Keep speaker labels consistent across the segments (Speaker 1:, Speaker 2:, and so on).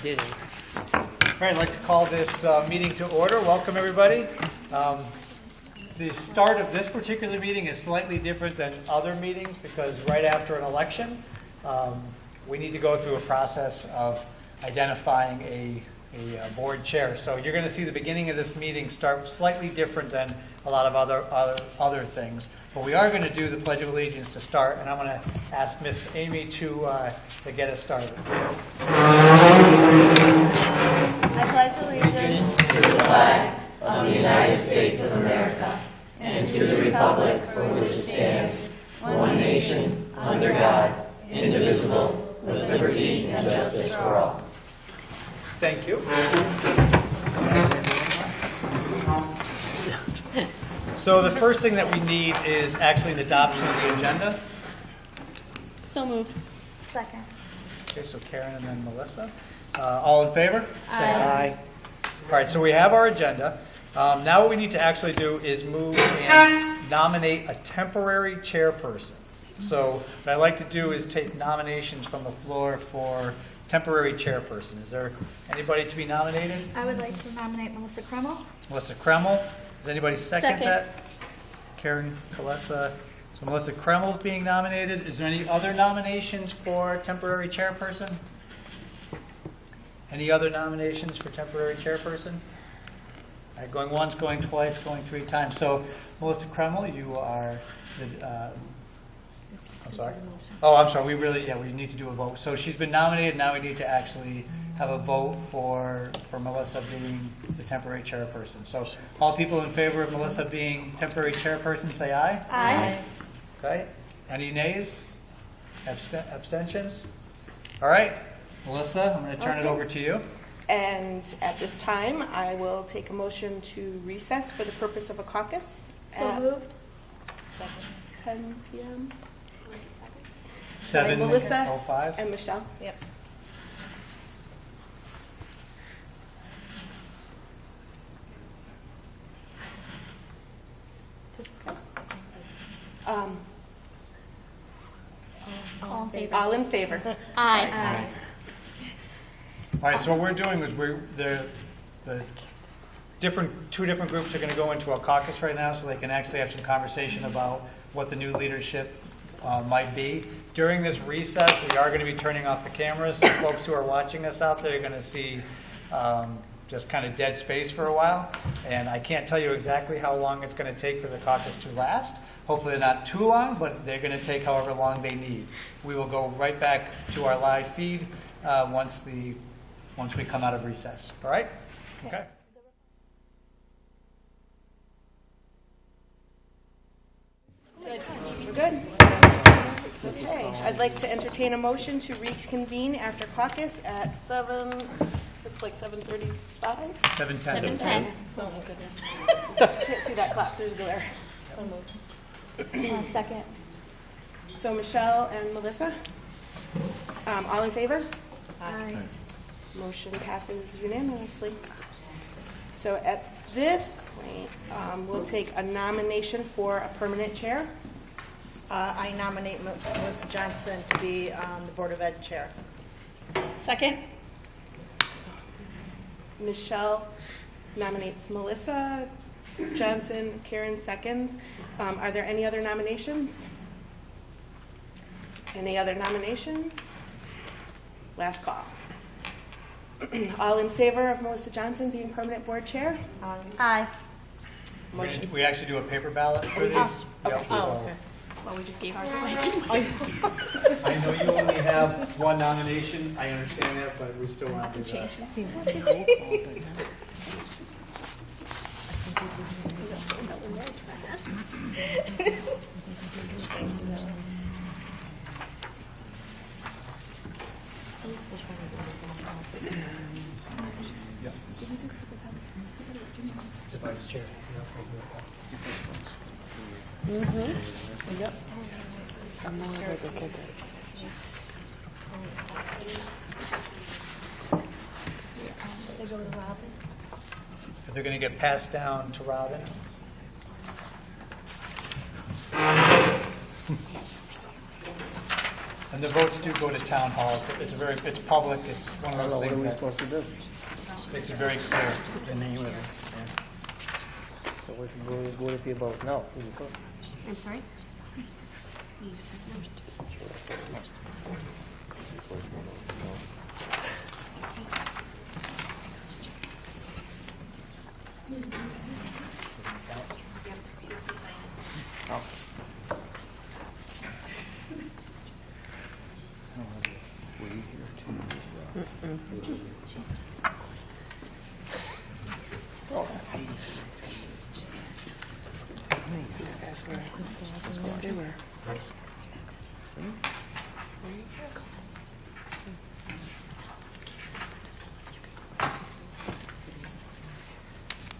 Speaker 1: Did it.
Speaker 2: All right, I'd like to call this meeting to order. Welcome, everybody. The start of this particular meeting is slightly different than other meetings because right after an election, we need to go through a process of identifying a board chair. So you're going to see the beginning of this meeting start slightly different than a lot of other things. But we are going to do the Pledge of Allegiance to start, and I'm going to ask Miss Amy to get us started.
Speaker 3: I pledge allegiance to the flag of the United States of America and to the republic for which it stands, one nation, under God, indivisible, with liberty and justice for all.
Speaker 2: Thank you. So the first thing that we need is actually the adoption of the agenda.
Speaker 3: So moved. Second.
Speaker 2: Okay, so Karen and then Melissa. All in favor?
Speaker 3: Aye.
Speaker 2: Say aye. All right, so we have our agenda. Now what we need to actually do is move and nominate a temporary chairperson. So what I'd like to do is take nominations from the floor for temporary chairperson. Is there anybody to be nominated?
Speaker 4: I would like to nominate Melissa Kreml.
Speaker 2: Melissa Kreml. Does anybody second
Speaker 3: Second.
Speaker 2: that? Karen Kalesa. So Melissa Kreml is being nominated. Is there any other nominations for temporary chairperson? Any other nominations for temporary chairperson? All right, going once, going twice, going three times. So Melissa Kreml, you are the. I'm sorry. Oh, I'm sorry. We need to do a vote. So she's been nominated. Now we need to actually have a vote for Melissa being the temporary chairperson. So all people in favor of Melissa being temporary chairperson, say aye.
Speaker 4: Aye.
Speaker 2: Okay. Any nays? Abstentions? All right. Melissa, I'm going to turn it over to you.
Speaker 5: And at this time, I will take a motion to recess for the purpose of a caucus.
Speaker 4: So
Speaker 5: at
Speaker 4: moved.
Speaker 5: 10 p.m.
Speaker 2: 7:05.
Speaker 5: Melissa and Michelle. Yep.
Speaker 3: All in favor?
Speaker 5: All in favor.
Speaker 3: Aye.
Speaker 2: All right, so what we're doing is the two different groups are going to go into a caucus right now so they can actually have some conversation about what the new leadership might be. During this recess, we are going to be turning off the cameras, so folks who are watching us out there are going to see just kind of dead space for a while. And I can't tell you exactly how long it's going to take for the caucus to last. Hopefully not too long, but they're going to take however long they need. We will go right back to our live feed once we come out of recess. All right? Okay.
Speaker 5: Good. Okay. I'd like to entertain a motion to reconvene after caucus at 7:35.
Speaker 2: 7:10.
Speaker 3: 7:10.
Speaker 5: Oh my goodness. Can't see that clock. There's glare. So moved.
Speaker 4: Second.
Speaker 5: So Michelle and Melissa, all in favor?
Speaker 4: Aye.
Speaker 5: Motion passes unanimously. So at this point, we'll take a nomination for a permanent chair.
Speaker 6: I nominate Melissa Johnson to be the Board of Ed Chair.
Speaker 3: Second?
Speaker 5: Michelle nominates Melissa Johnson. Karen seconds. Are there any other nominations? Any other nominations? Last call. All in favor of Melissa Johnson being permanent board chair?
Speaker 3: Aye.
Speaker 2: We actually do a paper ballot for this.
Speaker 5: Okay.
Speaker 2: Yep,
Speaker 5: Oh,
Speaker 2: so-
Speaker 5: okay.
Speaker 3: Well, we just gave ours away, didn't we?
Speaker 2: I know you only have one nomination. I understand that, but we still want to do that. The vice chair. They're going to get passed down to Robin. And And the votes do go to town hall. It's public. It's one of those things that
Speaker 1: supposed to do?
Speaker 2: makes it very clear.
Speaker 1: The name of it. So what if you vote no?
Speaker 4: I'm sorry?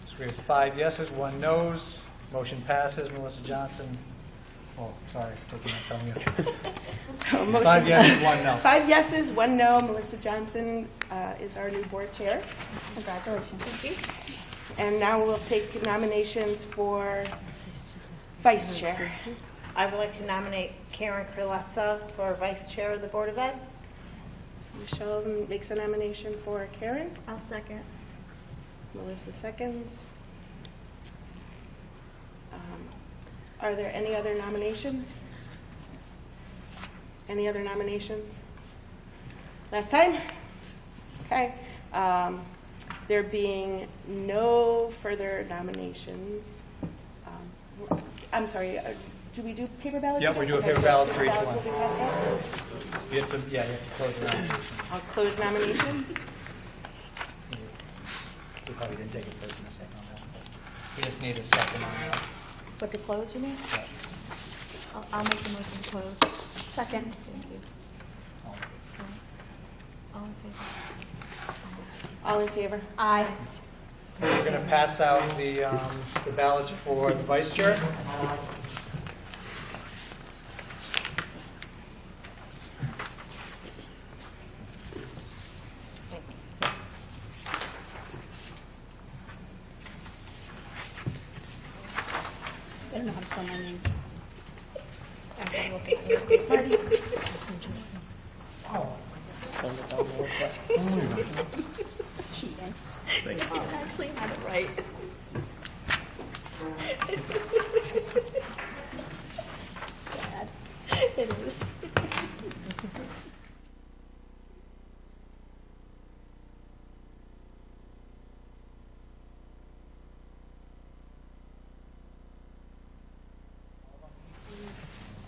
Speaker 2: So we have 5 yeses, 1 noes. Motion passes. Melissa Johnson. Oh, sorry, taking that from you.
Speaker 5: So motion-
Speaker 2: 5 yeses, 1 no.
Speaker 5: 5 yeses, 1 no. Melissa Johnson is our new board chair. Congratulations. Thank you. And now we'll take nominations for vice chair.
Speaker 6: I would like to nominate Karen Kralesa for Vice Chair of the Board of Ed.
Speaker 5: Michelle makes a nomination for Karen.
Speaker 4: I'll second.
Speaker 5: Melissa seconds. Are there any other nominations? Any other nominations? Last time? Okay. There being no further nominations. I'm sorry, do we do paper ballots?
Speaker 2: Yep, we
Speaker 5: again?
Speaker 2: do a paper
Speaker 5: Okay,
Speaker 2: ballot
Speaker 5: paper
Speaker 2: for each
Speaker 5: ballots
Speaker 2: one.
Speaker 5: will be passed out.
Speaker 2: You have to, yeah, you have to close the nomination.
Speaker 5: I'll close nominations.
Speaker 2: We probably didn't take it first and a second on that. We just need a second on that.
Speaker 4: What, to close, you mean?
Speaker 2: Yeah.
Speaker 4: I'll make the motion to close. Second. Thank you. All in favor?
Speaker 5: All in favor?
Speaker 4: Aye.
Speaker 2: We're going to pass out the ballots for the vice chair.
Speaker 6: I don't know how to spell my name.
Speaker 2: Oh.
Speaker 6: Actually, I had it right. Sad. It is.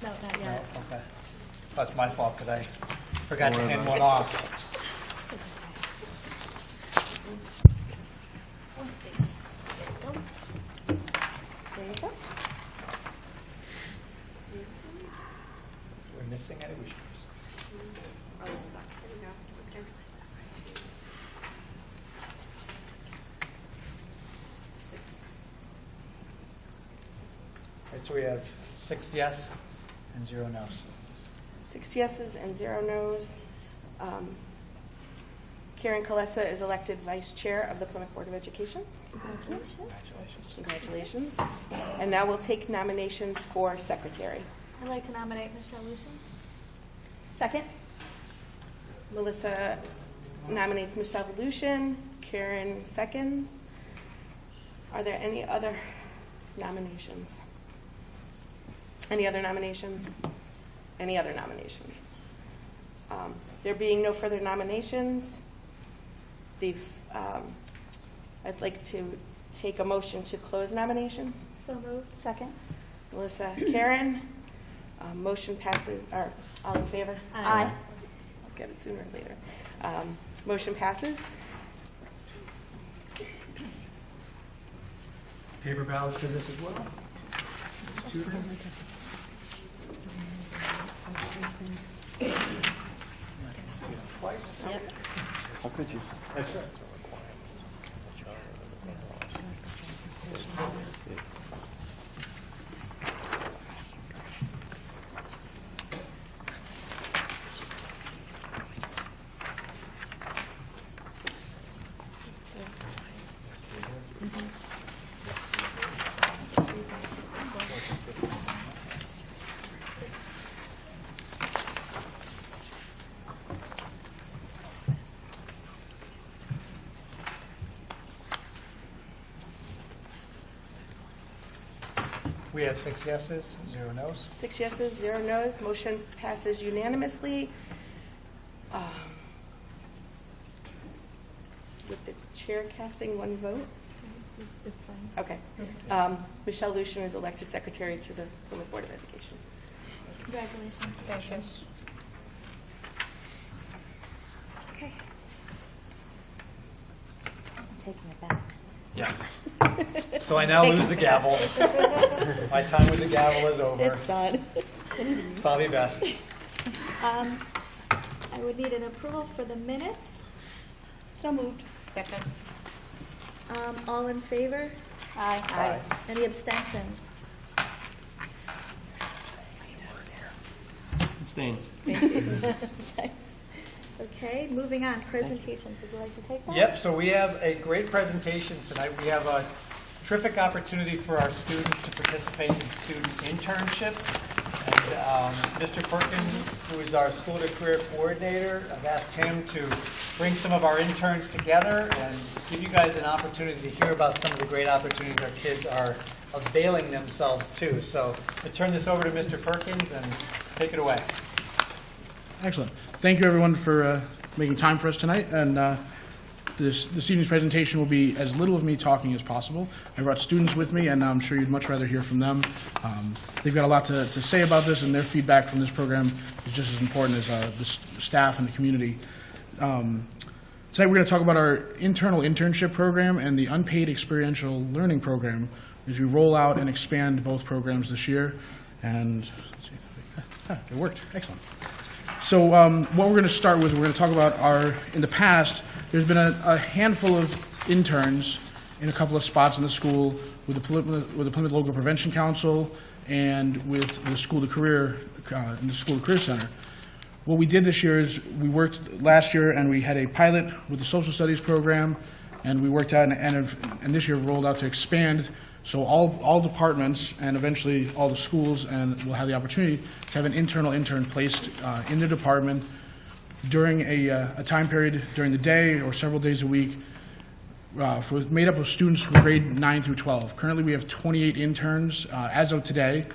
Speaker 4: No, not
Speaker 2: No,
Speaker 4: yet.
Speaker 2: okay. That's my fault because I forgot to hand one off.
Speaker 5: There you go.
Speaker 2: We're missing any? We should. Right, so we have 6 yes and 0 no's.
Speaker 5: 6 yeses and 0 noes. Karen Kalesa is elected vice chair of the Plymouth Board of Education.
Speaker 4: Congratulations.
Speaker 5: Congratulations. And now we'll take nominations for secretary.
Speaker 4: I'd like to nominate Michelle Lucian. Second.
Speaker 5: Melissa nominates Michelle Lucian. Karen seconds. Are there any other nominations? Any other nominations? Any other nominations? There being no further nominations, I'd like to take a motion to close nominations.
Speaker 4: So moved. Second.
Speaker 5: Melissa, Karen, motion passes, or all in favor?
Speaker 4: Aye.
Speaker 5: I'll get it sooner or later. Motion passes.
Speaker 2: Paper ballots for this as well? Twice?
Speaker 6: Yep.
Speaker 1: How could you?
Speaker 2: That's right. We have 6 yeses, 0 noes.
Speaker 5: 6 yeses, 0 noes. Motion passes unanimously. With the chair casting 1 vote.
Speaker 4: It's fine.
Speaker 5: Okay. Michelle Lucian is elected secretary to the Plymouth Board of Education.
Speaker 4: Congratulations.
Speaker 6: Thank you.
Speaker 4: Okay. I'm taking it back.
Speaker 2: Yes. So I now lose the gavel. My time with the gavel is over.
Speaker 6: It's done.
Speaker 2: Bobby Best.
Speaker 4: I would need an approval for the minutes.
Speaker 5: So moved.
Speaker 6: Second.
Speaker 4: All in favor?
Speaker 2: Aye.
Speaker 4: Any abstentions?
Speaker 1: Abstain.
Speaker 4: Okay, moving on. Presentations. Would you like to take that?
Speaker 2: Yep, so we have a great presentation tonight. We have a terrific opportunity for our students to participate in student internships. And Mr. Perkins, who is our school to career coordinator, I've asked him to bring some of our interns together and give you guys an opportunity to hear about some of the great opportunities our kids are availing themselves to. So I turn this over to Mr. Perkins and take it away.
Speaker 7: Excellent. Thank you, everyone, for making time for us tonight. And this evening's presentation will be as little of me talking as possible. I brought students with me, and I'm sure you'd much rather hear from them. They've got a lot to say about this, and their feedback from this program is just as important as the staff and the community. Tonight we're going to talk about our internal internship program and the unpaid experiential learning program as we roll out and expand both programs this year. And let's see, it worked. Excellent. So what we're going to start with, we're going to talk about in the past, there's been a handful of interns in a couple of spots in the school with the Plymouth Local Prevention Council and with the School to Career, in the School to Career Center. What we did this year is we worked last year and we had a pilot with the social studies program, and we worked out and this year rolled out to expand. So all departments and eventually all the schools and will have the opportunity to have an internal intern placed in the department during a time period during the day or several days a week, made up of students from grade 9 through 12. Currently we have 28 interns. As of today,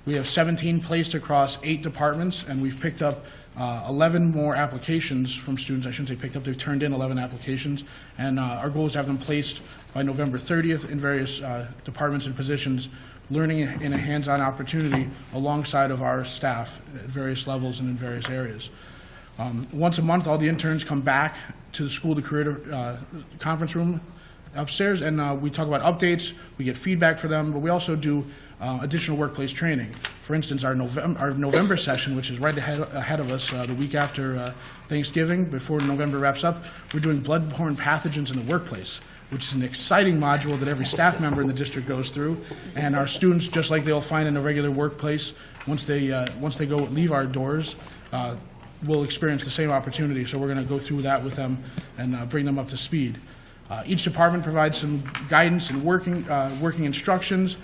Speaker 7: we have 17 placed across 8 departments, and we've picked up 11 more applications from students. I shouldn't say picked up, they've turned in 11 applications, and our goal is to have them placed by November 30th in various departments and positions, learning in a hands-on opportunity alongside of our staff at various levels and in various areas. Once a month, all the interns come back to the School to Career conference room upstairs, and we talk about updates, we get feedback for them, but we also do additional workplace training. For instance, our November session, which is right ahead of us, the week after Thanksgiving, before November wraps up, we're doing bloodborne pathogens in the workplace, which is an exciting module that every staff member in the district goes through. And our students, just like they'll find in a regular workplace, once they leave our doors, will experience the same opportunity. So we're going to go through that with them and bring them up to speed. Each department provides some guidance and working instructions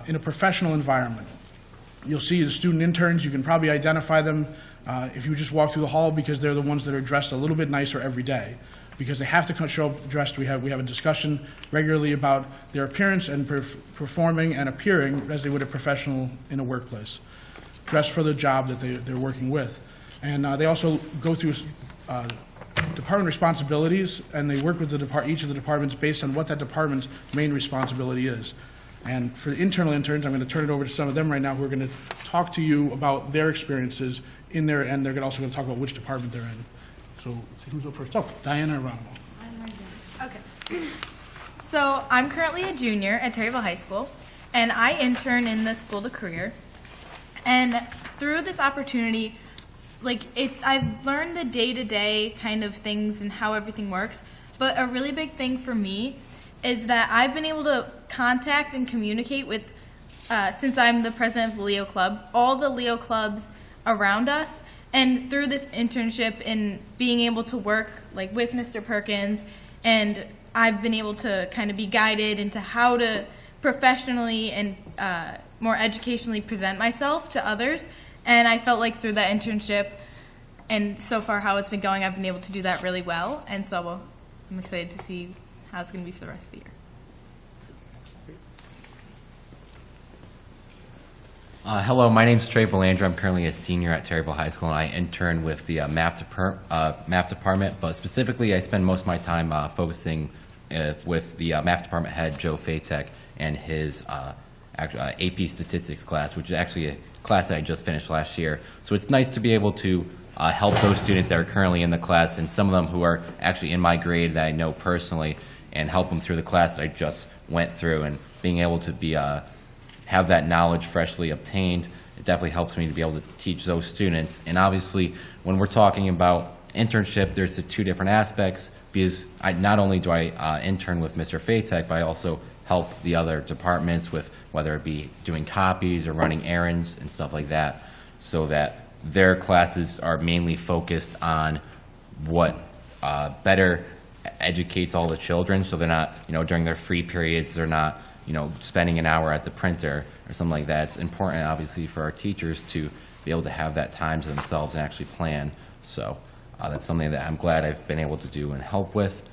Speaker 7: in a professional environment. You'll see the student interns, you can probably identify them if you just walk through the hall, because they're the ones that are dressed a little bit nicer every day. Because they have to show up dressed. We have a discussion regularly about their appearance and performing and appearing as they would a professional in a workplace, dressed for the job that they're working with. And they also go through department responsibilities, and they work with each of the departments based on what that department's main responsibility is. And for the internal interns, I'm going to turn it over to some of them right now who are going to talk to you about their experiences in there, and they're also going to talk about which department they're in. So let's see who's up first. Oh, Diana Ramo.
Speaker 8: I'm right there. Okay. So I'm currently a junior at Terryville High School, and I intern in the School to Career. And through this opportunity, I've learned the day-to-day kind of things and how everything works. But a really big thing for me is that I've been able to contact and communicate with, since I'm the president of the Leo Club, all the Leo clubs around us. And through this internship and being able to work with Mr. Perkins, and I've been able to kind of be guided into how to professionally and more educationally present myself to others. And I felt like through that internship and so far how it's been going, I've been able to do that really well. And so I'm excited to see how it's going to be for the rest of the year.
Speaker 9: Hello, my name is Trey Belanger. I'm currently a senior at Terryville High School, and I intern with the math department, but specifically I spend most of my time focusing with the math department head, Joe Fatek, and his AP statistics class, which is actually a class that I just finished last year. So it's nice to be able to help those students that are currently in the class, and some of them who are actually in my grade that I know personally, and help them through the class that I just went through, and being able to be have that knowledge freshly obtained, it definitely helps me to be able to teach those students. And obviously, when we're talking about internship, there's the two different aspects, because not only do I intern with Mr. Fatek, but I also help the other departments with whether it be doing copies or running errands and stuff like that, so that their classes are mainly focused on what better educates all the children, so they're not, during their free periods, they're not spending an hour at the printer or something like that. It's important, obviously, for our teachers to be able to have that time to themselves and actually plan. So that's something that I'm glad I've been able to do and help with.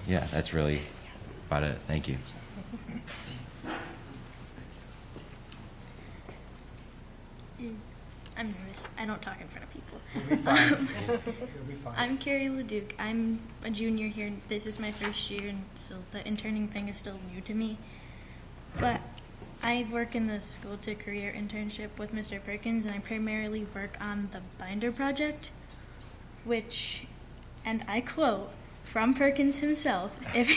Speaker 9: Yeah, that's really about it. Thank you.
Speaker 10: I'm nervous. I don't talk in front of people.
Speaker 2: You'll be fine. You'll be fine.
Speaker 10: I'm Carrie LeDuc. I'm a junior here. This is my first year, and so the interning thing is still new to me. But I work in the School to Career internship with Mr. Perkins, and I primarily work on the binder project, which, and I quote from Perkins himself, if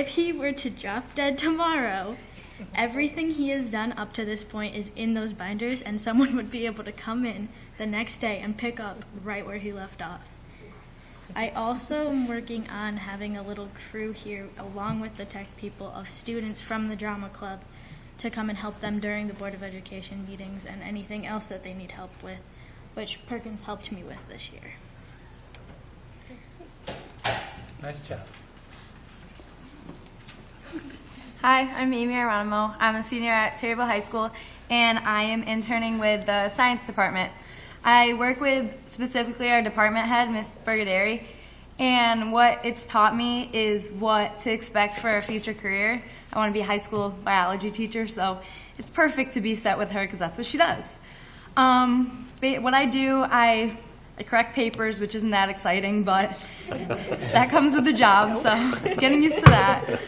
Speaker 10: he were to drop dead tomorrow, everything he has done up to this point is in those binders, and someone would be able to come in the next day and pick up right where he left off. I also am working on having a little crew here, along with the tech people, of students from the drama club to come and help them during the Board of Education meetings and anything else that they need help with, which Perkins helped me with this year.
Speaker 2: Nice job.
Speaker 3: Hi, I'm Amy Aronimo. I'm a senior at Terryville High School, and I am interning with the science department. I work with specifically our department head, Ms. Bergaderi, and what it's taught me is what to expect for a future career. I want to be a high school biology teacher, so it's perfect to be set with her because that's what she does. What I do, I correct papers, which isn't that exciting, but that comes with the job, so getting used to that.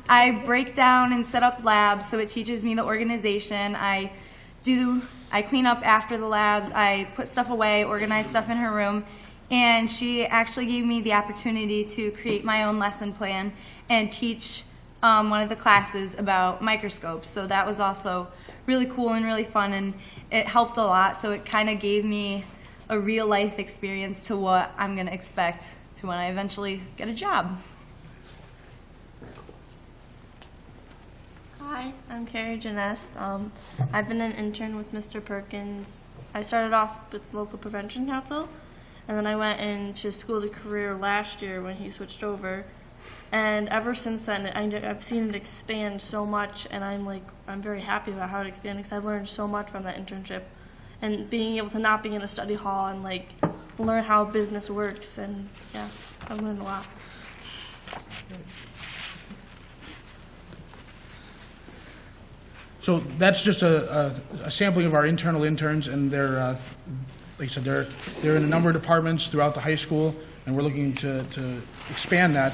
Speaker 3: I break down and set up labs, so it teaches me the organization. I clean up after the labs. I put stuff away, organize stuff in her room, and she actually gave me the opportunity to create my own lesson plan and teach one of the classes about microscopes. So that was also really cool and really fun, and it helped a lot, so it kind of gave me a real life experience to what I'm going to expect to when I eventually get a job.
Speaker 11: Hi, I'm Carrie Janest. I've been an intern with Mr. Perkins. I started off with local prevention council, and then I went into school to career last year when he switched over. And ever since then, I've seen it expand so much, and I'm very happy about how it expanded because I've learned so much from that internship. And being able to not be in a study hall and learn how business works, and yeah, I've learned a lot.
Speaker 7: So that's just a sampling of our internal interns, and they're, like I said, they're in a number of departments throughout the high school, and we're looking to expand that,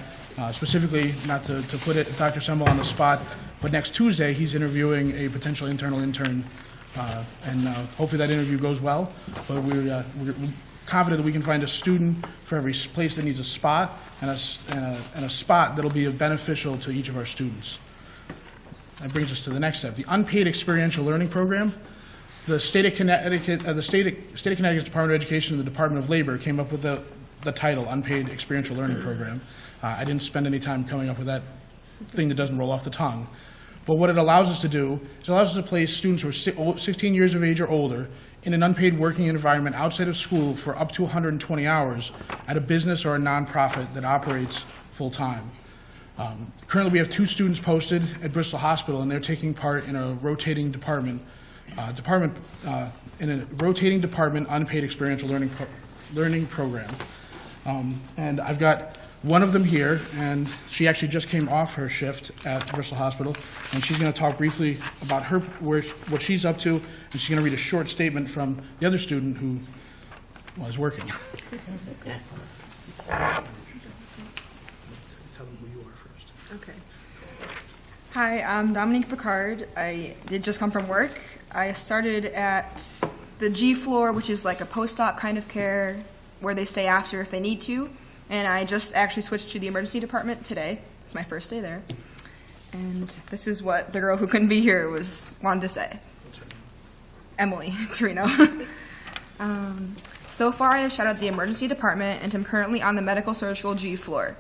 Speaker 7: specifically, not to put Dr. Semmel on the spot, but next Tuesday he's interviewing a potential internal intern. And hopefully that interview goes well, but we're confident that we can find a student for every place that needs a spot, and a spot that'll be beneficial to each of our students. That brings us to the next step, the unpaid experiential learning program. The State of Connecticut, the State of Connecticut's Department of Education and the Department of Labor came up with the title, Unpaid Experiential Learning Program. I didn't spend any time coming up with that thing that doesn't roll off the tongue. But what it allows us to do is it allows us to place students who are 16 years of age or older in an unpaid working environment outside of school for up to 120 hours at a business or a nonprofit that operates full-time. Currently, we have 2 students posted at Bristol Hospital, and they're taking part in a rotating department unpaid experiential learning program. And I've got one of them here, and she actually just came off her shift at Bristol Hospital, and she's going to talk briefly about what she's up to, and she's going to read a short statement from the other student who is working. Tell them who you are first.
Speaker 12: Okay. Hi, I'm Dominique Picard. I did just come from work. I started at the G floor, which is like a post-op kind of care where they stay after if they need to. And I just actually switched to the emergency department today. It's my first day there. And this is what the girl who couldn't be here wanted to say. Emily Torino. So far, I have shadowed the emergency department and am currently on the medical surgical G floor.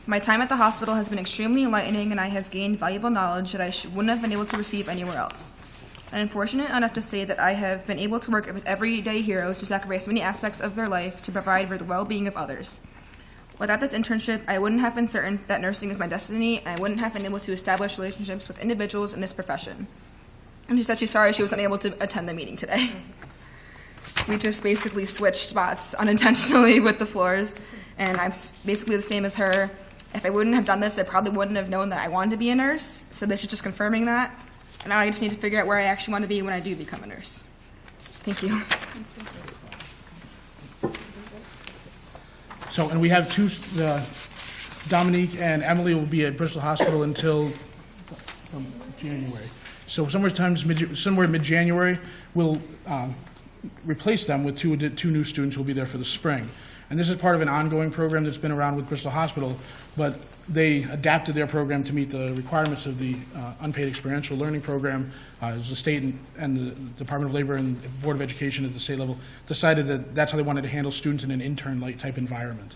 Speaker 12: My time at the hospital has been extremely enlightening, and I have gained valuable knowledge that I wouldn't have been able to receive anywhere else. I am fortunate enough to say that I have been able to work with everyday heroes who sacrifice many aspects of their life to provide for the well-being of others. Without this internship, I wouldn't have been certain that nursing is my destiny, and I wouldn't have been able to establish relationships with individuals in this profession. And she said she's sorry she wasn't able to attend the meeting today. We just basically switched spots unintentionally with the floors, and I'm basically the same as her. If I wouldn't have done this, I probably wouldn't have known that I wanted to be a nurse, so this is just confirming that. And now I just need to figure out where I actually want to be when I do become a nurse. Thank you.
Speaker 7: So, and we have Dominique and Emily will be at Bristol Hospital until January. So somewhere mid-January, we'll replace them with two new students who will be there for the spring. And this is part of an ongoing program that's been around with Bristol Hospital, but they adapted their program to meet the requirements of the unpaid experiential learning program. As the state and the Department of Labor and the Board of Education at the state level decided that that's how they wanted to handle students in an intern-like type environment.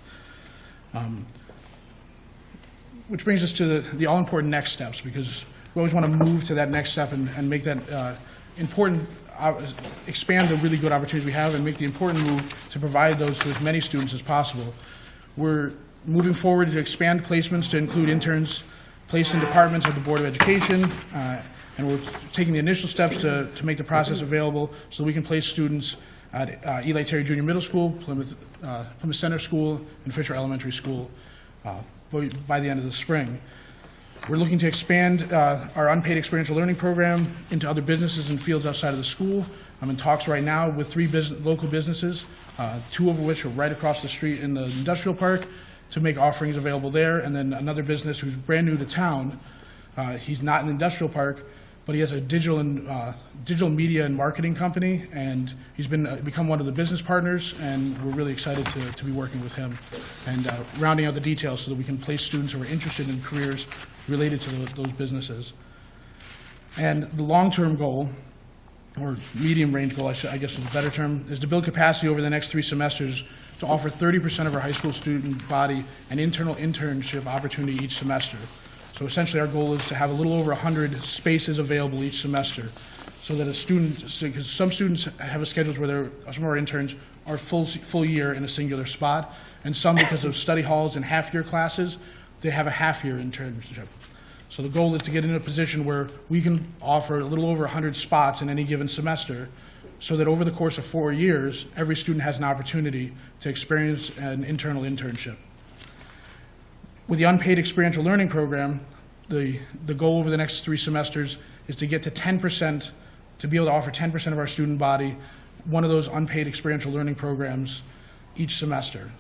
Speaker 7: Which brings us to the all-important next steps, because we always want to move to that next step and make that important, expand the really good opportunities we have and make the important move to provide those to as many students as possible. We're moving forward to expand placements to include interns placed in departments of the Board of Education, and we're taking the initial steps to make the process available so we can place students at Eli Terry Junior Middle School, Plymouth Center School, and Fisher Elementary School by the end of the spring. We're looking to expand our unpaid experiential learning program into other businesses and fields outside of the school. I'm in talks right now with 3 local businesses, 2 of which are right across the street in the industrial park, to make offerings available there, and then another business who's brand new to town. He's not in the industrial park, but he has a digital media and marketing company, and he's become one of the business partners, and we're really excited to be working with him and rounding out the details so that we can place students who are interested in careers related to those businesses. And the long-term goal, or medium-range goal, I guess is a better term, is to build capacity over the next 3 semesters to offer 30% of our high school student body an internal internship opportunity each semester. So essentially our goal is to have a little over 100 spaces available each semester, so that a student, because some students have schedules where some of our interns are full year in a singular spot, and some, because of study halls and half-year classes, they have a half-year internship. So the goal is to get into a position where we can offer a little over 100 spots in any given semester, so that over the course of 4 years, every student has an opportunity to experience an internal internship. With the unpaid experiential learning program, the goal over the next 3 semesters is to get to 10%, to be able to offer 10% of our student body one of those unpaid experiential learning programs each semester.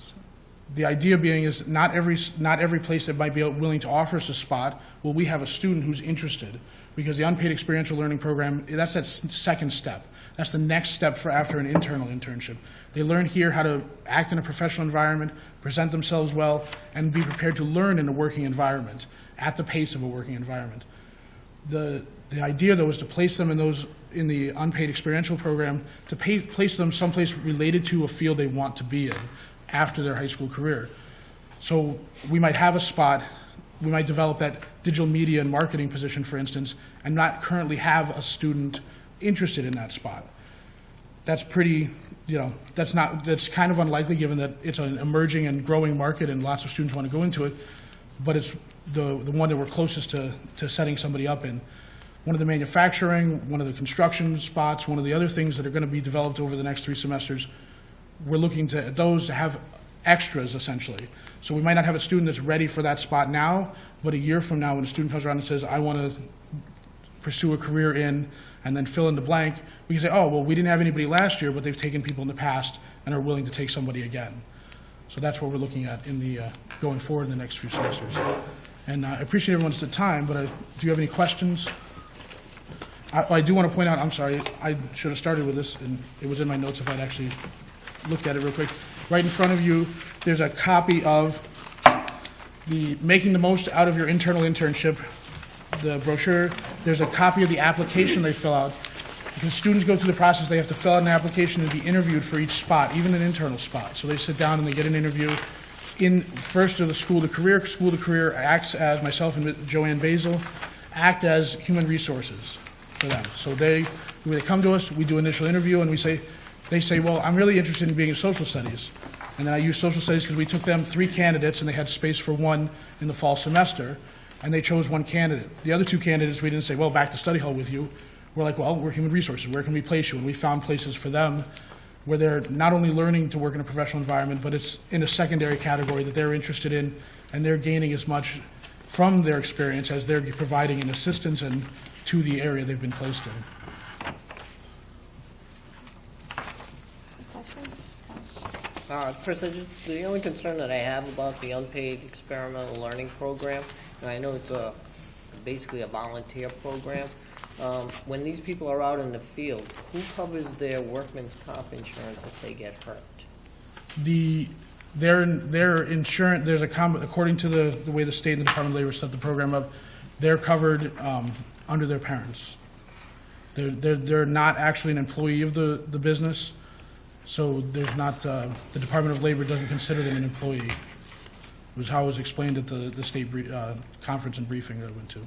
Speaker 7: The idea being is not every place that might be willing to offer us a spot will we have a student who's interested, because the unpaid experiential learning program, that's that second step. That's the next step for after an internal internship. They learn here how to act in a professional environment, present themselves well, and be prepared to learn in a working environment, at the pace of a working environment. The idea, though, is to place them in the unpaid experiential program, to place them someplace related to a field they want to be in after their high school career. So we might have a spot, we might develop that digital media and marketing position, for instance, and not currently have a student interested in that spot. That's pretty, that's kind of unlikely, given that it's an emerging and growing market and lots of students want to go into it, but it's the one that we're closest to setting somebody up in. One of the manufacturing, one of the construction spots, one of the other things that are going to be developed over the next 3 semesters, we're looking to those to have extras, essentially. So we might not have a student that's ready for that spot now, but a year from now, when a student comes around and says, I want to pursue a career in, and then fill in the blank, we can say, oh, well, we didn't have anybody last year, but they've taken people in the past and are willing to take somebody again. So that's what we're looking at in the going forward in the next few semesters. And I appreciate everyone's time, but do you have any questions? I do want to point out, I'm sorry, I should have started with this, and it was in my notes if I'd actually looked at it real quick. Right in front of you, there's a copy of the Making the Most Out of Your Internal Internship, the brochure. There's a copy of the application they fill out. Because students go through the process, they have to fill out an application and be interviewed for each spot, even an internal spot. So they sit down and they get an interview. First to the School to Career. School to Career acts as, myself and Joanne Basil, act as human resources for them. So when they come to us, we do an initial interview, and they say, well, I'm really interested in being in social studies. And then I use social studies because we took them 3 candidates, and they had space for 1 in the fall semester, and they chose 1 candidate. The other 2 candidates, we didn't say, well, back to study hall with you. We're like, well, we're human resources. Where can we place you? And we found places for them where they're not only learning to work in a professional environment, but it's in a secondary category that they're interested in, and they're gaining as much from their experience as they're providing in assistance and to the area they've been placed in.
Speaker 1: Chris, the only concern that I have about the unpaid experimental learning program, and I know it's basically a volunteer program, when these people are out in the field, who covers their workman's comp insurance if they get hurt?
Speaker 7: Their insurance, according to the way the state and the Department of Labor set the program up, they're covered under their parents. They're not actually an employee of the business, so there's not, the Department of Labor doesn't consider them an employee. It was how it was explained at the state conference and briefing that I went to.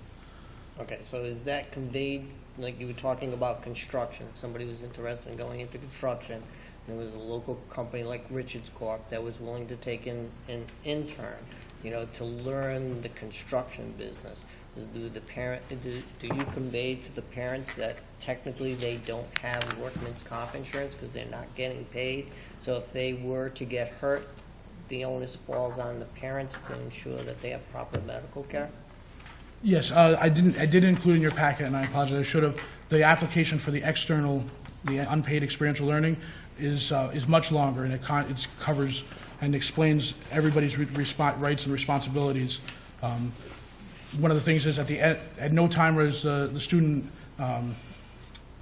Speaker 1: Okay, so is that conveyed, like you were talking about construction, if somebody was interested in going into construction, and there was a local company like Richards Corp. That was willing to take in an intern, to learn the construction business, do you convey to the parents that technically they don't have workman's comp insurance because they're not getting paid? So if they were to get hurt, the onus falls on the parents to ensure that they have proper medical care?
Speaker 7: Yes, I did include in your packet, and I apologize, I should have. The application for the unpaid experiential learning is much longer, and it covers and explains everybody's rights and responsibilities. One of the things is at no time is the student are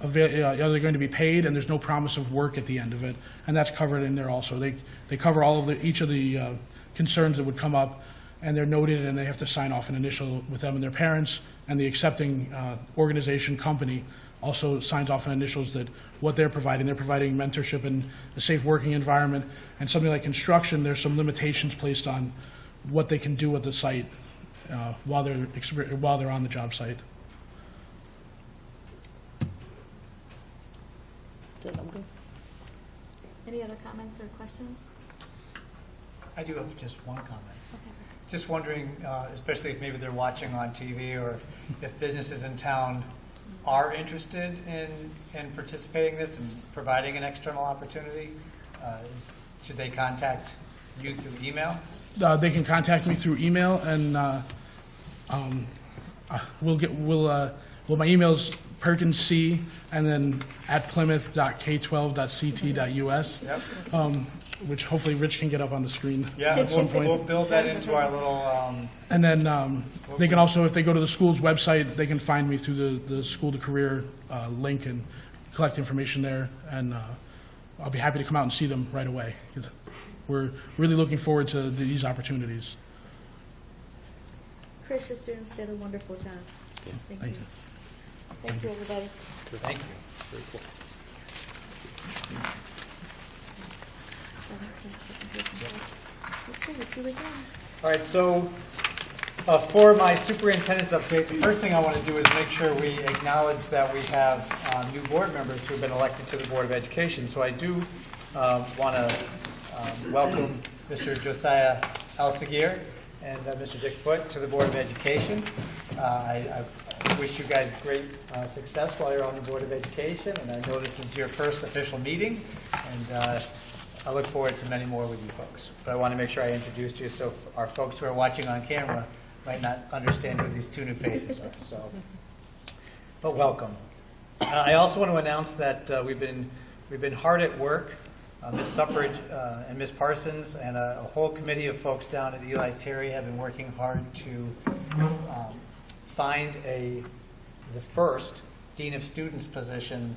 Speaker 7: they going to be paid, and there's no promise of work at the end of it, and that's covered in there also. They cover all of each of the concerns that would come up, and they're noted, and they have to sign off an initial with them and their parents, and the accepting organization company also signs off on initials that what they're providing mentorship and a safe working environment. And something like construction, there's some limitations placed on what they can do at the site while they're on the job site.
Speaker 1: I'm good.
Speaker 4: Any other comments or questions?
Speaker 2: I do have just one comment.
Speaker 4: Okay.
Speaker 2: Just wondering, especially if maybe they're watching on TV, or if businesses in town are interested in participating in this and providing an external opportunity, should they contact you through email?
Speaker 7: They can contact me through email, and my email's PerkinsC, and then at plymouth.k12.ct.us.
Speaker 2: Yep.
Speaker 7: Which hopefully Rich can get up on the screen
Speaker 2: at some point. We'll build that into our little...
Speaker 7: and then they can also, if they go to the school's website, they can find me through the School to Career link and collect information there, and I'll be happy to come out and see them right away. We're really looking forward to these opportunities.
Speaker 4: Chris, your students did a wonderful job. Thank you. Thank you, everybody.
Speaker 2: Thank you.
Speaker 1: Very cool.
Speaker 2: All right, so for my superintendent's update, the first thing I want to do is make sure we acknowledge that we have new board members who have been elected to the Board of Education. So I do want to welcome Mr. Josiah Elsegier and Mr. Dick Foote to the Board of Education. I wish you guys great success while you're on the Board of Education, and I know this is your first official meeting, and I look forward to many more with you folks. But I want to make sure I introduced you so our folks who are watching on camera might not understand who these two new faces are. So, but welcome. I also want to announce that we've been hard at work. Ms. Suffrage and Ms. Parsons and a whole committee of folks down at Eli Terry have been working hard to find the first Dean of Students position,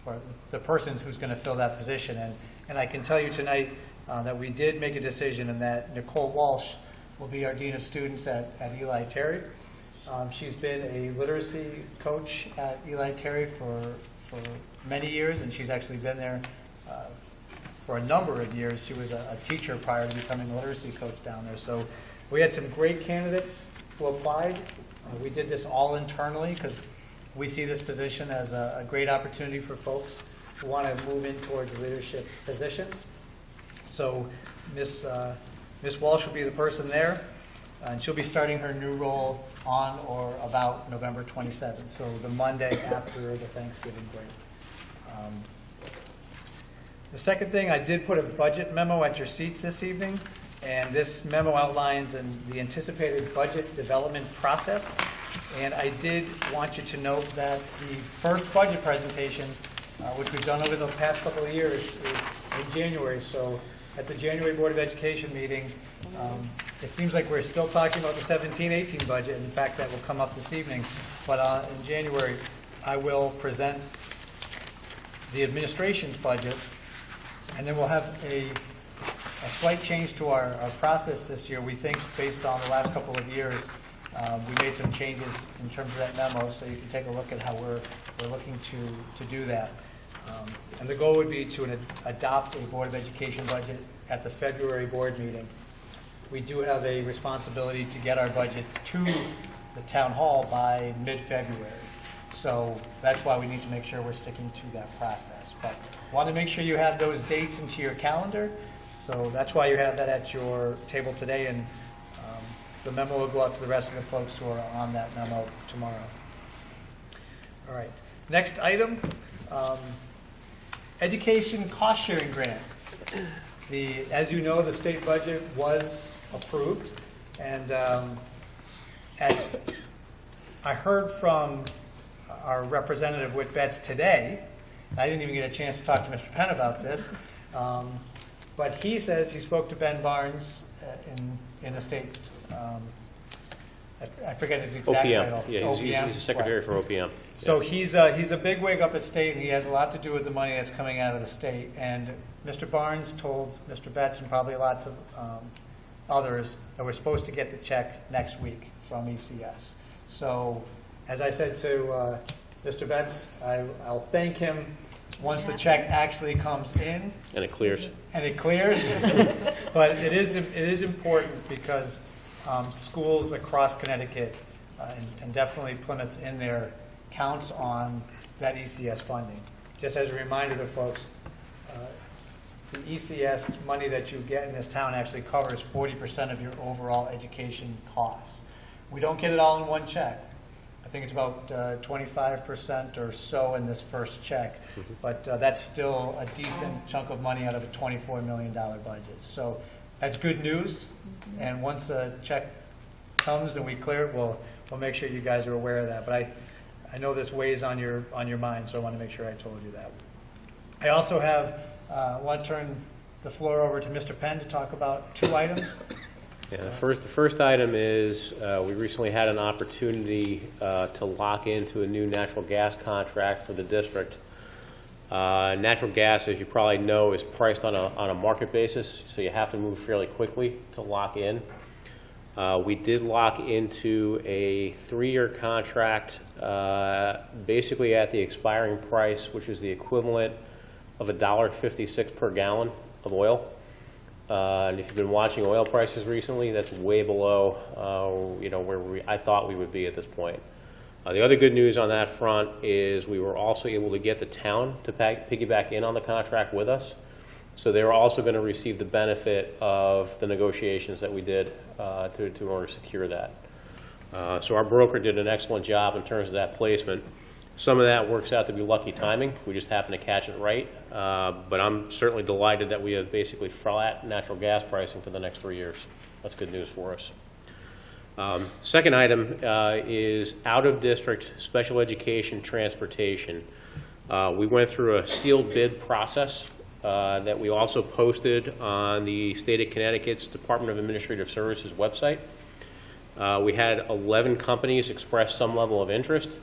Speaker 2: or the person who's going to fill that position. And I can tell you tonight that we did make a decision, and that Nicole Walsh will be our Dean of Students at Eli Terry. She's been a literacy coach at Eli Terry for many years, and she's actually been there for a number of years. She was a teacher prior to becoming a literacy coach down there. So we had some great candidates who applied. We did this all internally because we see this position as a great opportunity for folks who want to move in towards leadership positions. So Miss Walsh will be the person there, and she'll be starting her new role on or about November 27th, so the Monday after the Thanksgiving break. The second thing, I did put a budget memo at your seats this evening, and this memo outlines the anticipated budget development process. And I did want you to note that the first budget presentation, which we've done over the past couple of years, is in January. So at the January Board of Education meeting, it seems like we're still talking about the 17-18 budget. In fact, that will come up this evening. But in January, I will present the administration's budget, and then we'll have a slight change to our process this year. We think, based on the last couple of years, we made some changes in terms of that memo, so you can take a look at how we're looking to do that. And the goal would be to adopt a Board of Education budget at the February board meeting. We do have a responsibility to get our budget to the town hall by mid-February. So that's why we need to make sure we're sticking to that process. But I want to make sure you have those dates into your calendar. So that's why you have that at your table today, and the memo will go out to the rest of the folks who are on that memo tomorrow. All right. Next item, education cost sharing grant. As you know, the state budget was approved, and I heard from our representative Whit Betts today. I didn't even get a chance to talk to Mr. Penn about this, but he says he spoke to Ben Barnes in the state. I forget his exact
Speaker 13: OPM.
Speaker 2: title.
Speaker 13: Yeah, he's a secretary for OPM.
Speaker 2: So he's a bigwig up at state, and he has a lot to do with the money that's coming out of the state. And Mr. Barnes told Mr. Betts and probably lots of others that we're supposed to get the check next week from ECS. So, as I said to Mr. Betts, I'll thank him once the check actually comes in.
Speaker 13: And it clears.
Speaker 2: And it clears. But it is important because schools across Connecticut, and definitely Plymouth's in there, counts on that ECS funding. Just as a reminder to folks, the ECS money that you get in this town actually covers 40% of your overall education costs. We don't get it all in one check. I think it's about 25% or so in this first check, but that's still a decent chunk of money out of a $24 million budget. So that's good news, and once the check comes and we clear it, we'll make sure you guys are aware of that. But I know this weighs on your mind, so I want to make sure I told you that. I also want to turn the floor over to Mr. Penn to talk about two items.
Speaker 13: Yeah, the first item is we recently had an opportunity to lock into a new natural gas contract for the district. Natural gas, as you probably know, is priced on a market basis, so you have to move fairly quickly to lock in. We did lock into a 3-year contract, basically at the expiring price, which is the equivalent of $1.56 per gallon of oil. And if you've been watching oil prices recently, that's way below where I thought we would be at this point. The other good news on that front is we were also able to get the town to piggyback in on the contract with us. So they were also going to receive the benefit of the negotiations that we did in order to secure that. So our broker did an excellent job in terms of that placement. Some of that works out to be lucky timing. We just happen to catch it right. But I'm certainly delighted that we have basically flat natural gas pricing for the next 3 years. That's good news for us. Second item is out-of-district special education transportation. We went through a sealed bid process that we also posted on the State of Connecticut's Department of Administrative Services website. We had 11 companies express some level of interest,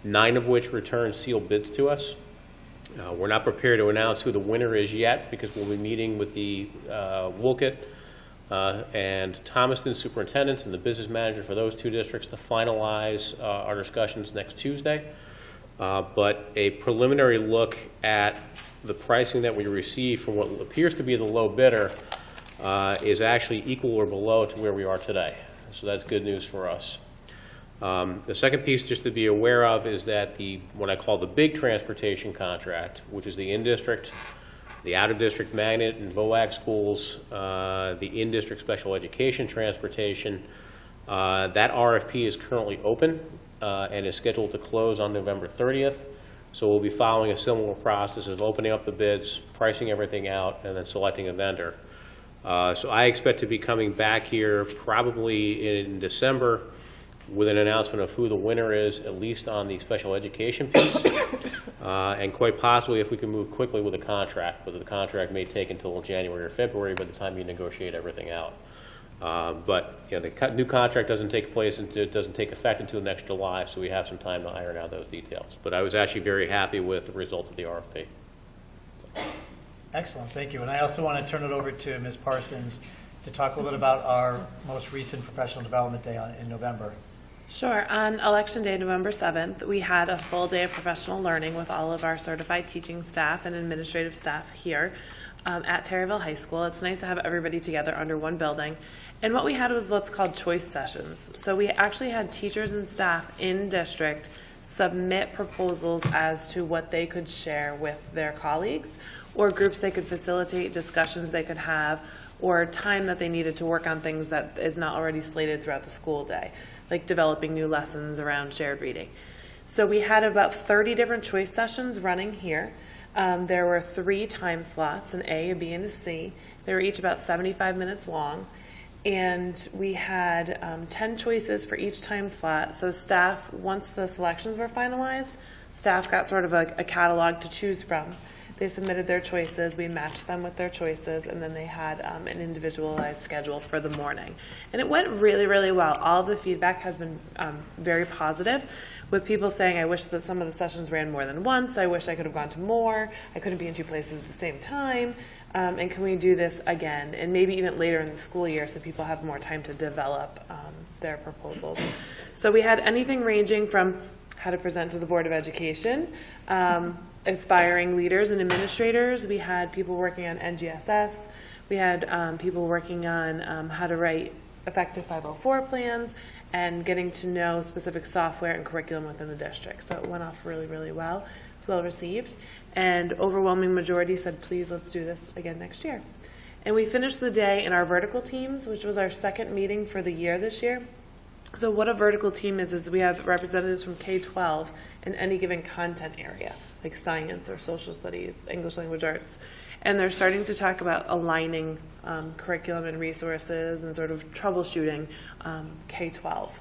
Speaker 13: 9 of which returned sealed bids to us. We're not prepared to announce who the winner is yet because we'll be meeting with the Wolcott and Thomaston superintendents and the business manager for those 2 districts to finalize our discussions next Tuesday. But a preliminary look at the pricing that we received from what appears to be the low bidder is actually equal or below to where we are today. So that's good news for us. The second piece just to be aware of is that what I call the big transportation contract, which is the in-district, the out-of-district magnet and VOAC schools, the in-district special education transportation, that RFP is currently open and is scheduled to close on November 30th. So we'll be following a similar process of opening up the bids, pricing everything out, and then selecting a vendor. So I expect to be coming back here probably in December with an announcement of who the winner is, at least on the special education piece, and quite possibly if we can move quickly with the contract, but the contract may take until January or February by the time you negotiate everything out. But you know, the new contract doesn't take effect until next July, so we have some time to iron out those details. But I was actually very happy with the results of the RFP.
Speaker 2: Excellent, thank you. And I also want to turn it over to Ms. Parsons to talk a little bit about our most recent professional development day in November.
Speaker 14: Sure. On Election Day, November 7th, we had a full day of professional learning with all of our certified teaching staff and administrative staff here at Terryville High School. It's nice to have everybody together under one building. And what we had was what's called choice sessions. So we actually had teachers and staff in district submit proposals as to what they could share with their colleagues or groups they could facilitate, discussions they could have, or time that they needed to work on things that is not already slated throughout the school day, like developing new lessons around shared reading. So we had about 30 different choice sessions running here. There were 3 time slots, an A, a B, and a C. They were each about 75 minutes long. And we had 10 choices for each time slot. So staff, once the selections were finalized, staff got sort of a catalog to choose from. They submitted their choices, we matched them with their choices, and then they had an individualized schedule for the morning. And it went really, really well. All of the feedback has been very positive, with people saying, I wish that some of the sessions ran more than once, I wish I could have gone to more, I couldn't be in 2 places at the same time, and can we do this again, and maybe even later in the school year so people have more time to develop their proposals. So we had anything ranging from how to present to the Board of Education, aspiring leaders and administrators. We had people working on NGSS. We had people working on how to write effective 504 plans and getting to know specific software and curriculum within the district. So it went off really, really well. It was well received. And overwhelming majority said, please, let's do this again next year. And we finished the day in our vertical teams, which was our 2nd meeting for the year this year. So what a vertical team is we have representatives from K-12 in any given content area, like science or social studies, English language arts. And they're starting to talk about aligning curriculum and resources and sort of troubleshooting K-12.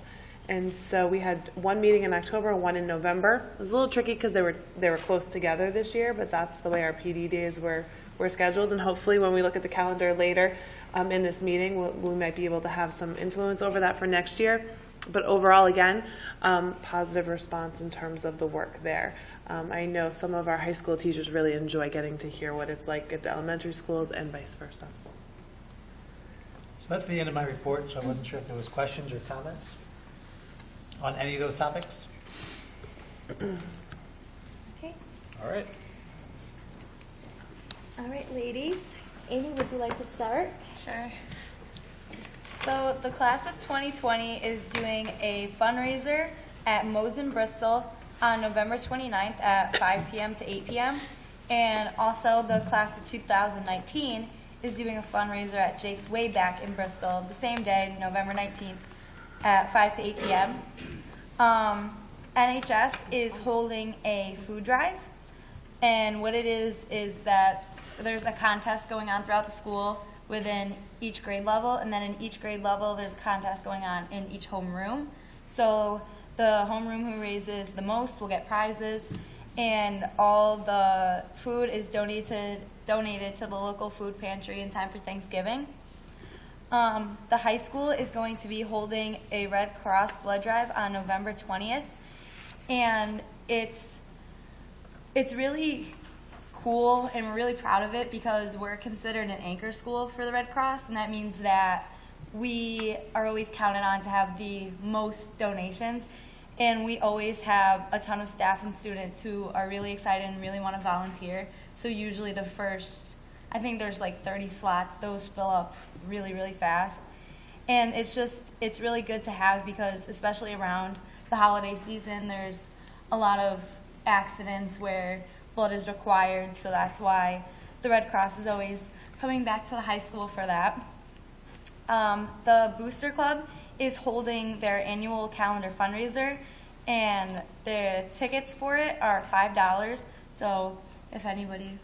Speaker 14: And so we had 1 meeting in October and 1 in November. It was a little tricky because they were close together this year, but that's the way our PD days were scheduled. And hopefully when we look at the calendar later in this meeting, we might be able to have some influence over that for next year. But overall, again, positive response in terms of the work there. I know some of our high school teachers really enjoy getting to hear what it's like at the elementary schools and vice versa.
Speaker 2: So that's the end of my report, so I wasn't sure if there was questions or comments on any of those topics.
Speaker 4: Okay.
Speaker 2: All right.
Speaker 4: All right, ladies. Amy, would you like to start?
Speaker 8: Sure. So the class of 2020 is doing a fundraiser at Moe's in Bristol on November 29th at 5 p.m. to 8 p.m. And also the class of 2019 is doing a fundraiser at Jake's Way Back in Bristol the same day, November 19th at 5 to 8 p.m.
Speaker 3: NHS is holding a food drive, and what it is that there's a contest going on throughout the school within each grade level, and then in each grade level there's a contest going on in each homeroom. So the homeroom who raises the most will get prizes, and all the food is donated to the local food pantry in time for Thanksgiving. The high school is going to be holding a Red Cross blood drive on November 20th, and it's really cool, and we're really proud of it because we're considered an anchor school for the Red Cross, and that means that we are always counted on to have the most donations, and we always have a ton of staff and students who are really excited and really want to volunteer. So usually the first, I think there's like 30 slots, those fill up really, really fast. And it's really good to have because especially around the holiday season, there's a lot of accidents where blood is required, so that's why the Red Cross is always coming back to the high school for that. The Booster Club is holding their annual calendar fundraiser, and the tickets for it are $5. So if anybody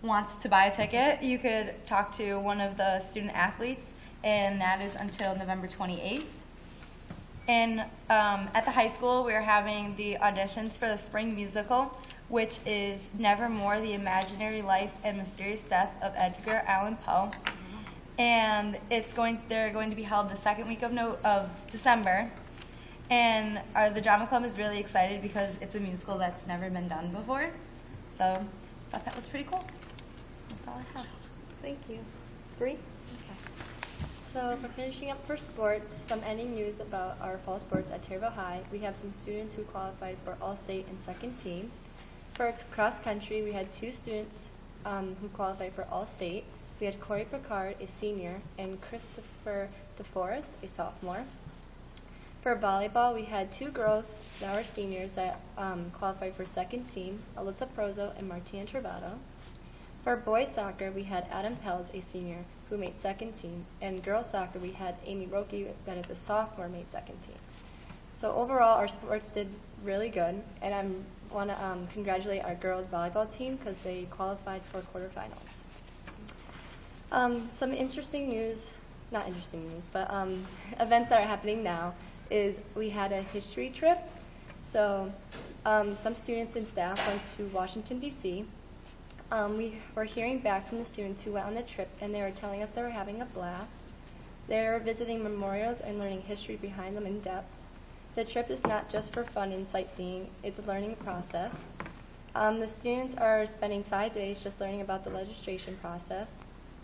Speaker 3: wants to buy a ticket, you could talk to one of the student athletes, and that is until November 28th. And at the high school, we're having the auditions for the spring musical, which is Nevermore, the Imaginary Life and Mysterious Death of Edgar Allan Poe. And they're going to be held the second week of December. And the drama club is really excited because it's a musical that's never been done before. So I thought that was pretty cool. That's all I have.
Speaker 4: Thank you. Bree? So for finishing up for sports, some ending news about our fall sports at Taylorville High. We have some students who qualified for All-State and second team. For cross country, we had 2 students who qualified for All-State. We had Corey Picard, a senior, and Christopher DeForest, a sophomore. For volleyball, we had 2 girls that were seniors that qualified for second team, Alyssa Prozo and Martina Travado. For boys soccer, we had Adam Pels, a senior, who made second team, and girls soccer, we had Amy Roki, that is a sophomore, made second team. So overall, our sports did really good, and I want to congratulate our girls volleyball team because they qualified for quarterfinals. Some interesting news, not interesting news, but events that are happening now is we had a history trip. So some students and staff went to Washington, D.C. We were hearing back from the students who went on the trip, and they were telling us they were having a blast. They were visiting memorials and learning history behind them in depth. The trip is not just for fun and sightseeing, it's a learning process. The students are spending 5 days just learning about the legislation process.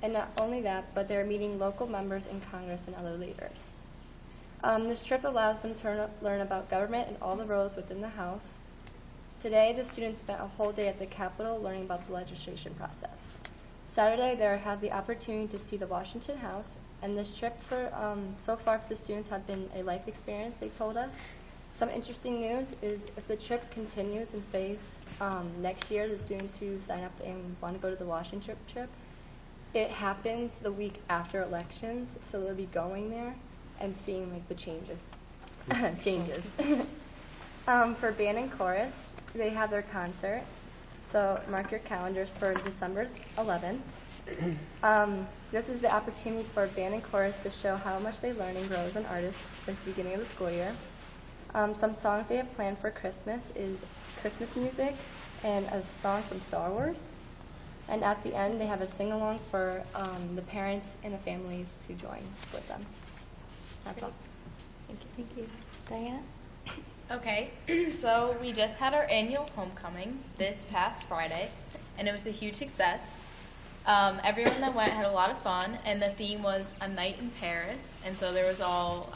Speaker 4: And not only that, but they're meeting local members in Congress and other leaders. This trip allows them to learn about government and all the roles within the House. Today, the students spent a whole day at the Capitol learning about the legislation process. Saturday, they have the opportunity to see the Washington House, and this trip so far for the students have been a life experience, they told us. Some interesting news is if the trip continues and stays next year, the students who sign up and want to go to the Washington trip, it happens the week after elections, so they'll be going there and seeing like the changes. For band and chorus, they have their concert, so mark your calendars for December 11th. This is the opportunity for band and chorus to show how much they learn and grow as an artist since the beginning of the school year. Some songs they have planned for Christmas is Christmas music and a song from Star Wars. And at the end, they have a sing-along for the parents and the families to join with them. That's all. Thank you. Thank you. Diana?
Speaker 8: Okay, so we just had our annual homecoming this past Friday, and it was a huge success. Everyone that went had a lot of fun, and the theme was a night in Paris, and so there was all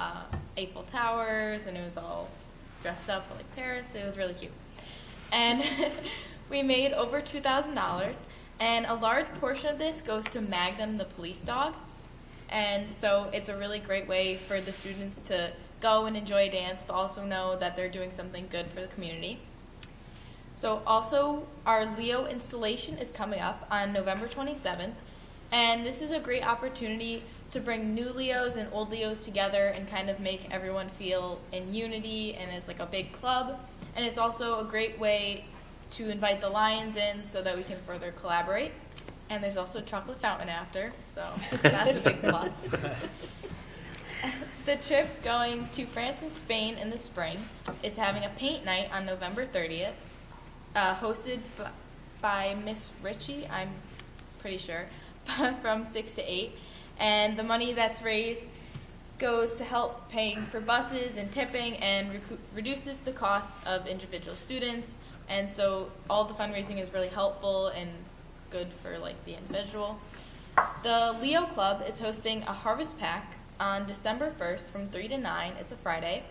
Speaker 8: Eiffel Towers, and it was all dressed up like Paris. It was really cute. And we made over $2,000, and a large portion of this goes to Magnum, the police dog. And so it's a really great way for the students to go and enjoy a dance, but also know that they're doing something good for the community. So also, our Leo installation is coming up on November 27th, and this is a great opportunity to bring new Leos and old Leos together and kind of make everyone feel in unity and as like a big club. And it's also a great way to invite the Lions in so that we can further collaborate. And there's also a chocolate fountain after, so that's a big plus. The trip going to France and Spain in the spring is having a paint night on November 30th, hosted by Miss Ritchie, I'm pretty sure, from 6 to 8. And the money that's raised goes to help paying for buses and tipping and reduces the costs of individual students. And so all the fundraising is really helpful and good for like the individual. The Leo Club is hosting a harvest pack on December 1st from 3 to 9. It's a Friday.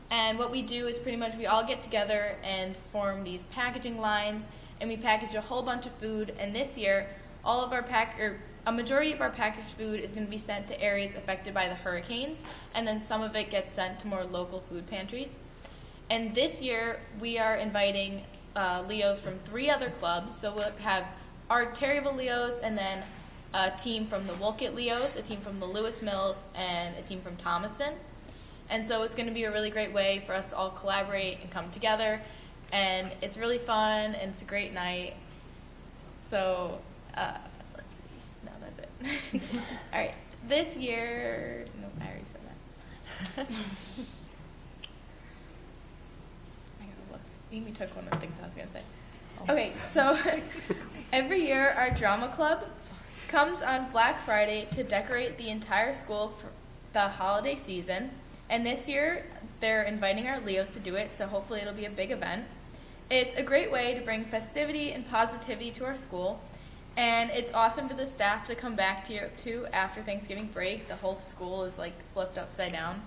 Speaker 8: And what we do is pretty much we all get together and form these packaging lines, and we package a whole bunch of food. And this year, all of our a majority of our packaged food is going to be sent to areas affected by the hurricanes, and then some of it gets sent to more local food pantries. And this year, we are inviting Leos from 3 other clubs. So we'll have our Terryville Leos, and then a team from the Wolcott Leos, a team from the Lewis Mills, and a team from Thomaston. And so it's going to be a really great way for us to all collaborate and come together. And it's really fun, and it's a great night. So, let's see. No, that's it. All right. This year, no, I already said that. I gotta look. Amy took one of the things I was going to say. Okay, so every year our drama club comes on Black Friday to decorate the entire school for the holiday season. And this year they're inviting our Leos to do it, so hopefully it'll be a big event. It's a great way to bring festivity and positivity to our school. And it's awesome for the staff to come back to after Thanksgiving break. The whole school is like flipped upside down.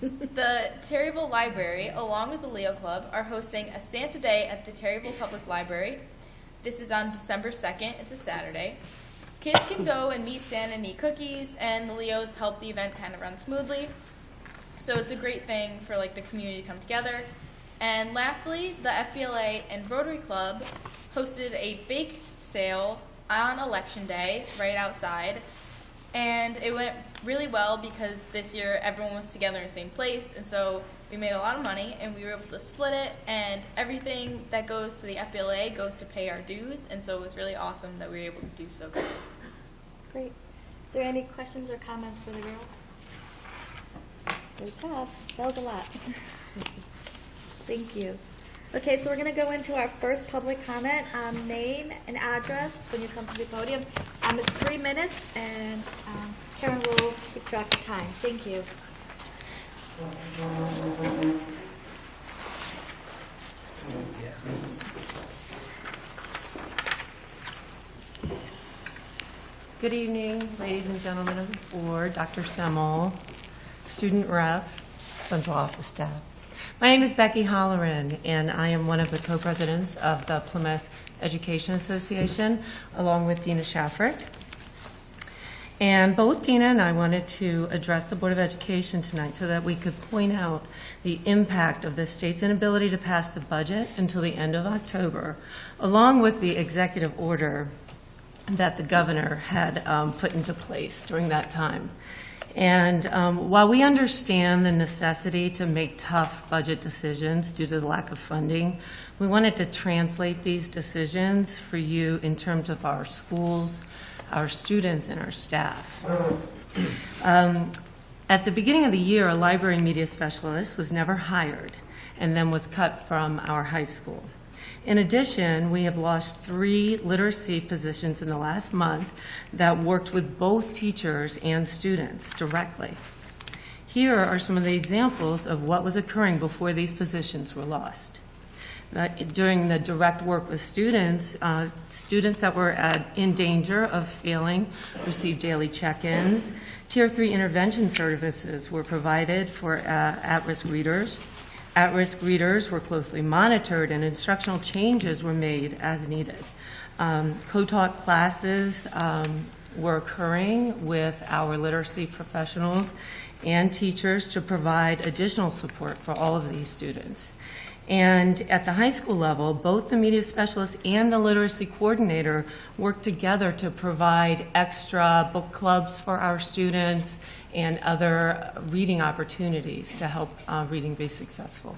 Speaker 8: The Terryville Library, along with the Leo Club, are hosting a Santa Day at the Terryville Public Library. This is on December 2nd. It's a Saturday. Kids can go and meet Santa and eat cookies, and the Leos help the event kind of run smoothly. So it's a great thing for like the community to come together. And lastly, the FBLA and Rotary Club hosted a bake sale on Election Day right outside. And it went really well because this year everyone was together in the same place, and so we made a lot of money and we were able to split it, and everything that goes to the FBLA goes to pay our dues, and so it was really awesome that we were able to do so good.
Speaker 3: Great. Is there any questions or comments for the girls? Good job. That was a lot. Thank you. Okay, so we're going to go into our first public comment. Name and address when you come to the podium. It's 3 minutes, and Karen will keep track of time. Thank you.
Speaker 15: Good evening, ladies and gentlemen of the board, Dr. Semmel, student reps, central office staff. My name is Becky Holleran, and I am one of the co-presidents of the Plymouth Education Association, along with Dina Shaffrick. And both Dina and I wanted to address the Board of Education tonight so that we could point out the impact of the state's inability to pass the budget until the end of October, along with the executive order that the governor had put into place during that time. And while we understand the necessity to make tough budget decisions due to the lack of funding, we wanted to translate these decisions for you in terms of our schools, our students, and our staff. At the beginning of the year, a library media specialist was never hired and then was cut from our high school. In addition, we have lost 3 literacy positions in the last month that worked with both teachers and students directly. Here are some of the examples of what was occurring before these positions were lost. During the direct work with students, students that were in danger of failing received daily check-ins. Tier 3 intervention services were provided for at-risk readers. At-risk readers were closely monitored, and instructional changes were made as needed. Co-taught classes were occurring with our literacy professionals and teachers to provide additional support for all of these students. And at the high school level, both the media specialist and the literacy coordinator work together to provide extra book clubs for our students and other reading opportunities to help reading be successful.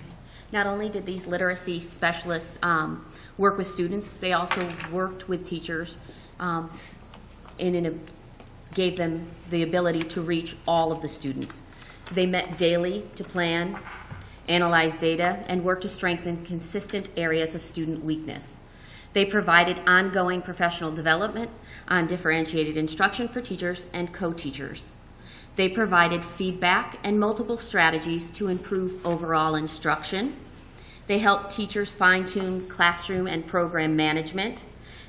Speaker 3: Not only did these literacy specialists work with students, they also worked with teachers and gave them the ability to reach all of the students. They met daily to plan, analyze data, and work to strengthen consistent areas of student weakness. They provided ongoing professional development on differentiated instruction for teachers and co-teachers. They provided feedback and multiple strategies to improve overall instruction. They helped teachers fine-tune classroom and program management.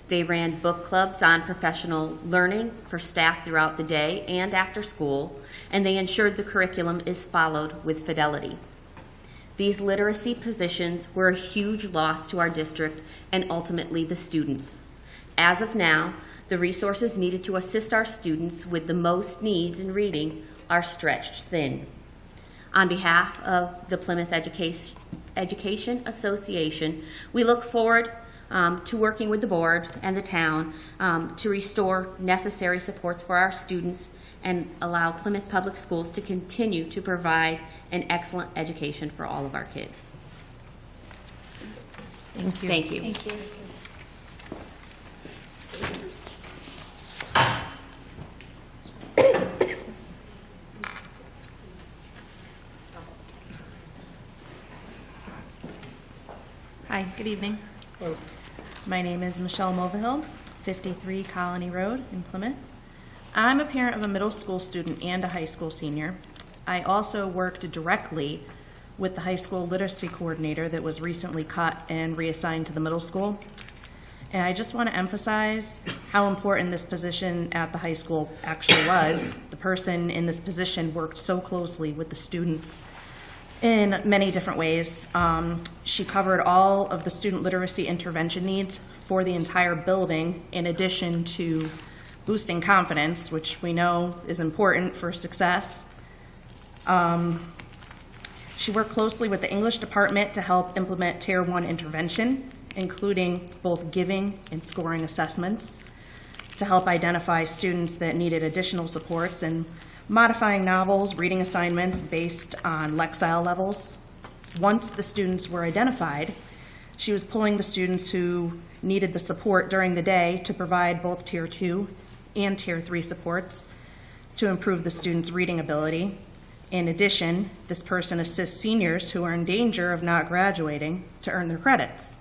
Speaker 3: They ran book clubs on professional learning for staff throughout the day and after school, and they ensured the curriculum is followed with fidelity. These literacy positions were a huge loss to our district and ultimately the students. As of now, the resources needed to assist our students with the most needs in reading are stretched thin. On behalf of the Plymouth Education Association, we look forward to working with the board and the town to restore necessary supports for our students and allow Plymouth Public Schools to continue to provide an excellent education for all of our kids.
Speaker 15: Thank you.
Speaker 3: Thank you.
Speaker 6: Thank you.
Speaker 16: Hi, good evening. My name is Michelle Movahill, 53 Colony Road in Plymouth. I'm a parent of a middle school student and a high school senior. I also worked directly with the high school literacy coordinator that was recently cut and reassigned to the middle school. And I just want to emphasize how important this position at the high school actually was. The person in this position worked so closely with the students in many different ways. She covered all of the student literacy intervention needs for the entire building, in addition to boosting confidence, which we know is important for success. She worked closely with the English department to help implement Tier 1 intervention, including both giving and scoring assessments, to help identify students that needed additional supports, and modifying novels, reading assignments based on Lexile levels. Once the students were identified, she was pulling the students who needed the support during the day to provide both Tier 2 and Tier 3 supports to improve the students' reading ability. In addition, this person assists seniors who are in danger of not graduating to earn their credits.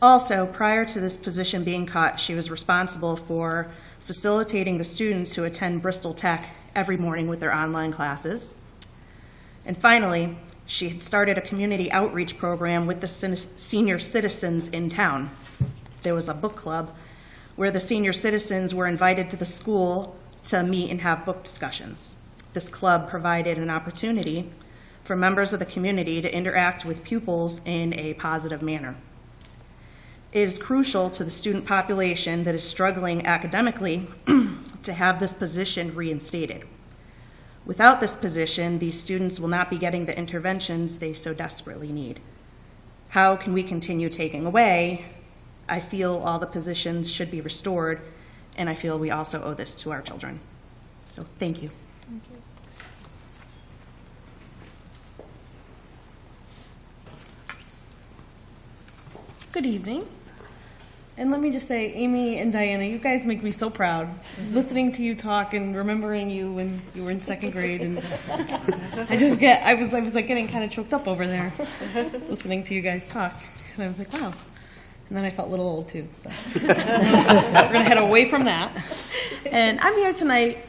Speaker 16: Also, prior to this position being cut, she was responsible for facilitating the students who attend Bristol Tech every morning with their online classes. And finally, she had started a community outreach program with the senior citizens in town. There was a book club where the senior citizens were invited to the school to meet and have book discussions. This club provided an opportunity for members of the community to interact with pupils in a positive manner. It is crucial to the student population that is struggling academically to have this position reinstated. Without this position, these students will not be getting the interventions they so desperately need. How can we continue taking away? I feel all the positions should be restored, and I feel we also owe this to our children. So thank you. Thank you. Good evening. And let me just say, Amy and Diana, you guys make me so proud. Listening to you talk and remembering you when you were in second grade, and I was like getting kind of choked up over there, listening to you guys talk. And I was like, wow. And then I felt a little old too. So we're gonna head away from that. And I'm here tonight.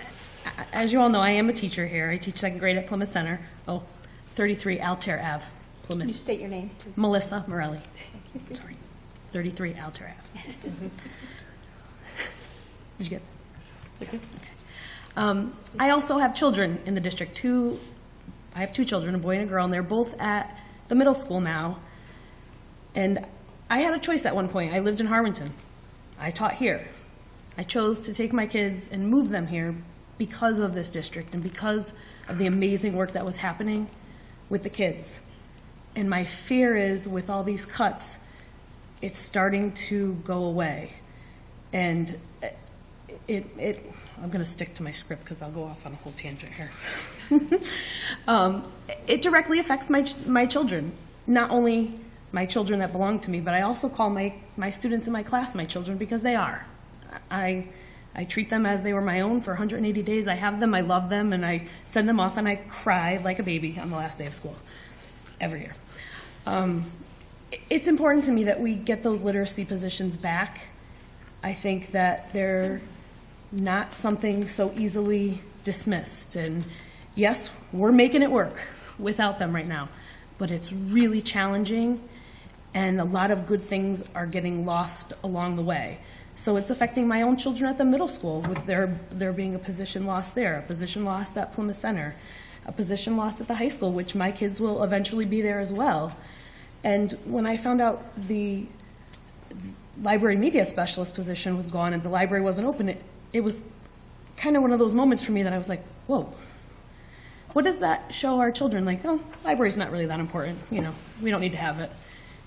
Speaker 16: As you all know, I am a teacher here. I teach second grade at Plymouth Center. 33 Altair Ave, Plymouth.
Speaker 4: Can you state your name?
Speaker 16: Melissa Morelli. Sorry. 33 Altair Ave. Did you get like this? Okay. I also have children in the district. I have two children, a boy and a girl, and they're both at the middle school now. And I had a choice at one point. I lived in Harwinton. I taught here. I chose to take my kids and move them here because of this district and because of the amazing work that was happening with the kids. And my fear is with all these cuts, it's starting to go away. And I'm going to stick to my script because I'll go off on a whole tangent here. It directly affects my children, not only my children that belong to me, but I also call my students in my class my children because they are. I treat them as they were my own for 180 days. I have them, I love them, and I send them off and I cry like a baby on the last day of school every year. It's important to me that we get those literacy positions back. I think that they're not something so easily dismissed. And yes, we're making it work without them right now, but it's really challenging, and a lot of good things are getting lost along the way. So it's affecting my own children at the middle school with there being a position lost there, a position lost at Plymouth Center, a position lost at the high school, which my kids will eventually be there as well. And when I found out the library media specialist position was gone and the library wasn't open, it was kind of one of those moments for me that I was like, whoa, what does that show our children? Like, oh, library's not really that important. You know, we don't need to have it.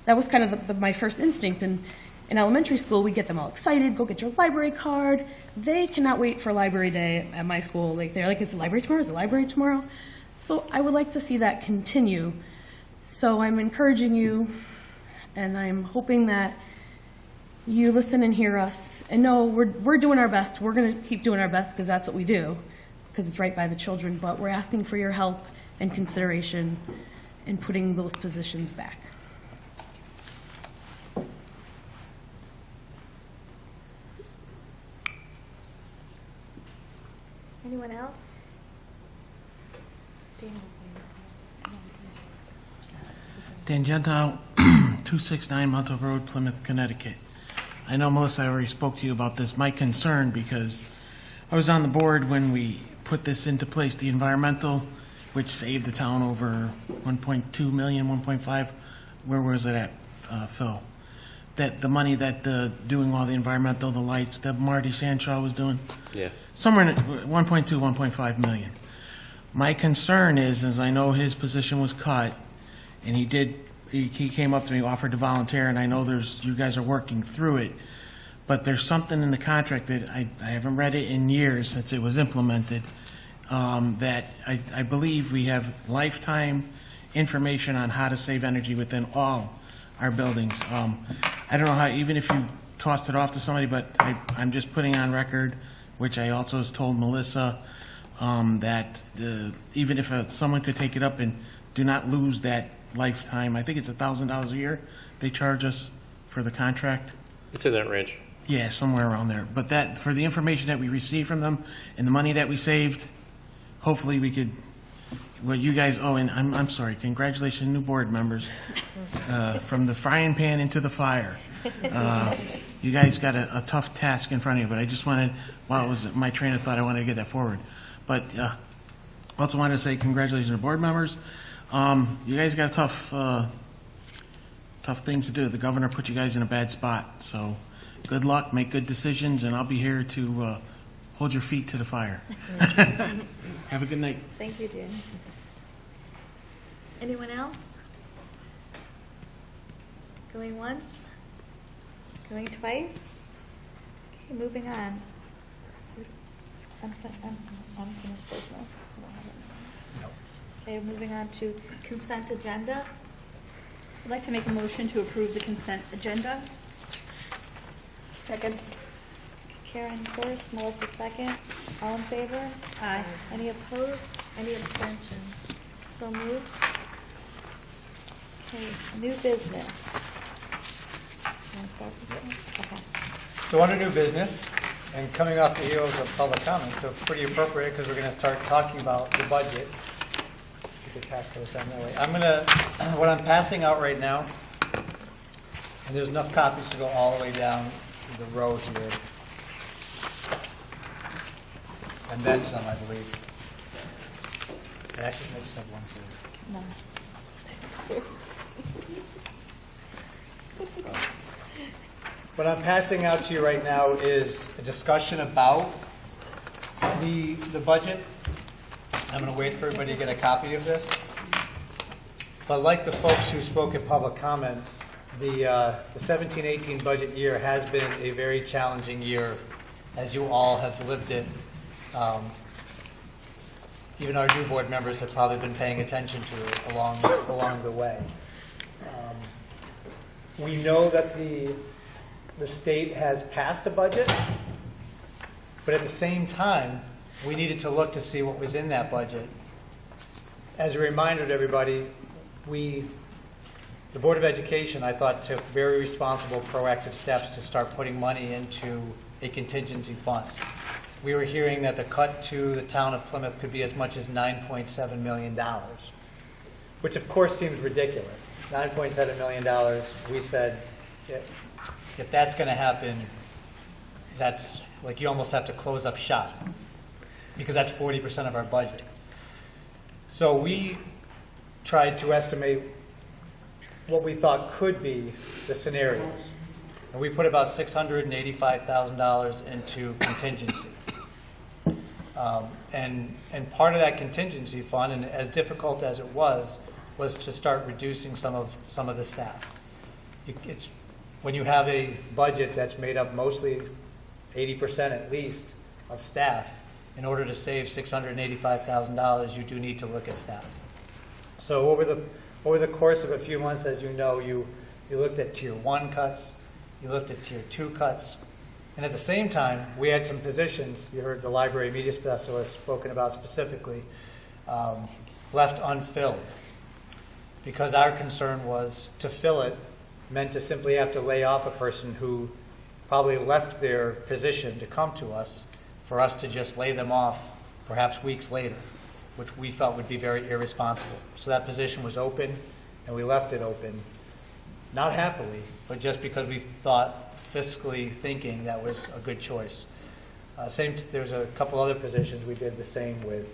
Speaker 16: That was kind of my first instinct. And in elementary school, we get them all excited, go get your library card. They cannot wait for library day at my school. Like, they're like, is the library tomorrow? Is the library tomorrow? So I would like to see that continue. So I'm encouraging you, and I'm hoping that you listen and hear us, and know we're doing our best. We're going to keep doing our best because that's what we do, because it's right by the children, but we're asking for your help and consideration in putting those positions back.
Speaker 3: Anyone else?
Speaker 17: Dan Gentile, 269 Montauk Road, Plymouth, Connecticut. I know, Melissa, I already spoke to you about this. My concern, because I was on the board when we put this into place, the environmental, which saved the town over 1.2 million, 1.5. Where was it at, Phil? That the money that doing all the environmental, the lights that Marty Sanshaw was doing?
Speaker 13: Yeah.
Speaker 17: Somewhere in 1.2, 1.5 million. My concern is I know his position was cut, and he came up to me, offered to volunteer, and I know you guys are working through it, but there's something in the contract that I haven't read it in years since it was implemented, that I believe we have lifetime information on how to save energy within all our buildings. I don't know how, even if you tossed it off to somebody, but I'm just putting on record, which I also has told Melissa, that even if someone could take it up and do not lose that lifetime, I think it's $1,000 a year they charge us for the contract.
Speaker 13: It's in that range.
Speaker 17: Yeah, somewhere around there. But that, for the information that we received from them and the money that we saved, hopefully we could, well, you guys, oh, and I'm sorry, congratulations, new board members, from the frying pan into the fire. You guys got a tough task in front of you, but I just wanted, while it was my train of thought, I wanted to get that forward. But also wanted to say congratulations to board members. You guys got tough things to do. The governor put you guys in a bad spot, so good luck, make good decisions, and I'll be here to hold your feet to the fire. Have a good night.
Speaker 3: Thank you, Dan. Anyone else? Going once? Going twice? Okay, moving on. Unfinished business. Okay, moving on to consent agenda.
Speaker 18: I'd like to make a motion to approve the consent agenda.
Speaker 5: Second.
Speaker 3: Karen first, Melissa second. All in favor?
Speaker 18: Aye.
Speaker 3: Any opposed? Any abstentions? So moved. Okay, new business. You want to start with this one? Okay.
Speaker 2: So under new business, and coming off the heels of public comment, so pretty appropriate because we're going to start talking about the budget. We could pass those down that way. What I'm passing out right now, and there's enough copies to go all the way down the row here. And then some, I believe. Actually, I just have one for you.
Speaker 3: No.
Speaker 2: What I'm passing out to you right now is a discussion about the budget. I'm going to wait for everybody to get a copy of this. But like the folks who spoke in public comment, the 17-18 budget year has been a very challenging year, as you all have lived it. Even our new board members have probably been paying attention to it along the way. We know that the state has passed a budget, but at the same time, we needed to look to see what was in that budget. As a reminder to everybody, the Board of Education, I thought, took very responsible, proactive steps to start putting money into a contingency fund. We were hearing that the cut to the town of Plymouth could be as much as $9.7 million, which of course seems ridiculous. $9.7 million, we said, if that's going to happen, that's like you almost have to close up shop, because that's 40% of our budget. So we tried to estimate what we thought could be the scenarios. And we put about $685,000 into contingency. And part of that contingency fund, and as difficult as it was to start reducing some of the staff. It's when you have a budget that's made up mostly 80% at least of staff, in order to save $685,000, you do need to look at staff. So over the course of a few months, as you know, you looked at Tier 1 cuts, you looked at Tier 2 cuts, and at the same time, we had some positions, you heard the library media specialist spoken about specifically, left unfilled. Because our concern was to fill it meant to simply have to lay off a person who probably left their position to come to us, for us to just lay them off perhaps weeks later, which we felt would be very irresponsible. So that position was open, and we left it open, not happily, but just because we thought, fiscally thinking, that was a good choice. There's a couple other positions we did the same with,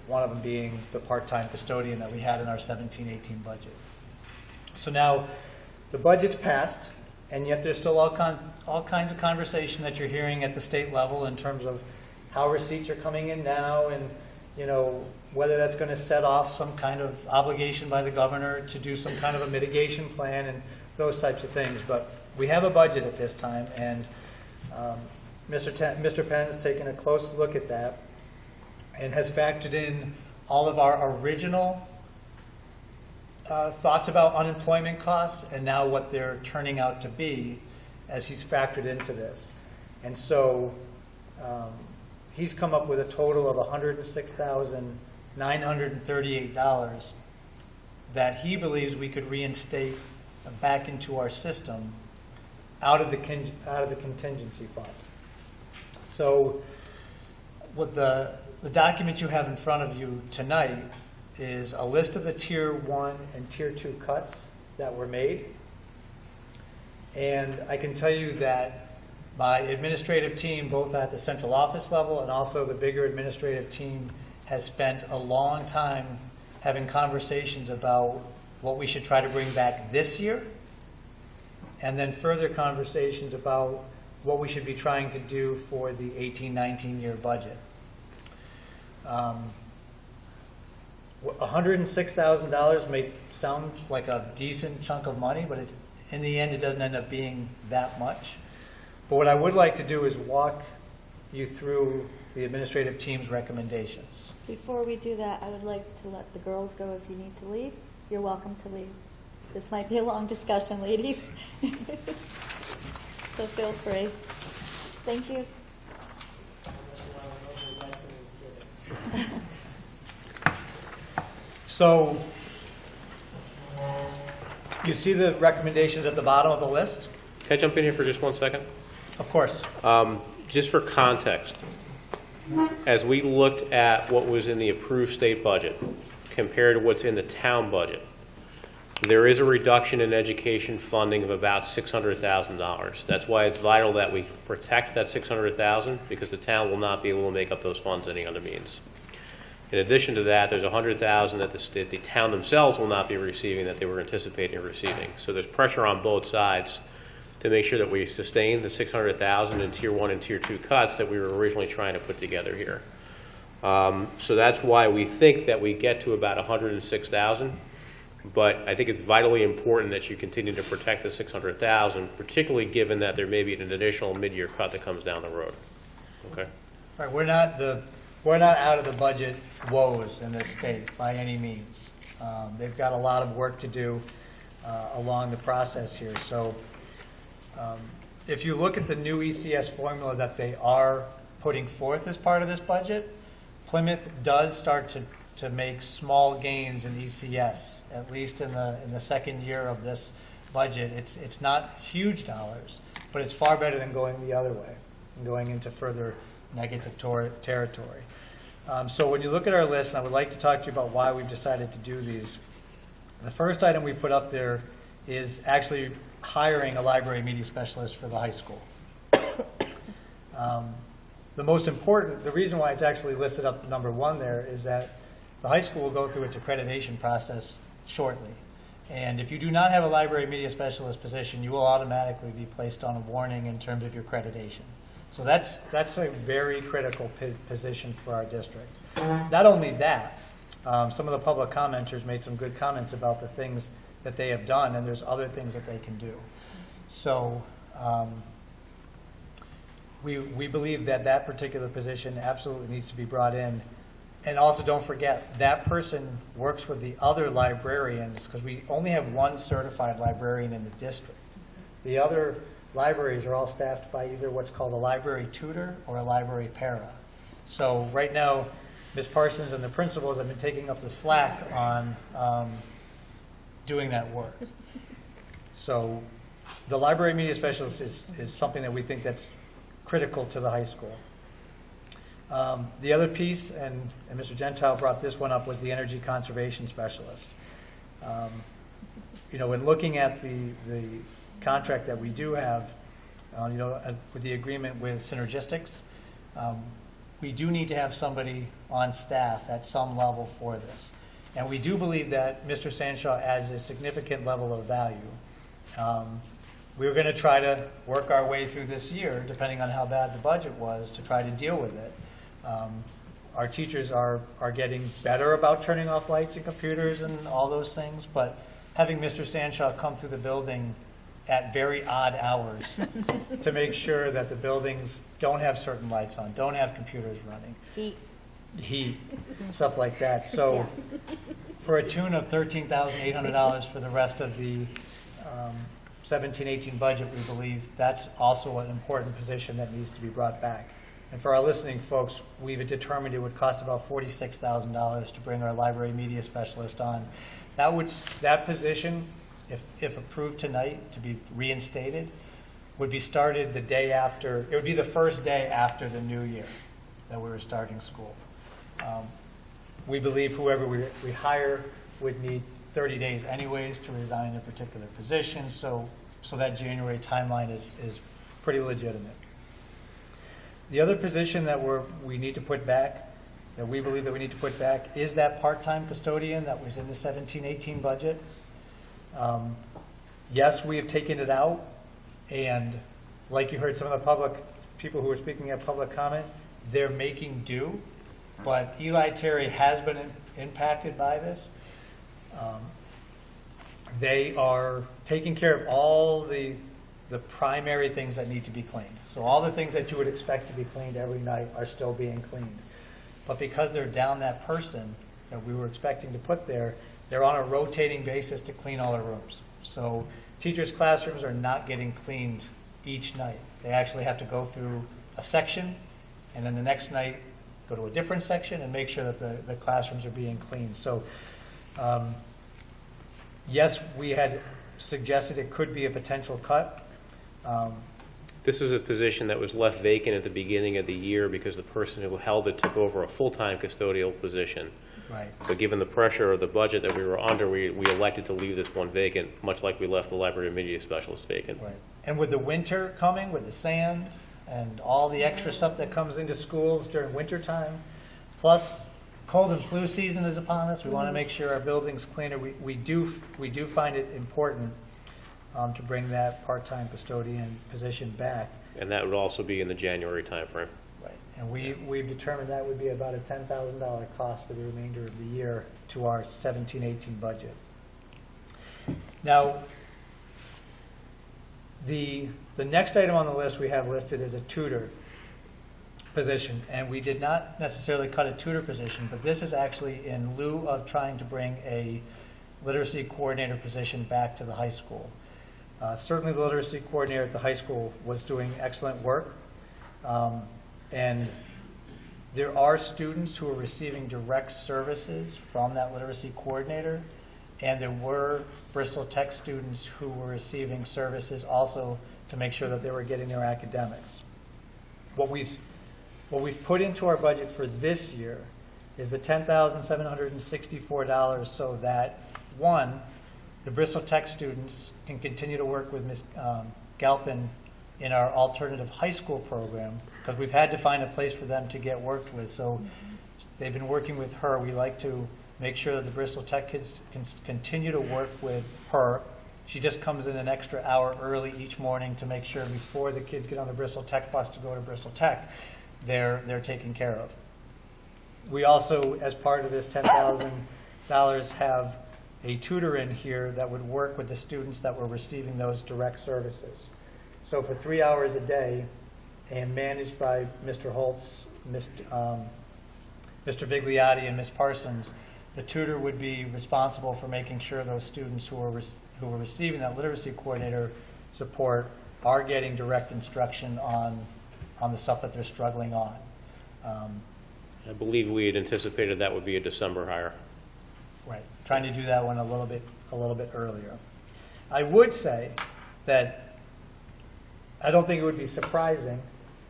Speaker 2: one of them being the part-time custodian that we had in our 17-18 budget. So now the budget's passed, and yet there's still all kinds of conversation that you're hearing at the state level in terms of how receipts are coming in now, and whether that's going to set off some kind of obligation by the governor to do some kind of a mitigation plan and those types of things. But we have a budget at this time, and Mr. Penn's taken a close look at that and has factored in all of our original thoughts about unemployment costs and now what they're turning out to be as he's factored into this. And so he's come up with a total of $106,938 that he believes we could reinstate back into our system out of the contingency fund. So what the document you have in front of you tonight is a list of the Tier 1 and Tier 2 cuts that were made. And I can tell you that my administrative team, both at the central office level and also the bigger administrative team, has spent a long time having conversations about what we should try to bring back this year, and then further conversations about what we should be trying to do for the 18-19 year budget. $106,000 may sound like a decent chunk of money, but in the end, it doesn't end up being that much. But what I would like to do is walk you through the administrative team's recommendations.
Speaker 3: Before we do that, I would like to let the girls go if you need to leave. You're welcome to leave. This might be a long discussion, ladies. So feel free. Thank you.
Speaker 2: So you see the recommendations at the bottom of the list?
Speaker 13: Can I jump in here for just 1 second?
Speaker 2: Of course.
Speaker 13: Just for context, as we looked at what was in the approved state budget compared to what's in the town budget, there is a reduction in education funding of about $600,000. That's why it's vital that we protect that $600,000, because the town will not be able to make up those funds any other means. In addition to that, there's $100,000 that the town themselves will not be receiving that they were anticipating receiving. So there's pressure on both sides to make sure that we sustain the $600,000 in Tier 1 and Tier 2 cuts that we were originally trying to put together here. So that's why we think that we get to about $106,000. But I think it's vitally important that you continue to protect the 600,000, particularly given that there may be an additional mid-year cut that comes down the road. Okay.
Speaker 2: Right, we're not out of the budget woes in this state by any means. They've got a lot of work to do along the process here. So if you look at the new ECS formula that they are putting forth as part of this budget, Plymouth does start to make small gains in ECS, at least in the second year of this budget. It's not huge dollars, but it's far better than going the other way and going into further negative territory. So when you look at our list, and I would like to talk to you about why we've decided to do these. The first item we put up there is actually hiring a library media specialist for the high school. The most important, the reason why it's actually listed up number one there is that the high school will go through its accreditation process shortly. And if you do not have a library media specialist position, you will automatically be placed on a warning in terms of your accreditation. So that's a very critical position for our district. Not only that, some of the public commenters made some good comments about the things that they have done, and there's other things that they can do. So we believe that that particular position absolutely needs to be brought in. And also don't forget, that person works with the other librarians, because we only have one certified librarian in the district. The other libraries are all staffed by either what's called a library tutor or a library para. So right now, Ms. Parsons and the principals have been taking up the slack on doing that work. So the library media specialist is something that we think that's critical to the high school. The other piece, and Mr. Gentile brought this one up, was the energy conservation specialist. You know, when looking at the contract that we do have, you know, with the agreement with Synergistics, we do need to have somebody on staff at some level for this. And we do believe that Mr. Sandshaw adds a significant level of value. We're going to try to work our way through this year, depending on how bad the budget was, to try to deal with it. Our teachers are getting better about turning off lights and computers and all those things, but having Mr. Sandshaw come through the building at very odd hours to make sure that the buildings don't have certain lights on, don't have computers running. Heat, stuff like that. So for a tune of $13,800 for the rest of the 17-18 budget, we believe that's also an important position that needs to be brought back. And for our listening folks, we've determined it would cost about $46,000 to bring our library media specialist on. That position, if approved tonight to be reinstated, would be started the day after. It would be the first day after the new year that we were starting school. We believe whoever we hire would need 30 days anyways to resign a particular position, so that January timeline is pretty legitimate. The other position that we need to put back, that we believe that we need to put back, is that part-time custodian that was in the 17-18 budget. Yes, we have taken it out, and like you heard some of the people who were speaking at public comment, they're making do, but Eli Terry has been impacted by this. They are taking care of all the primary things that need to be cleaned. So all the things that you would expect to be cleaned every night are still being cleaned. But because they're down that person that we were expecting to put there, they're on a rotating basis to clean all the rooms. So teachers' classrooms are not getting cleaned each night. They actually have to go through a section, and then the next night go to a different section and make sure that the classrooms are being cleaned. So yes, we had suggested it could be a potential cut.
Speaker 13: This was a position that was left vacant at the beginning of the year because the person who held it took over a full-time custodial position.
Speaker 2: Right.
Speaker 13: But given the pressure of the budget that we were under, we elected to leave this one vacant, much like we left the library media specialist vacant.
Speaker 2: Right. And with the winter coming, with the sand and all the extra stuff that comes into schools during winter time, plus cold and flu season is upon us, we want to make sure our building's cleaner. We do find it important to bring that part-time custodian position back.
Speaker 13: And that would also be in the January timeframe.
Speaker 2: Right. And we've determined that would be about a $10,000 cost for the remainder of the year to our 17-18 budget. Now, the next item on the list we have listed is a tutor position, and we did not necessarily cut a tutor position, but this is actually in lieu of trying to bring a literacy coordinator position back to the high school. Certainly the literacy coordinator at the high school was doing excellent work, and there are students who are receiving direct services from that literacy coordinator, and there were Bristol Tech students who were receiving services also to make sure that they were getting their academics. What we've put into our budget for this year is the $10,764 so that, one, the Bristol Tech students can continue to work with Ms. Galpin in our alternative high school program, because we've had to find a place for them to get worked with. So they've been working with her. We like to make sure that the Bristol Tech kids can continue to work with her. She just comes in an extra hour early each morning to make sure before the kids get on the Bristol Tech bus to go to Bristol Tech, they're taken care of. We also, as part of this $10,000, have a tutor in here that would work with the students that were receiving those direct services. So for 3 hours a day, and managed by Mr. Holtz, Mr. Vigliotti, and Ms. Parsons, the tutor would be responsible for making sure those students who are receiving that literacy coordinator support are getting direct instruction on the stuff that they're struggling on.
Speaker 13: I believe we had anticipated that would be a December hire.
Speaker 2: Right, trying to do that one a little bit earlier. I would say that I don't think it would be surprising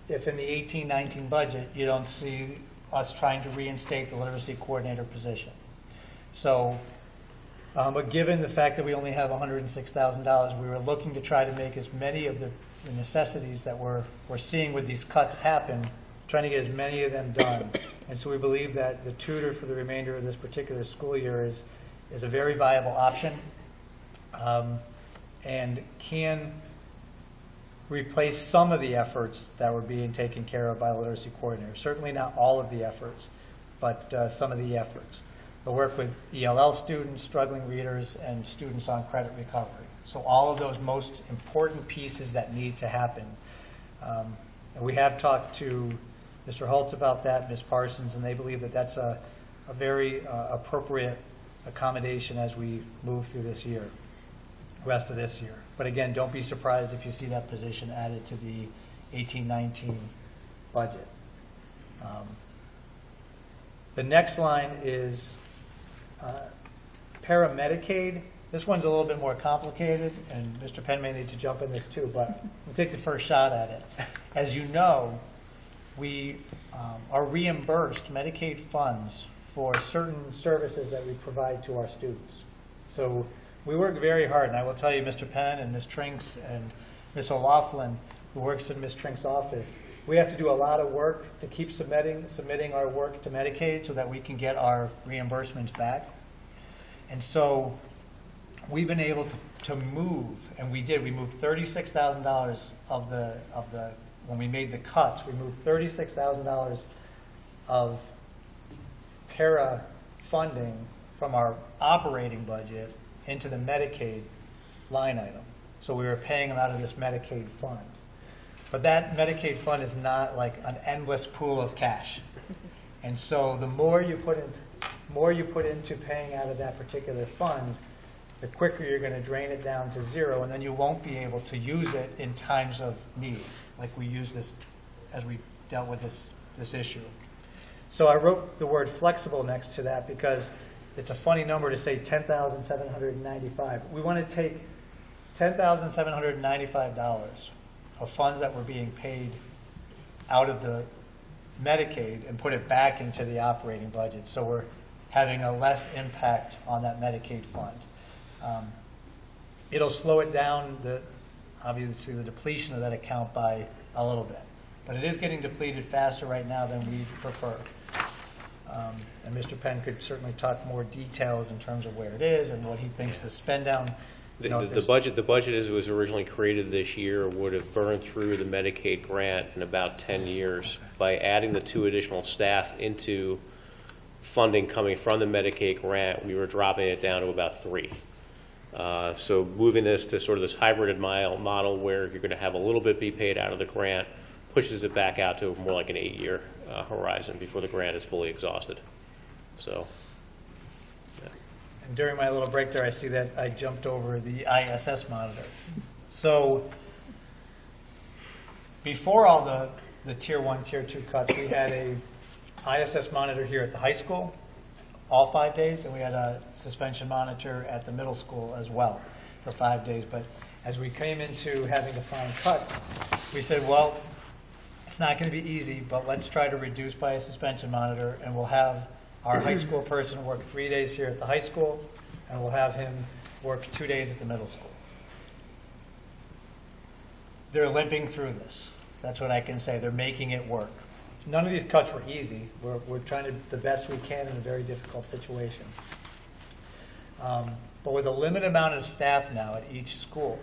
Speaker 2: if in the 18-19 budget you don't see us trying to reinstate the literacy coordinator position. So, but given the fact that we only have $106,000, we were looking to try to make as many of the necessities that we're seeing with these cuts happen, trying to get as many of them done. And so we believe that the tutor for the remainder of this particular school year is a very viable option, and can replace some of the efforts that were being taken care of by the literacy coordinator. Certainly not all of the efforts, but some of the efforts. They'll work with ELL students, struggling readers, and students on credit recovery. So all of those most important pieces that need to happen. And we have talked to Mr. Holtz about that, Ms. Parsons, and they believe that that's a very appropriate accommodation as we move through this year, rest of this year. But again, don't be surprised if you see that position added to the 18-19 budget. The next line is para-Medicaid. This one's a little bit more complicated, and Mr. Penn may need to jump in this too, but we'll take the first shot at it. As you know, we are reimbursed Medicaid funds for certain services that we provide to our students. So we work very hard, and I will tell you, Mr. Penn and Ms. Trinks and Ms. O'Laughlin, who works in Ms. Trink's office, we have to do a lot of work to keep submitting our work to Medicaid so that we can get our reimbursements back. And so we've been able to move, and we did. We moved $36,000 of the when we made the cuts. We moved $36,000 of para funding from our operating budget into the Medicaid line item. So we were paying them out of this Medicaid fund. But that Medicaid fund is not like an endless pool of cash. And so the more you put into paying out of that particular fund, the quicker you're going to drain it down to zero, and then you won't be able to use it in times of need, like we use this as we dealt with this issue. So I wrote the word flexible next to that because it's a funny number to say $10,795. We want to take $10,795 of funds that were being paid out of the Medicaid and put it back into the operating budget. So we're having a less impact on that Medicaid fund. It'll slow it down, obviously the depletion of that account by a little bit. But it is getting depleted faster right now than we prefer. And Mr. Penn could certainly talk more details in terms of where it is and what he thinks the spend down.
Speaker 13: The budget as it was originally created this year would have burned through the Medicaid grant in about 10 years. By adding the 2 additional staff into funding coming from the Medicaid grant, we were dropping it down to about 3. So moving this to sort of this hybrid model where you're going to have a little bit be paid out of the grant pushes it back out to more like an 8-year horizon before the grant is fully exhausted. So.
Speaker 2: And during my little break there, I see that I jumped over the ISS monitor. So before all the Tier 1, Tier 2 cuts, we had a ISS monitor here at the high school all 5 days, and we had a suspension monitor at the middle school as well for 5 days. But as we came into having to find cuts, we said, well, it's not going to be easy, but let's try to reduce by a suspension monitor, and we'll have our high school person work 3 days here at the high school, and we'll have him work 2 days at the middle school. They're limping through this. That's what I can say. They're making it work. None of these cuts were easy. We're trying to do the best we can in a very difficult situation. But with a limited amount of staff now at each school,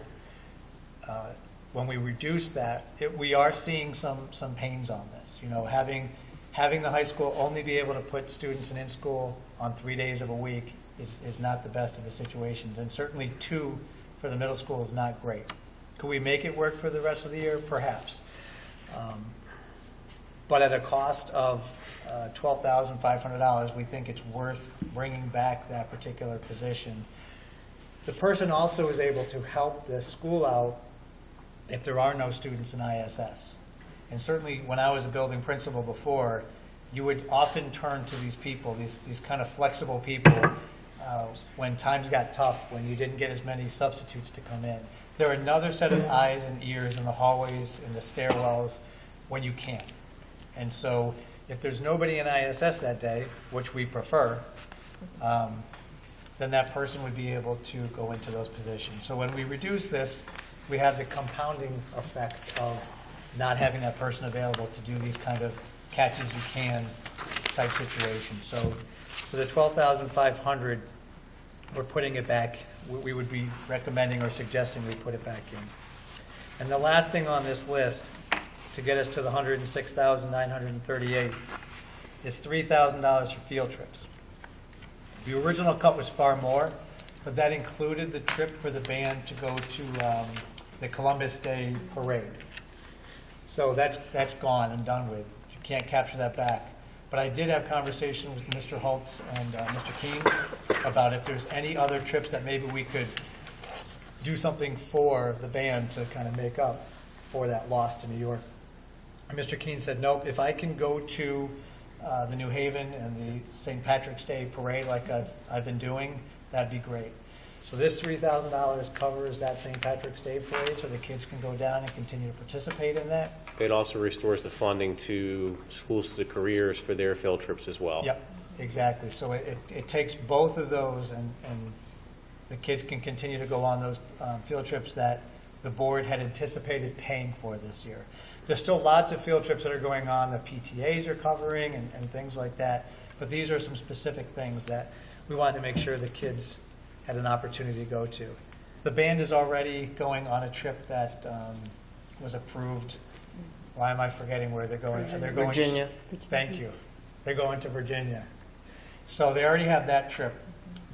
Speaker 2: when we reduce that, we are seeing some pains on this. You know, having the high school only be able to put students in school on 3 days of a week is not the best of the situations, and certainly 2 for the middle school is not great. Could we make it work for the rest of the year? Perhaps. But at a cost of $12,500, we think it's worth bringing back that particular position. The person also is able to help the school out if there are no students in ISS. And certainly when I was a building principal before, you would often turn to these people, these kind of flexible people, when times got tough, when you didn't get as many substitutes to come in. They're another set of eyes and ears in the hallways, in the stairwells, when you can't. And so if there's nobody in ISS that day, which we prefer, then that person would be able to go into those positions. So when we reduce this, we have the compounding effect of not having that person available to do these kind of catch-as-you-can type situations. So for the $12,500, we're putting it back. We would be recommending or suggesting we put it back in. And the last thing on this list, to get us to the $106,938, is $3,000 for field trips. The original cut was far more, but that included the trip for the band to go to the Columbus Day parade. So that's gone and done with. You can't capture that back. But I did have conversation with Mr. Holtz and Mr. Keene about if there's any other trips that maybe we could do something for the band to kind of make up for that loss to New York. And Mr. Keene said, nope, if I can go to the New Haven and the St. Patrick's Day parade like I've been doing, that'd be great. So this $3,000 covers that St. Patrick's Day parade so the kids can go down and continue to participate in that.
Speaker 13: It also restores the funding to schools to the careers for their field trips as well.
Speaker 2: Yep, exactly. So it takes both of those, and the kids can continue to go on those field trips that the board had anticipated paying for this year. There's still lots of field trips that are going on that PTAs are covering and things like that, but these are some specific things that we wanted to make sure the kids had an opportunity to go to. The band is already going on a trip that was approved. Why am I forgetting where they're going? They're going
Speaker 1: Virginia.
Speaker 2: Thank you. They're going to Virginia. So they already have that trip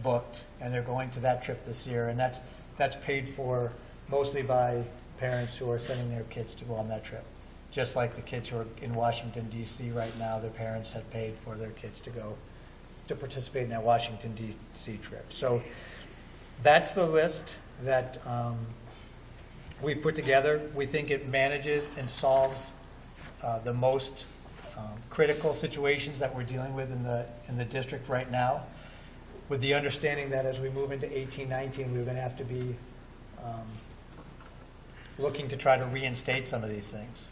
Speaker 2: booked, and they're going to that trip this year, and that's paid for mostly by parents who are sending their kids to go on that trip. Just like the kids who are in Washington, D.C. right now, their parents have paid for their kids to go to participate in that Washington, D.C. trip. So that's the list that we put together. We think it manages and solves the most critical situations that we're dealing with in the district right now, with the understanding that as we move into 18-19, we're going to have to be looking to try to reinstate some of these things.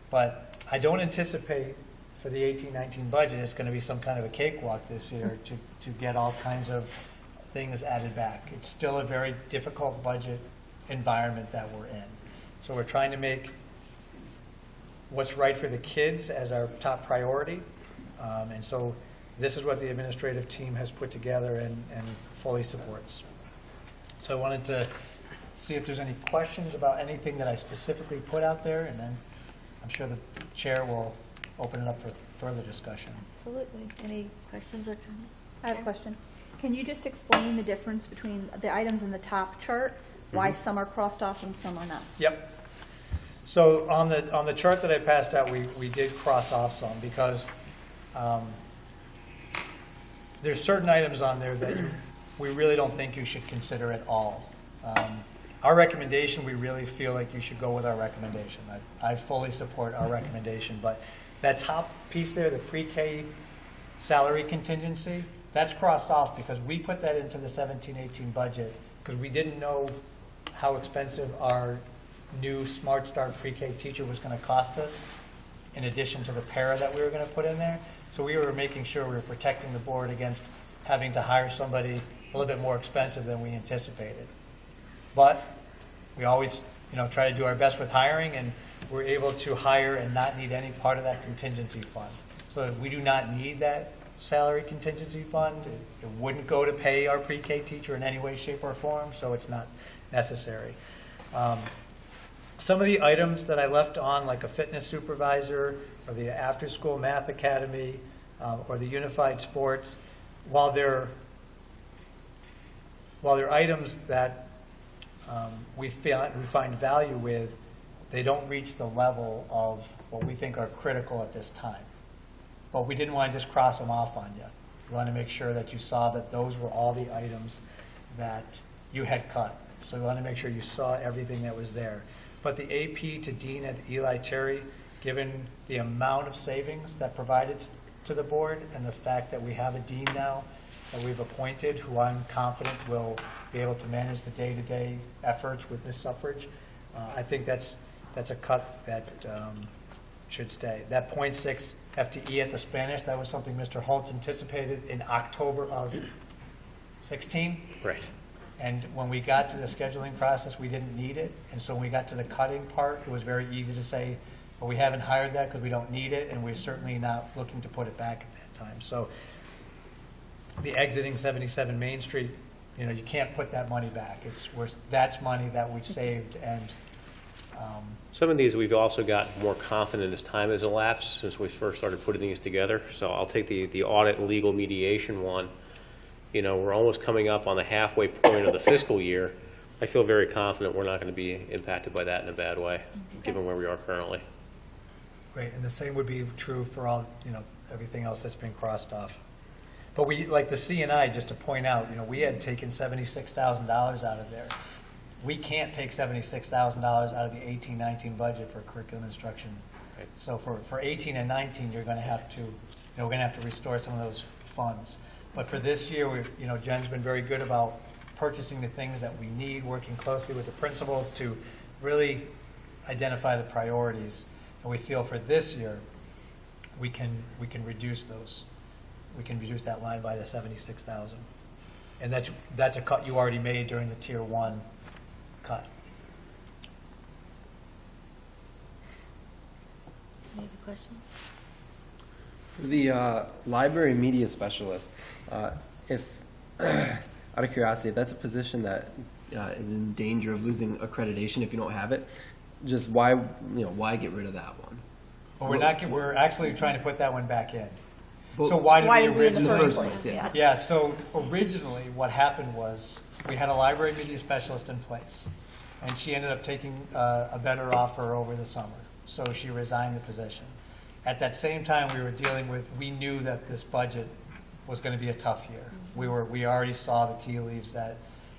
Speaker 2: But I don't anticipate for the 18-19 budget it's going to be some kind of a cakewalk this year to get all kinds of things added back. It's still a very difficult budget environment that we're in. So we're trying to make what's right for the kids as our top priority. And so this is what the administrative team has put together and fully supports. So I wanted to see if there's any questions about anything that I specifically put out there, and then I'm sure the chair will open it up for further discussion.
Speaker 4: Absolutely. Any questions or comments?
Speaker 18: I have a question. Can you just explain the difference between the items in the top chart, why some are crossed off and some are not?
Speaker 2: Yep. So on the chart that I passed out, we did cross off some because there's certain items on there that we really don't think you should consider at all. Our recommendation, we really feel like you should go with our recommendation. I fully support our recommendation, but that top piece there, the pre-K salary contingency, that's crossed off because we put that into the 17-18 budget because we didn't know how expensive our new Smart Start pre-K teacher was going to cost us in addition to the para that we were going to put in there. So we were making sure we were protecting the board against having to hire somebody a little bit more expensive than we anticipated. But we always, try to do our best with hiring, and we're able to hire and not need any part of that contingency fund. So we do not need that salary contingency fund. It wouldn't go to pay our pre-K teacher in any way, shape, or form, so it's not necessary. Some of the items that I left on, like a fitness supervisor or the after-school math academy or the unified sports, while they're items that we find value with, they don't reach the level of what we think are critical at this time. But we didn't want to just cross them off on you. We want to make sure that you saw that those were all the items that you had cut. So we want to make sure you saw everything that was there. But the AP to Dean at Eli Terry, given the amount of savings that provided to the board and the fact that we have a dean now that we've appointed who I'm confident will be able to manage the day-to-day efforts with Ms. Suffrage, I think that's a cut that should stay. That 0.6 FTE at the Spanish, that was something Mr. Holtz anticipated in October of 16.
Speaker 13: Right.
Speaker 2: And when we got to the scheduling process, we didn't need it. And so when we got to the cutting part, it was very easy to say, well, we haven't hired that because we don't need it, and we're certainly not looking to put it back at that time. So the exiting 77 Main Street, you can't put that money back. That's money that we've saved. And
Speaker 13: some of these we've also got more confident as time has elapsed since we first started putting these together. So I'll take the audit and legal mediation one. We're almost coming up on the halfway point of the fiscal year. I feel very confident we're not going to be impacted by that in a bad way, given where we are currently.
Speaker 2: Great, and the same would be true for all, everything else that's been crossed off. But we, like the C&I, just to point out, we had taken $76,000 out of there. We can't take $76,000 out of the 18-19 budget for curriculum instruction. Right. So for 18 and 19, you're going to have to, we're going to have to restore some of those funds. But for this year, Jen's been very good about purchasing the things that we need, working closely with the principals to really identify the priorities. And we feel for this year, we can reduce those. We can reduce that line by the 76,000. And that's a cut you already made during the Tier 1 cut.
Speaker 3: Any other questions?
Speaker 19: The library media specialist, if out of curiosity, if that's a position that is in danger of losing accreditation if you don't have it, just why get rid of that one?
Speaker 2: Well, we're actually trying to put that one back in.
Speaker 19: But
Speaker 2: so why did we originally?
Speaker 19: In the first place, yeah.
Speaker 2: Yeah. So originally, what happened was we had a library media specialist in place, and she ended up taking a better offer over the summer, so she resigned the position. At that same time, we knew that this budget was going to be a tough year. We already saw the tea leaves that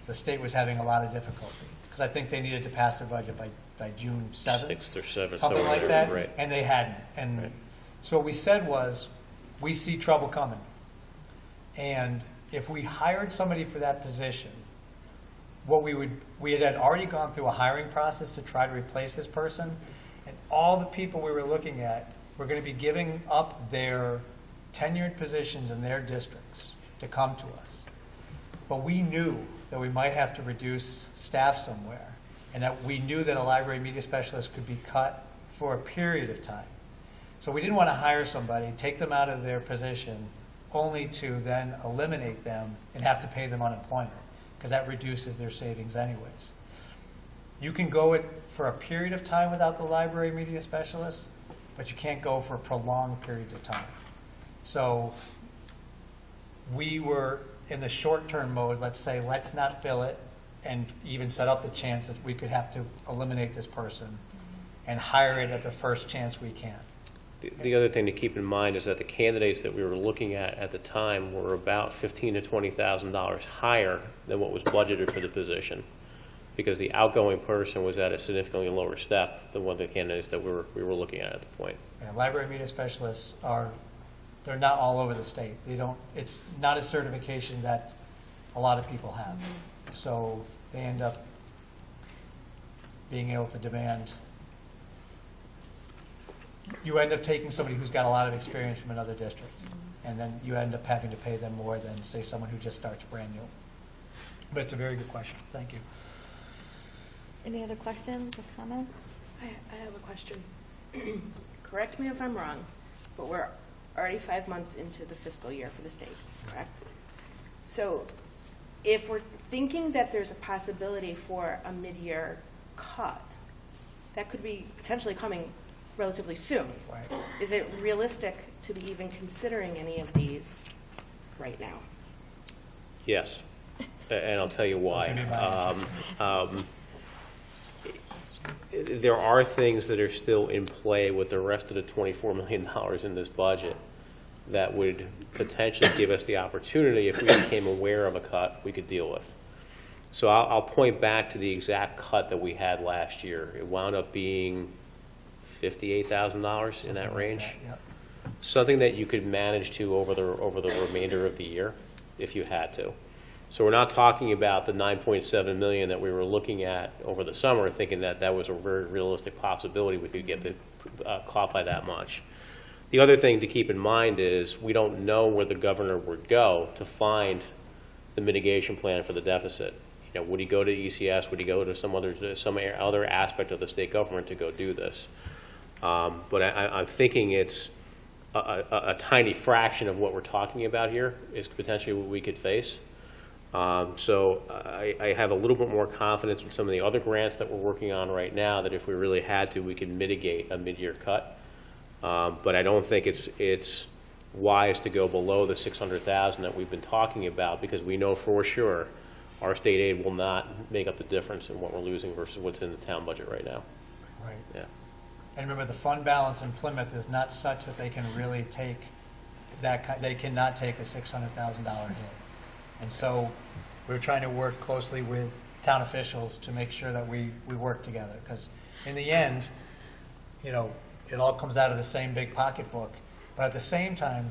Speaker 2: the state was having a lot of difficulty because I think they needed to pass their budget by June 7th.
Speaker 13: 6th or 7th,
Speaker 2: something like that,
Speaker 13: right.
Speaker 2: And they hadn't. And right. So what we said was, we see trouble coming. And if we hired somebody for that position, we had already gone through a hiring process to try to replace this person, and all the people we were looking at were going to be giving up their tenured positions in their districts to come to us. But we knew that we might have to reduce staff somewhere, and that we knew that a library media specialist could be cut for a period of time. So we didn't want to hire somebody, take them out of their position, only to then eliminate them and have to pay them unemployment, because that reduces their savings anyways. You can go it for a period of time without the library media specialist, but you can't go for prolonged periods of time. So we were in the short-term mode, let's say, let's not fill it and even set up the chance that we could have to eliminate this person and hire it at the first chance we can.
Speaker 13: The other thing to keep in mind is that the candidates that we were looking at the time were about $15,000 to $20,000 higher than what was budgeted for the position, because the outgoing person was at a significantly lower step than one of the candidates that we were looking at the point.
Speaker 2: Yeah, library media specialists they're not all over the state. It's not a certification that a lot of people have. So they end up being able to demand, you end up taking somebody who's got a lot of experience from another district, and then you end up having to pay them more than, say, someone who just starts brand new. But it's a very good question. Thank you.
Speaker 18: Any other questions or comments?
Speaker 5: I have a question. Correct me if I'm wrong, but we're already 5 months into the fiscal year for the state, correct? So if we're thinking that there's a possibility for a mid-year cut, that could be potentially coming relatively soon.
Speaker 2: Right.
Speaker 5: Is it realistic to be even considering any of these right now?
Speaker 13: Yes, and I'll tell you why. There are things that are still in play with the rest of the $24 million in this budget that would potentially give us the opportunity, if we became aware of a cut, we could deal with. So I'll point back to the exact cut that we had last year. It wound up being $58,000 in that range.
Speaker 2: Yep.
Speaker 13: Something that you could manage to over the remainder of the year if you had to. So we're not talking about the $9.7 million that we were looking at over the summer, thinking that that was a very realistic possibility we could get caught by that much. The other thing to keep in mind is we don't know where the governor would go to find the mitigation plan for the deficit. You know, would he go to ECS? Would he go to some other aspect of the state government to go do this? But I'm thinking it's a tiny fraction of what we're talking about here is potentially what we could face. So I have a little bit more confidence with some of the other grants that we're working on right now that if we really had to, we could mitigate a mid-year cut. But I don't think it's wise to go below the $600,000 that we've been talking about, because we know for sure our state aid will not make up the difference in what we're losing versus what's in the town budget right now.
Speaker 2: Right.
Speaker 13: Yeah.
Speaker 2: And remember, the fund balance in Plymouth is not such that they can really take that. They cannot take a $600,000 hit. And so we're trying to work closely with town officials to make sure that we work together, because in the end, you know, it all comes out of the same big pocketbook. But at the same time,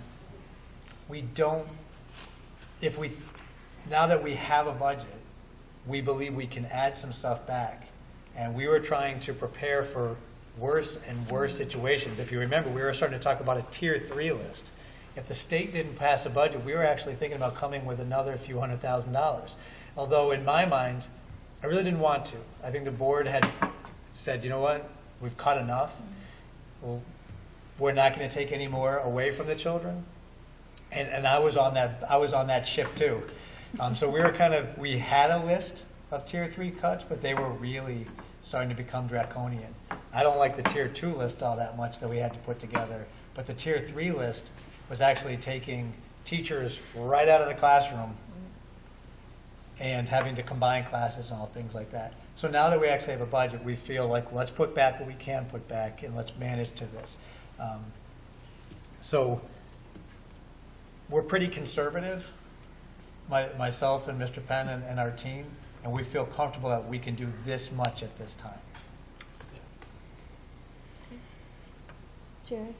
Speaker 2: now that we have a budget, we believe we can add some stuff back. And we were trying to prepare for worse and worse situations. If you remember, we were starting to talk about a tier 3 list. If the state didn't pass a budget, we were actually thinking about coming with another few $100,000. Although in my mind, I really didn't want to. I think the board had said, you know what, we've cut enough. We're not going to take any more away from the children. And I was on that ship too. So we had a list of tier 3 cuts, but they were really starting to become draconian. I don't like the tier 2 list all that much that we had to put together, but the tier 3 list was actually taking teachers right out of the classroom and having to combine classes and all things like that. So now that we actually have a budget, we feel like let's put back what we can put back and let's manage to this. So we're pretty conservative, myself and Mr. Penn and our team, and we feel comfortable that we can do this much at this time.
Speaker 18: Jerry?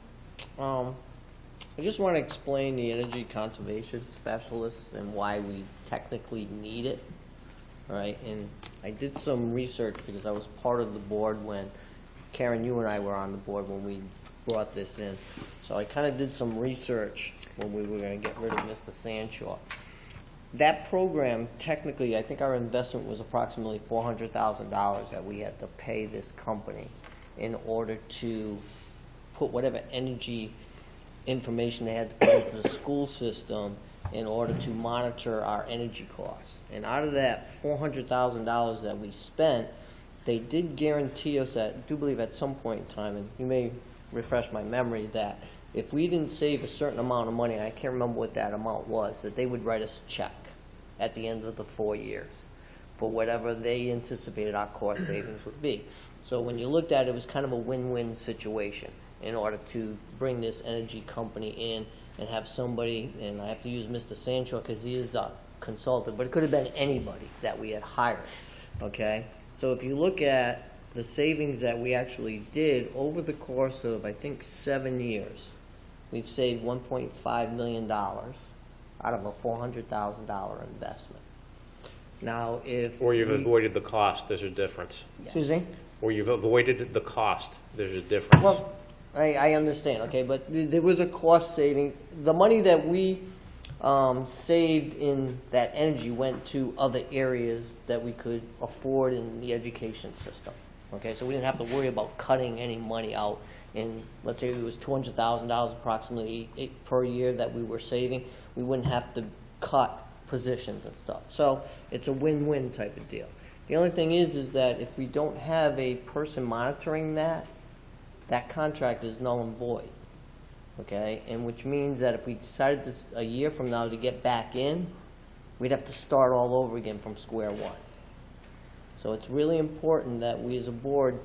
Speaker 1: I just want to explain the energy conservation specialists and why we technically need it, right? And I did some research because I was part of the board when, Karen, you and I were on the board when we brought this in. So I kind of did some research when we were going to get rid of Mr. Sandshaw. That program, technically, I think our investment was approximately $400,000 that we had to pay this company in order to put whatever energy information they had to put into the school system in order to monitor our energy costs. And out of that $400,000 that we spent, they did guarantee us, I do believe at some point in time, and you may refresh my memory, that if we didn't save a certain amount of money, I can't remember what that amount was, that they would write us a check at the end of the 4 years for whatever they anticipated our cost savings would be. So when you looked at it, it was kind of a win-win situation in order to bring this energy company in and have somebody, and I have to use Mr. Sancho because he is a consultant, but it could have been anybody that we had hired, okay? So if you look at the savings that we actually did over the course of, I think, 7 years, we've saved $1.5 million out of a $400,000 investment. Now, if
Speaker 13: Or you've avoided the cost, there's a difference.
Speaker 1: Excuse me?
Speaker 13: Or you've avoided the cost, there's a difference.
Speaker 1: Well, I understand, okay, but there was a cost saving. The money that we saved in that energy went to other areas that we could afford in the education system, okay? So we didn't have to worry about cutting any money out. And let's say it was $200,000 approximately per year that we were saving, we wouldn't have to cut positions and stuff. So it's a win-win type of deal. The only thing is that if we don't have a person monitoring that, that contract is null and void, okay? And which means that if we decided this a year from now to get back in, we'd have to start all over again from square one. So it's really important that we as a board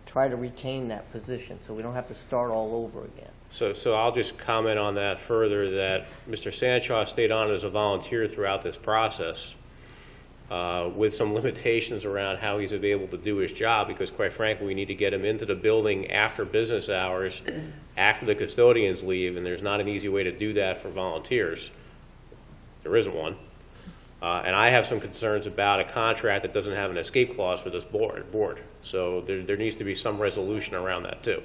Speaker 1: try to retain that position so we don't have to start all over again.
Speaker 13: So I'll just comment on that further, that Mr. Sancho stayed on as a volunteer throughout this process with some limitations around how he's able to do his job, because quite frankly, we need to get him into the building after business hours, after the custodians leave, and there's not an easy way to do that for volunteers. There isn't one. And I have some concerns about a contract that doesn't have an escape clause for this board. So there needs to be some resolution around that too.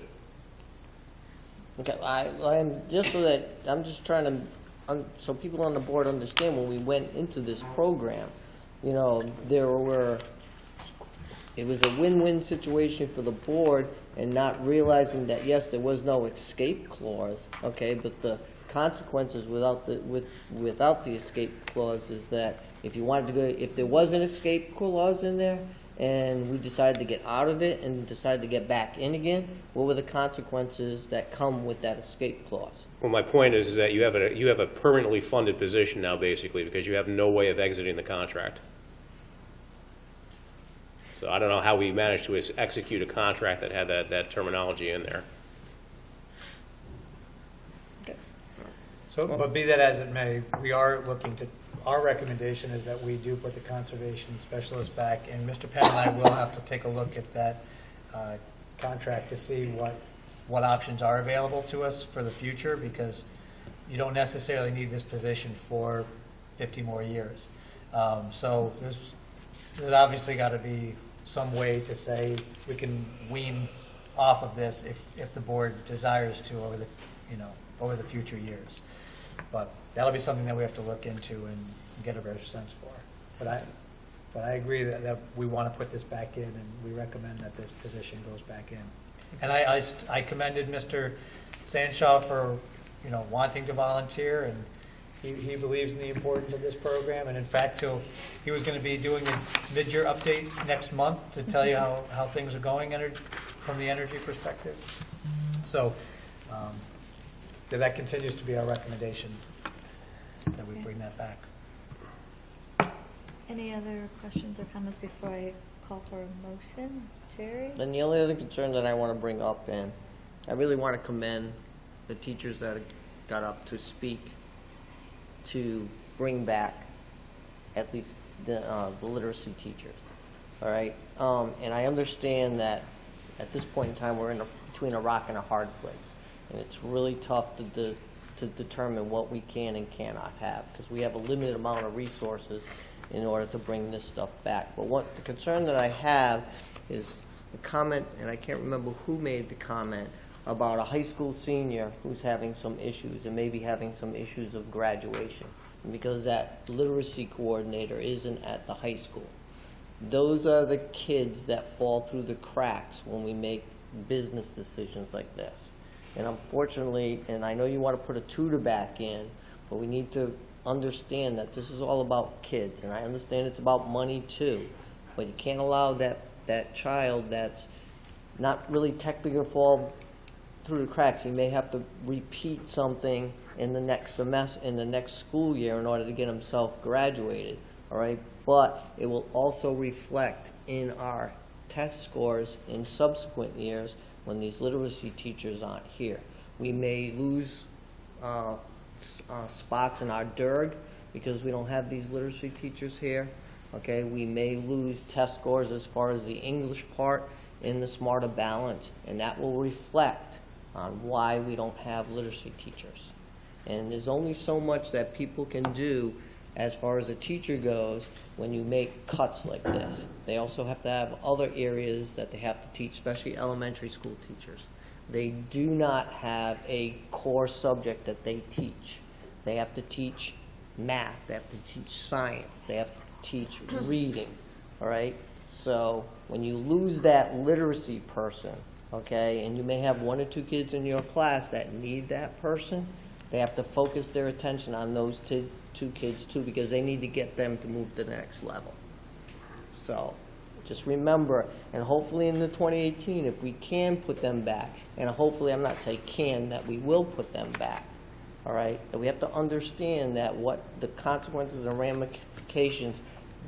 Speaker 1: Okay, I'm just so that I'm just trying to, so people on the board understand when we went into this program, you know, it was a win-win situation for the board, and not realizing that yes, there was no escape clause, okay, but the consequences without the escape clause is that if you wanted to go, if there was an escape clause in there, and we decided to get out of it and decided to get back in again, what were the consequences that come with that escape clause?
Speaker 13: Well, my point is that you have a permanently funded position now, basically, because you have no way of exiting the contract. So I don't know how we managed to execute a contract that had that terminology in there.
Speaker 2: So, but be that as it may, we are looking to, our recommendation is that we do put the conservation specialist back, and Mr. Penn and I will have to take a look at that contract to see what options are available to us for the future, because you don't necessarily need this position for 50 more years. So there's obviously got to be some way to say we can wean off of this if the board desires to over the future years. But that'll be something that we have to look into and get a better sense for. But I agree that we want to put this back in, and we recommend that this position goes back in. And I commended Mr. Sancho for wanting to volunteer, and he believes in the importance of this program. And in fact, he was going to be doing a mid-year update next month to tell you how things are going from the energy perspective. So that continues to be our recommendation, that we bring that back.
Speaker 3: Any other questions or comments before I call for a motion? Jerry?
Speaker 1: And the only other concern that I want to bring up, and I really want to commend the teachers that got up to speak to bring back at least the literacy teachers, all right? And I understand that at this point in time we're between a rock and a hard place, and it's really tough to determine what we can and cannot have, because we have a limited amount of resources in order to bring this stuff back. But the concern that I have is the comment, and I can't remember who made the comment, about a high school senior who's having some issues and maybe having some issues of graduation, because that literacy coordinator isn't at the high school. Those are the kids that fall through the cracks when we make business decisions like this. And unfortunately, and I know you want to put a tutor back in, but we need to understand that this is all about kids, and I understand it's about money too, but you can't allow that child that's not really technically fall through the cracks. He may have to repeat something in the next semester, in the next school year, in order to get himself graduated, all right? But it will also reflect in our test scores in subsequent years when these literacy teachers aren't here. We may lose spots in our DIRG because we don't have these literacy teachers here. Okay, we may lose test scores as far as the English part in the Smarter Balance, and that will reflect on why we don't have literacy teachers. And there's only so much that people can do as far as a teacher goes when you make cuts like this. They also have to have other areas that they have to teach, especially elementary school teachers. They do not have a core subject that they teach. They have to teach math, they have to teach science, they have to teach reading, all right? So when you lose that literacy person, okay, and you may have 1 or 2 kids in your class that need that person, they have to focus their attention on those two kids too, because they need to get them to move to the next level. So just remember, and hopefully in the 2018, if we can put them back, and hopefully, I'm not saying can, that we will put them back, all right? That we have to understand that what the consequences and ramifications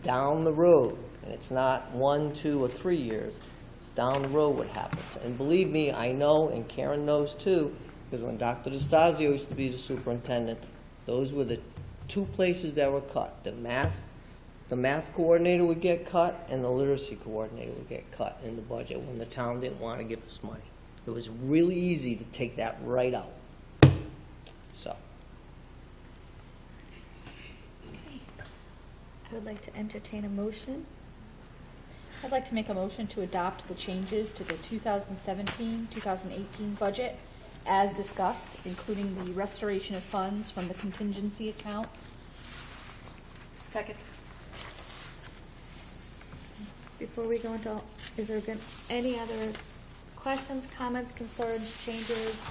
Speaker 1: down the road, and it's not 1, 2, or 3 years, it's down the road what happens. And believe me, I know, and Karen knows too, because when Dr. DeStasio used to be the superintendent, those were the 2 places that were cut. The math coordinator would get cut, and the literacy coordinator would get cut in the budget when the town didn't want to give us money. It was really easy to take that right out. So.
Speaker 18: I would like to entertain a motion. I'd like to make a motion to adopt the changes to the 2017-2018 budget as discussed, including the restoration of funds from the contingency account.
Speaker 5: Second.
Speaker 18: Before we go into, is there been any other questions, comments, concerns, changes?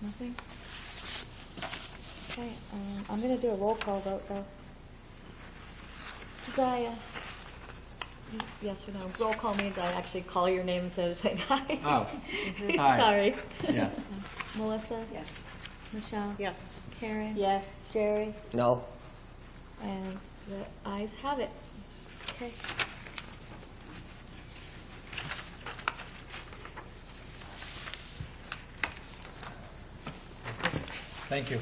Speaker 18: Nothing? Okay, I'm going to do a roll call vote, though. Josiah? Yes or no? Roll call means I actually call your name instead of saying hi.
Speaker 19: Oh. Hi.
Speaker 18: Sorry.
Speaker 19: Yes.
Speaker 18: Melissa?
Speaker 5: Yes.
Speaker 18: Michelle?
Speaker 6: Yes.
Speaker 18: Karen? Yes. Jerry?
Speaker 1: No.
Speaker 18: And the ayes have it. Okay.
Speaker 2: Thank you.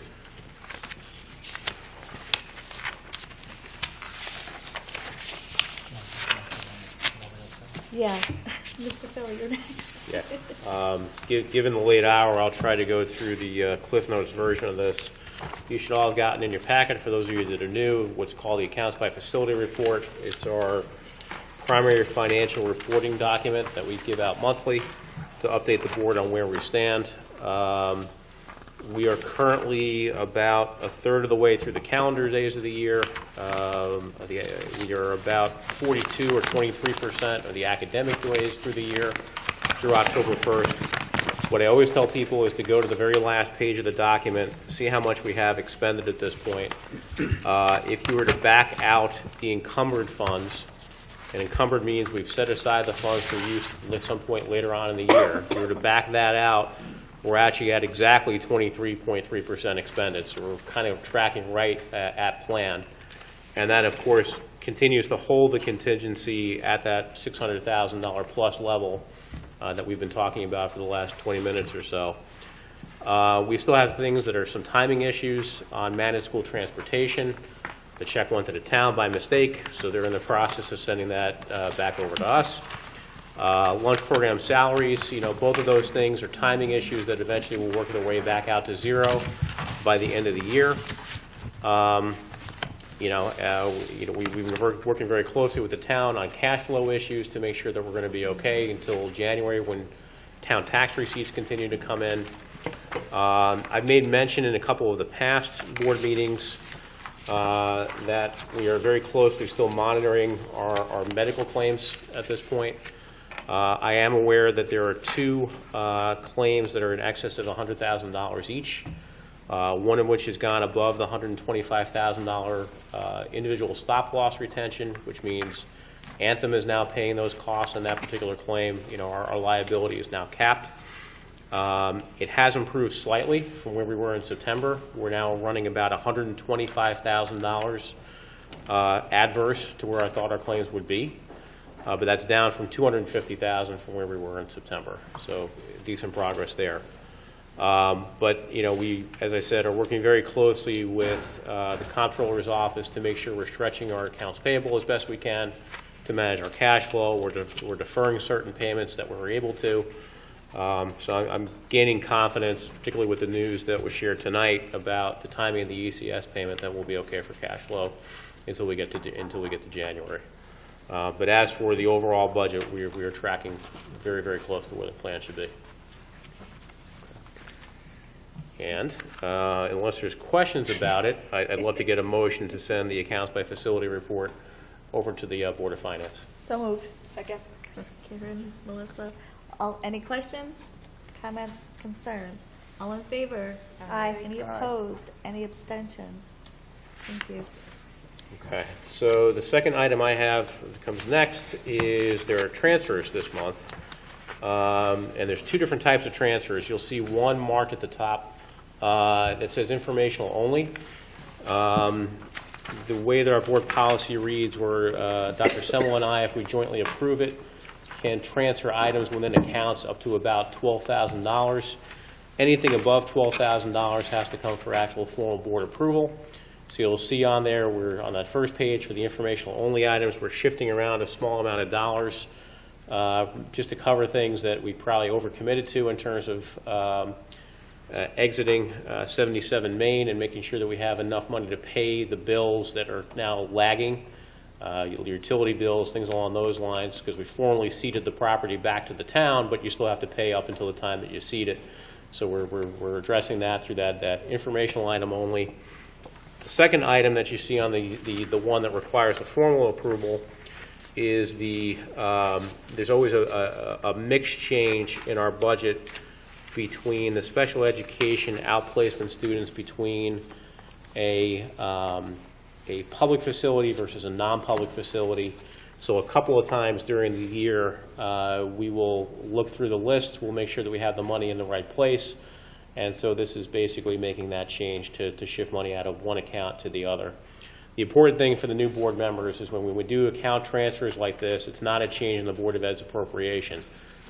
Speaker 18: Yeah. Mr. Phil, you're next.
Speaker 13: Yeah. Given the late hour, I'll try to go through the Cliff Notes version of this. You should all have gotten in your packet, for those of you that are new, what's called the Accounts by Facility Report. It's our primary financial reporting document that we give out monthly to update the board on where we stand. We are currently about a third of the way through the calendar days of the year. We are about 42 or 23% of the academic days through the year, through October 1st. What I always tell people is to go to the very last page of the document, see how much we have expended at this point. If you were to back out the encumbered funds, and encumbered means we've set aside the funds for use at some point later on in the year. If you were to back that out, we're actually at exactly 23.3% expended, so we're kind of tracking right at plan. And that, of course, continues to hold the contingency at that $600,000 plus level that we've been talking about for the last 20 minutes or so. We still have things that are some timing issues on managed school transportation. The check went to the town by mistake, so they're in the process of sending that back over to us. Lunch program salaries, both of those things are timing issues that eventually will work their way back out to zero by the end of the year. We've been working very closely with the town on cash flow issues to make sure that we're going to be okay until January when town tax receipts continue to come in. I've made mention in a couple of the past board meetings that we are very closely still monitoring our medical claims at this point. I am aware that there are 2 claims that are in excess of $100,000 each, one of which has gone above the $125,000 individual stop-loss retention, which means Anthem is now paying those costs on that particular claim. You know, our liability is now capped. It has improved slightly from where we were in September. We're now running about $125,000 adverse to where I thought our claims would be. But that's down from $250,000 from where we were in September. So decent progress there. But, you know, we, as I said, are working very closely with the comptroller's office to make sure we're stretching our accounts payable as best we can to manage our cash flow. We're deferring certain payments that we're able to. So I'm gaining confidence, particularly with the news that was shared tonight about the timing of the ECS payment, that we'll be okay for cash flow until we get to January. But as for the overall budget, we are tracking very, very close to where the plan should be. And unless there's questions about it, I'd love to get a motion to send the accounts by facility report over to the Board of Finance.
Speaker 18: So moved.
Speaker 5: Second.
Speaker 18: Karen, Melissa, any questions, comments, concerns? All in favor? Aye. Any opposed? Any abstentions? Thank you.
Speaker 13: Okay, so the second item I have that comes next is there are transfers this month. And there's two different types of transfers. You'll see one marked at the top that says informational only. The way that our board policy reads, where Dr. Semmel and I, if we jointly approve it, can transfer items within accounts up to about $12,000. Anything above $12,000 has to come for actual formal board approval. So you'll see on there, we're on that first page for the informational only items, we're shifting around a small amount of dollars just to cover things that we probably overcommitted to in terms of exiting 77 Main and making sure that we have enough money to pay the bills that are now lagging, utility bills, things along those lines, because we formally ceded the property back to the town, but you still have to pay up until the time that you cede it. So we're addressing that through that informational item only. The second item that you see on the one that requires a formal approval is there's always a mixed change in our budget between the special education outplacement students between a public facility versus a non-public facility. So a couple of times during the year, we will look through the list. We'll make sure that we have the money in the right place. And so this is basically making that change to shift money out of one account to the other. The important thing for the new board members is when we do account transfers like this, it's not a change in the Board of Ed's appropriation.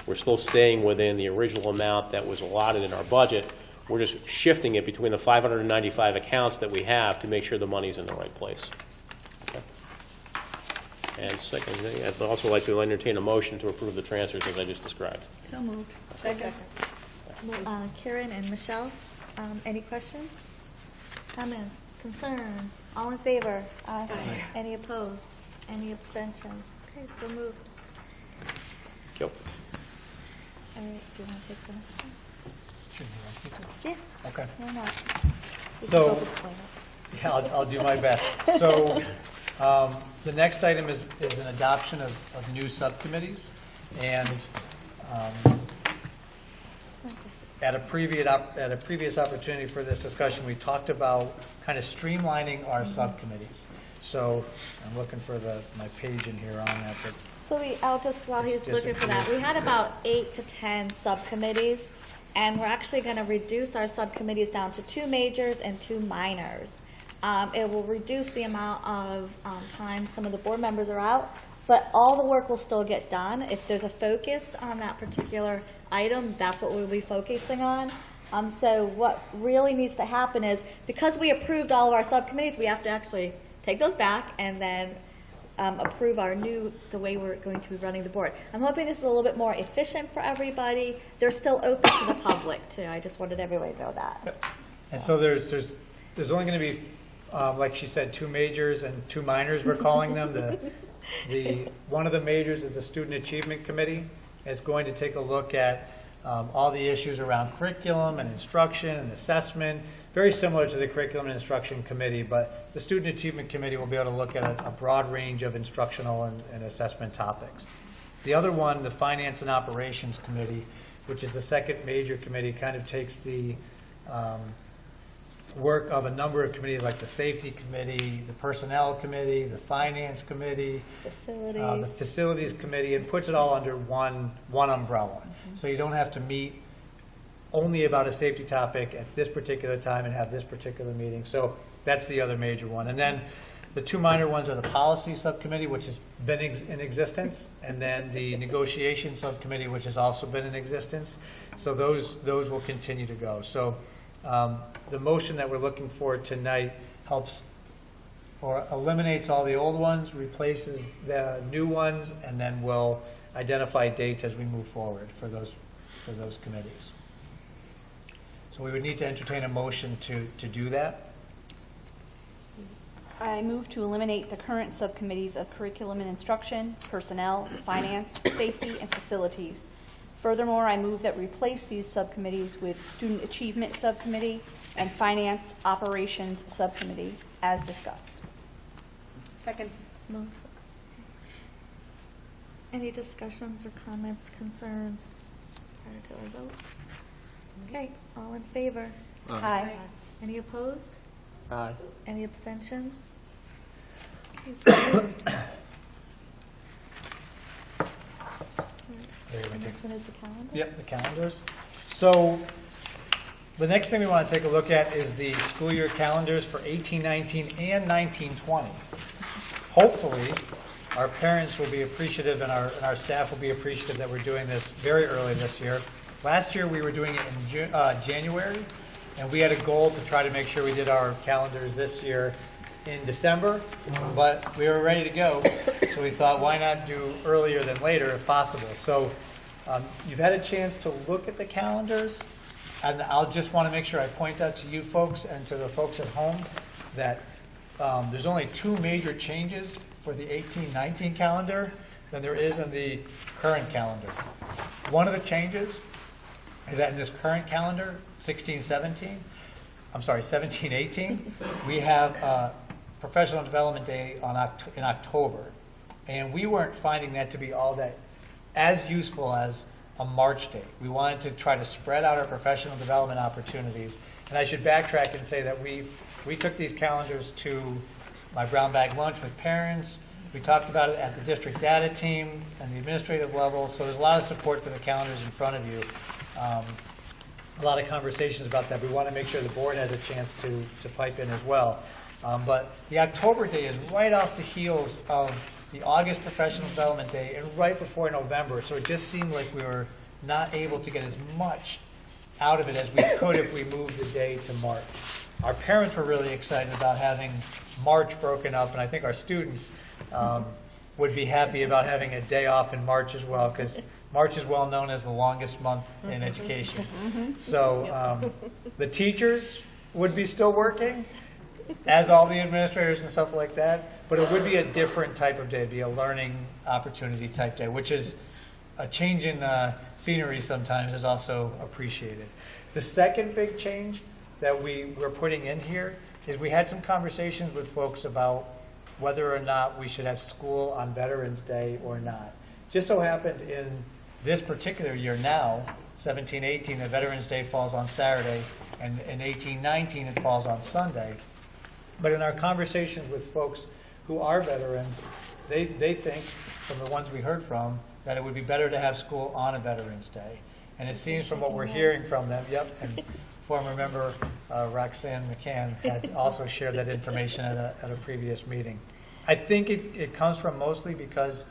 Speaker 13: We're still staying within the original amount that was allotted in our budget. We're just shifting it between the 595 accounts that we have to make sure the money's in the right place. Okay. And secondly, I'd also like to entertain a motion to approve the transfers as I just described.
Speaker 18: So moved. Second. Karen and Michelle, any questions, comments, concerns? All in favor? Aye. Any opposed? Any abstentions? Okay, so moved.
Speaker 13: Thank you.
Speaker 18: All right, do you want to take the next one? Yeah.
Speaker 2: Okay.
Speaker 18: Why not?
Speaker 2: So, yeah, I'll do my best. So, the next item is an adoption of new subcommittees, and at a previous opportunity for this discussion, we talked about kind of streamlining our subcommittees. So I'm looking for my page in here on that. But
Speaker 18: so I'll just, while he's looking for that, we had about 8 to 10 subcommittees, and we're actually going to reduce our subcommittees down to 2 majors and 2 minors. It will reduce the amount of time some of the board members are out, but all the work will still get done. If there's a focus on that particular item, that's what we'll be focusing on. So what really needs to happen is, because we approved all of our subcommittees, we have to actually take those back and then approve the way we're going to be running the board. I'm hoping this is a little bit more efficient for everybody. They're still open to the public too. I just wanted everybody to know that.
Speaker 2: And so there's only going to be, like she said, 2 majors and 2 minors, we're calling them. One of the majors is the Student Achievement Committee. It's going to take a look at all the issues around curriculum and instruction and assessment, very similar to the Curriculum and Instruction Committee, but the Student Achievement Committee will be able to look at a broad range of instructional and assessment topics. The other one, the Finance and Operations Committee, which is the second major committee, kind of takes the work of a number of committees like the Safety Committee, the Personnel Committee, the Finance Committee, the Facilities Committee, and puts it all under one umbrella. So you don't have to meet only about a safety topic at this particular time and have this particular meeting. So that's the other major one. And then the two minor ones are the Policy Subcommittee, which has been in existence, and then the Negotiation Subcommittee, which has also been in existence. So those will continue to go. So the motion that we're looking for tonight helps or eliminates all the old ones, replaces the new ones, and then we'll identify dates as we move forward for those committees. So we would need to entertain a motion to do that.
Speaker 3: I move to eliminate the current subcommittees of curriculum and instruction, personnel, finance, safety, and facilities. Furthermore, I move that we replace these subcommittees with student achievement subcommittee and finance operations subcommittee as discussed.
Speaker 5: Second.
Speaker 18: Any discussions or comments, concerns prior to our vote? Okay, all in favor?
Speaker 1: Aye.
Speaker 18: Any opposed?
Speaker 1: Aye.
Speaker 18: Any abstentions? Okay, so moved. The next one is the calendar?
Speaker 2: Yep, the calendars. So the next thing we want to take a look at is the school year calendars for 18-19 and 19-20. Hopefully, our parents will be appreciative and our staff will be appreciative that we're doing this very early this year. Last year, we were doing it in January, and we had a goal to try to make sure we did our calendars this year in December, but we were ready to go, so we thought, why not do earlier than later if possible? So you've had a chance to look at the calendars, and I'll just want to make sure I point out to you folks and to the folks at home that there's only two major changes for the 18-19 calendar than there is in the current calendar. One of the changes is that in this current calendar, 17-18, we have Professional Development Day in October. And we weren't finding that to be all that as useful as a March date. We wanted to try to spread out our professional development opportunities. And I should backtrack and say that we took these calendars to my brown bag lunch with parents. We talked about it at the district data team and the administrative level. So there's a lot of support for the calendars in front of you. A lot of conversations about that. We want to make sure the board has a chance to pipe in as well. But the October day is right off the heels of the August Professional Development Day and right before November. So it just seemed like we were not able to get as much out of it as we could if we moved the day to March. Our parents were really excited about having March broken up, and I think our students would be happy about having a day off in March as well, because March is well known as the longest month in education. So the teachers would be still working, as all the administrators and stuff like that, but it would be a different type of day. It'd be a learning opportunity type day, which is a change in scenery sometimes is also appreciated. The second big change that we're putting in here is we had some conversations with folks about whether or not we should have school on Veterans Day or not. Just so happened in this particular year now, 17-18, the Veterans Day falls on Saturday, and in 18-19 it falls on Sunday. But in our conversations with folks who are veterans, they think, from the ones we heard from, that it would be better to have school on a Veterans Day. And it seems from what we're hearing from them, and former member Roxanne McCann had also shared that information at a previous meeting. I think it comes from mostly because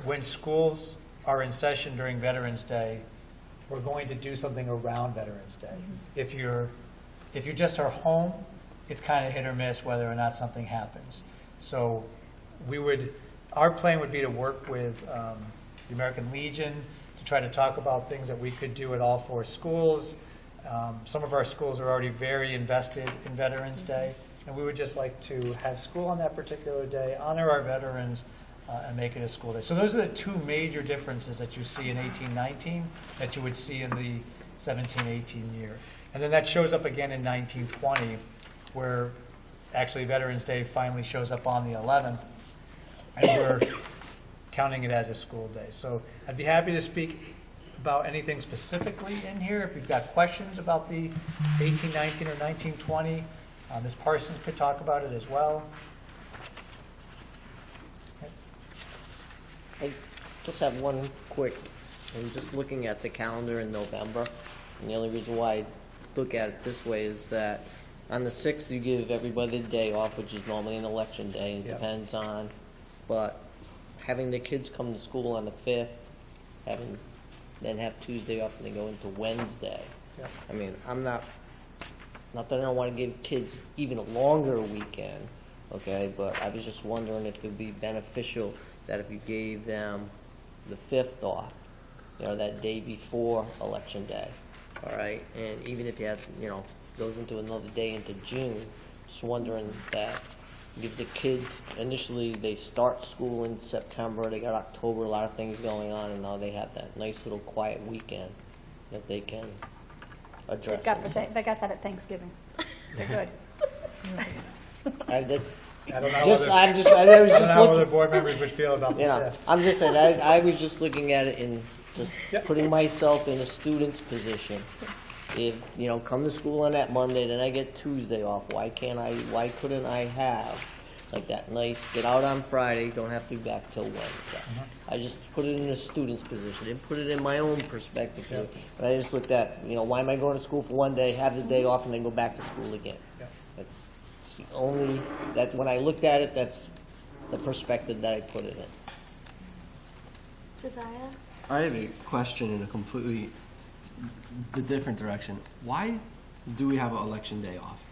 Speaker 2: when schools are in session during Veterans Day, we're going to do something around Veterans Day. If you just are home, it's kind of hit or miss whether or not something happens. So our plan would be to work with the American Legion to try to talk about things that we could do at all four schools. Some of our schools are already very invested in Veterans Day, and we would just like to have school on that particular day, honor our veterans, and make it a school day. So those are the two major differences that you see in 18-19 that you would see in the 17-18 year. And then that shows up again in 19-20, where actually Veterans Day finally shows up on the 11th, and we're counting it as a school day. So I'd be happy to speak about anything specifically in here. If you've got questions about the 1819 or 1920, Ms. Parsons could talk about it as well.
Speaker 1: I just have one quick, I'm just looking at the calendar in November, and the only reason why I look at it this way is that on the 6th, you give everybody the day off, which is normally an election day, it depends on, but having the kids come to school on the 5th, then have Tuesday off and then go into Wednesday. I mean, not that I don't want to give kids even a longer weekend, okay, but I was just wondering if it would be beneficial that if you gave them the 5th off, that day before Election Day, all right? And even if you have, goes into another day into June, just wondering that gives the kids, initially they start school in September, they got October, a lot of things going on, and now they have that nice little quiet weekend that they can address.
Speaker 6: They got that at Thanksgiving. They're good.
Speaker 2: I don't know
Speaker 1: I was just
Speaker 2: how other board members would feel about the 5th.
Speaker 1: I'm just saying, I was just looking at it and just putting myself in a student's position. If, come to school on that Monday, then I get Tuesday off. Why couldn't I have like that nice, get out on Friday, don't have to be back till Wednesday? I just put it in a student's position, didn't put it in my own perspective. But I just looked at, why am I going to school for one day, have the day off, and then go back to school again? That's the only, when I looked at it, that's the perspective that I put it in.
Speaker 18: Josiah?
Speaker 19: I have a question in a completely different direction. Why do we have an election day off?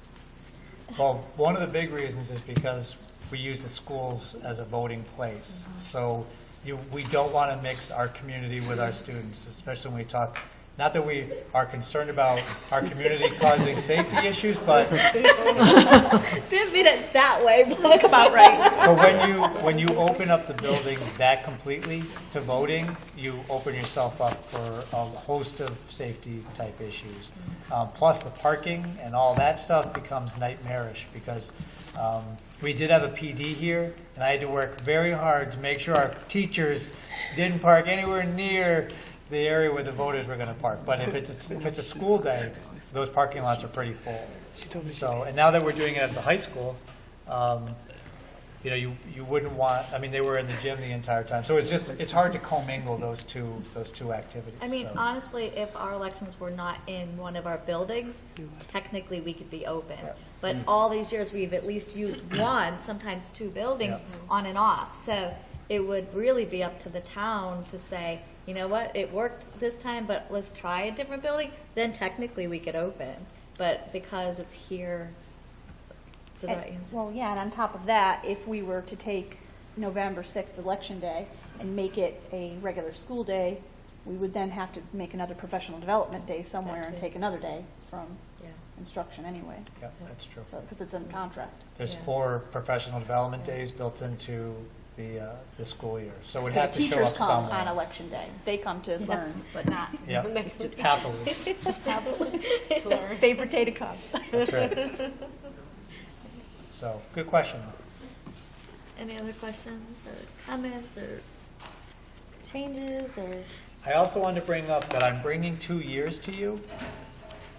Speaker 2: Well, one of the big reasons is because we use the schools as a voting place. So we don't want to mix our community with our students, especially when we talk, not that we are concerned about our community causing safety issues, but
Speaker 6: Didn't mean it that way, but look about right.
Speaker 2: but when you open up the building that completely to voting, you open yourself up for a host of safety type issues. Plus the parking and all that stuff becomes nightmarish because we did have a PD here, and I had to work very hard to make sure our teachers didn't park anywhere near the area where the voters were going to park. But if it's a school day, those parking lots are pretty full. So, and now that we're doing it at the high school, you wouldn't want. I mean, they were in the gym the entire time, so it's hard to commingle those two activities.
Speaker 18: I mean, honestly, if our elections were not in one of our buildings, technically we could be open. But all these years, we've at least used one, sometimes two buildings on and off. So it would really be up to the town to say, you know what, it worked this time, but let's try a different building. Then technically we could open. But because it's here, does that answer?
Speaker 6: Well, yeah, and on top of that, if we were to take November 6th, Election Day, and make it a regular school day, we would then have to make another professional development day somewhere and take another day from instruction anyway.
Speaker 2: Yeah, that's true.
Speaker 6: So, because it's in the contract.
Speaker 2: There's 4 professional development days built into the school year, so it would
Speaker 6: So
Speaker 2: have
Speaker 6: the
Speaker 2: to show
Speaker 6: teachers
Speaker 2: up
Speaker 6: come
Speaker 2: somewhere.
Speaker 6: on Election Day. They come to learn, but not students.
Speaker 2: Happily.
Speaker 6: Favorite day to come.
Speaker 2: That's right. So, good question.
Speaker 18: Any other questions or comments or changes or?
Speaker 2: I also wanted to bring up that I'm bringing 2 years to you,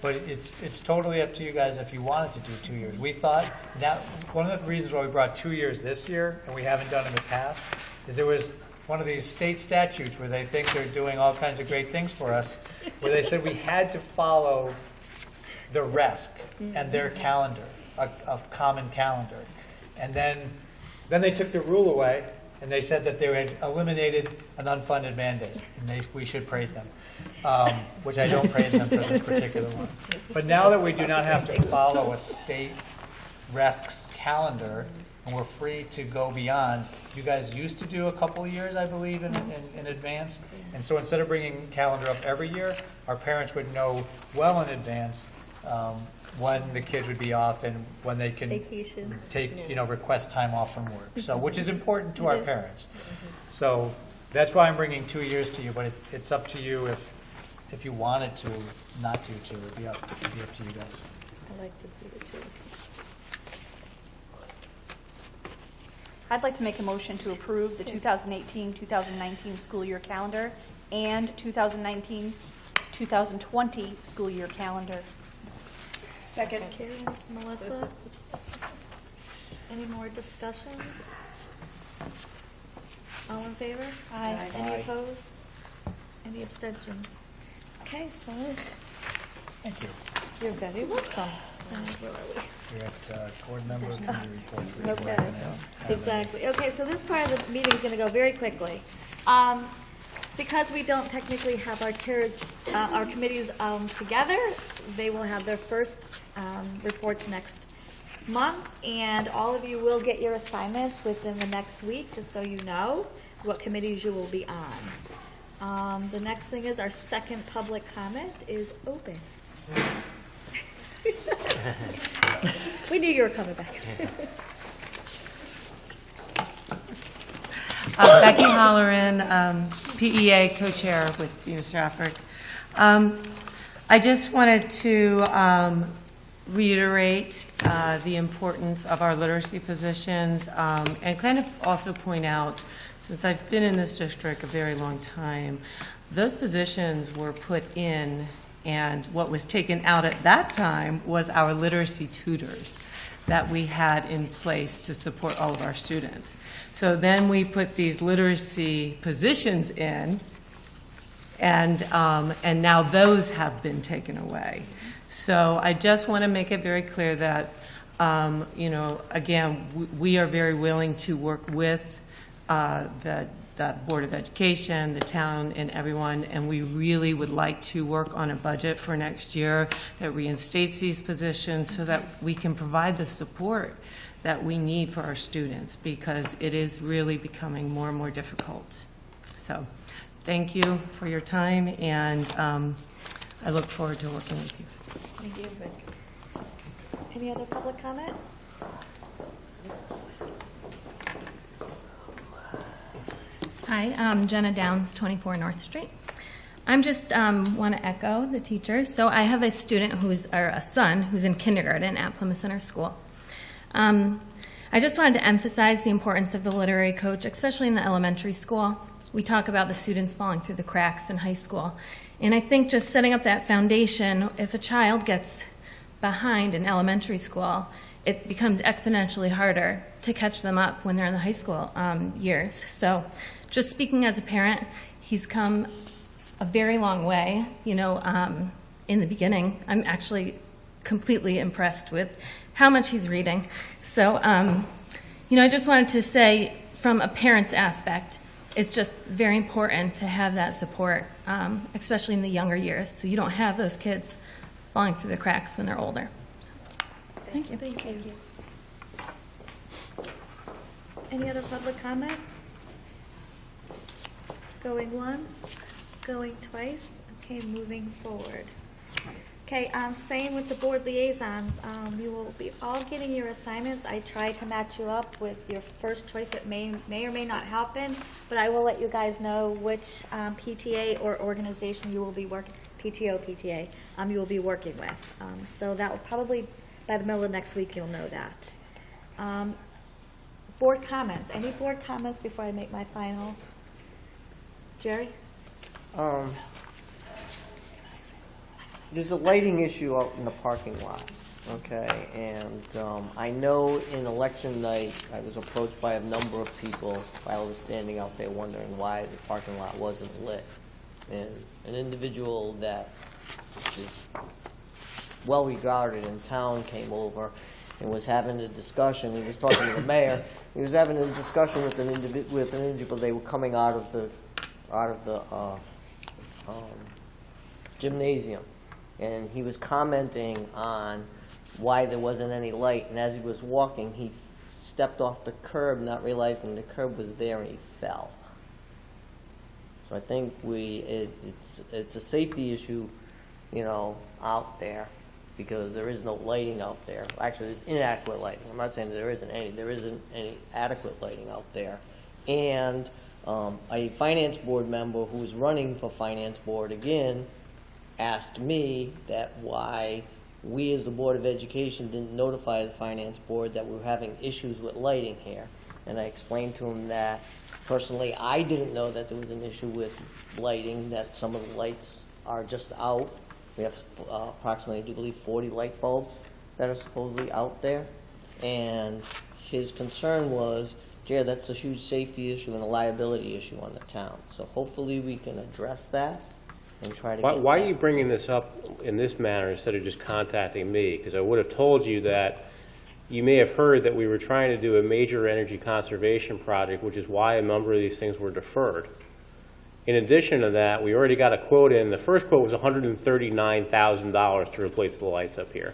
Speaker 2: but it's totally up to you guys if you wanted to do 2 years. We thought that one of the reasons why we brought 2 years this year and we haven't done in the past is there was one of these state statutes where they think they're doing all kinds of great things for us, where they said we had to follow the RESC and their calendar, a common calendar. And then they took the rule away and they said that they had eliminated an unfunded mandate, and we should praise them, which I don't praise them for this particular one. But now that we do not have to follow a state RESC's calendar, and we're free to go beyond, you guys used to do a couple of years, I believe, in advance. And so instead of bringing calendar up every year, our parents would know well in advance when the kids would be off and when they can take, request time off from work. So, which is important to our parents. So that's why I'm bringing 2 years to you, but it's up to you if you wanted to not do 2. It'd be up to you guys.
Speaker 18: I like to do the 2.
Speaker 6: I'd like to make a motion to approve the 2018-2019 school year calendar and 2019-2020 school year calendar.
Speaker 5: Second.
Speaker 18: Okay, Melissa? Any more discussions? All in favor?
Speaker 6: Aye.
Speaker 18: Any opposed? Any abstentions? Okay, so
Speaker 2: Thank you.
Speaker 18: you're very welcome. Where are we?
Speaker 2: You're at board member committee report.
Speaker 18: Okay, exactly. Okay, so this part of the meeting is going to go very quickly. Because we don't technically have our chairs, our committees together, they will have their first reports next month, and all of you will get your assignments within the next week, just so you know what committees you will be on. The next thing is our second public comment is open. We knew you were coming back.
Speaker 15: Becky Holleran, PEA co-chair with Unit Stratford. I just wanted to reiterate the importance of our literacy positions and kind of also point out, since I've been in this district a very long time, those positions were put in, and what was taken out at that time was our literacy tutors that we had in place to support all of our students. So then we put these literacy positions in, and now those have been taken away. So I just want to make it very clear that, you know, again, we are very willing to work with the Board of Education, the town, and everyone, and we really would like to work on a budget for next year that reinstates these positions so that we can provide the support that we need for our students, because it is really becoming more and more difficult. So thank you for your time, and I look forward to working with you.
Speaker 18: Thank you. Any other public comment?
Speaker 10: Hi, I'm Jenna Downs, 24 North Street. I'm just want to echo the teachers. So I have a student or a son who's in kindergarten at Plymouth Center School. I just wanted to emphasize the importance of the literary coach, especially in the elementary school. We talk about the students falling through the cracks in high school. And I think just setting up that foundation, if a child gets behind in elementary school, it becomes exponentially harder to catch them up when they're in the high school years. So just speaking as a parent, he's come a very long way. You know, in the beginning, I'm actually completely impressed with how much he's reading. So, you know, I just wanted to say from a parent's aspect, it's just very important to have that support, especially in the younger years, so you don't have those kids falling through the cracks when they're older. So, thank you.
Speaker 18: Thank you. Any other public comment? Going once, going twice. Okay, moving forward. Okay, same with the board liaisons. You will be all getting your assignments. I tried to match you up with your first choice. It may or may not happen, but I will let you guys know which PTA or organization you will be working, PTA, you will be working with. So that will probably, by the middle of next week, you'll know that. Board comments. Any board comments before I make my final? Jerry?
Speaker 1: There's a lighting issue out in the parking lot, okay? And I know in election night, I was approached by a number of people while I was standing out there wondering why the parking lot wasn't lit. And an individual that is well regarded in town came over and was having a discussion. He was talking to the mayor. He was having a discussion with an individual. They were coming out of the gymnasium. And he was commenting on why there wasn't any light. And as he was walking, he stepped off the curb, not realizing the curb was there, and he fell. So I think it's a safety issue, you know, out there, because there is no lighting out there. Actually, there's inadequate lighting. I'm not saying that there isn't any. There isn't any adequate lighting out there. And a finance board member who is running for finance board again asked me that why we as the Board of Education didn't notify the finance board that we were having issues with lighting here. And I explained to him that Personally, I didn't know that there was an issue with lighting, that some of the lights are just out. We have approximately, I do believe, 40 light bulbs that are supposedly out there. And his concern was, Jared, that's a huge safety issue and a liability issue on the town. So hopefully we can address that and try to get
Speaker 13: Why
Speaker 1: that.
Speaker 13: are you bringing this up in this manner instead of just contacting me? Because I would have told you that you may have heard that we were trying to do a major energy conservation project, which is why a number of these things were deferred. In addition to that, we already got a quote in. The first quote was $139,000 to replace the lights up here.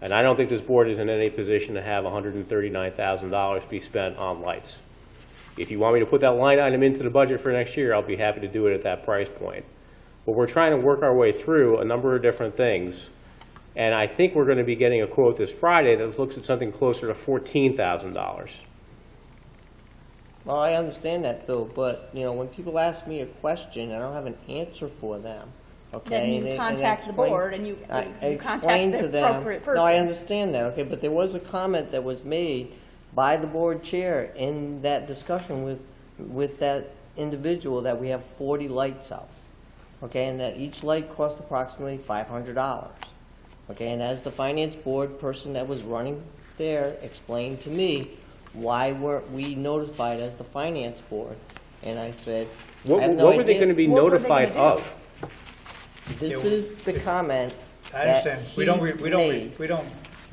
Speaker 13: And I don't think this board is in any position to have $139,000 be spent on lights. If you want me to put that line item into the budget for next year, I'll be happy to do it at that price point. But we're trying to work our way through a number of different things. And I think we're going to be getting a quote this Friday that looks at something closer to $14,000.
Speaker 1: Well, I understand that, Phil, but, you know, when people ask me a question, I don't have an answer for them, okay?
Speaker 6: Then you
Speaker 1: And I
Speaker 6: contact the
Speaker 1: explain-
Speaker 6: board and you
Speaker 1: I
Speaker 6: contact
Speaker 1: explained
Speaker 6: the
Speaker 1: to them.
Speaker 6: appropriate person.
Speaker 1: No, I understand that, okay, but there was a comment that was made by the board chair in that discussion with that individual that we have 40 lights out, okay, and that each light cost approximately $500, okay? And as the finance board person that was running there explained to me, why weren't we notified as the finance board? And I said, I have no
Speaker 13: What were they
Speaker 1: idea.
Speaker 13: going to be notified of?
Speaker 1: This is the comment
Speaker 2: I
Speaker 1: that
Speaker 2: understand.
Speaker 1: he
Speaker 2: We don't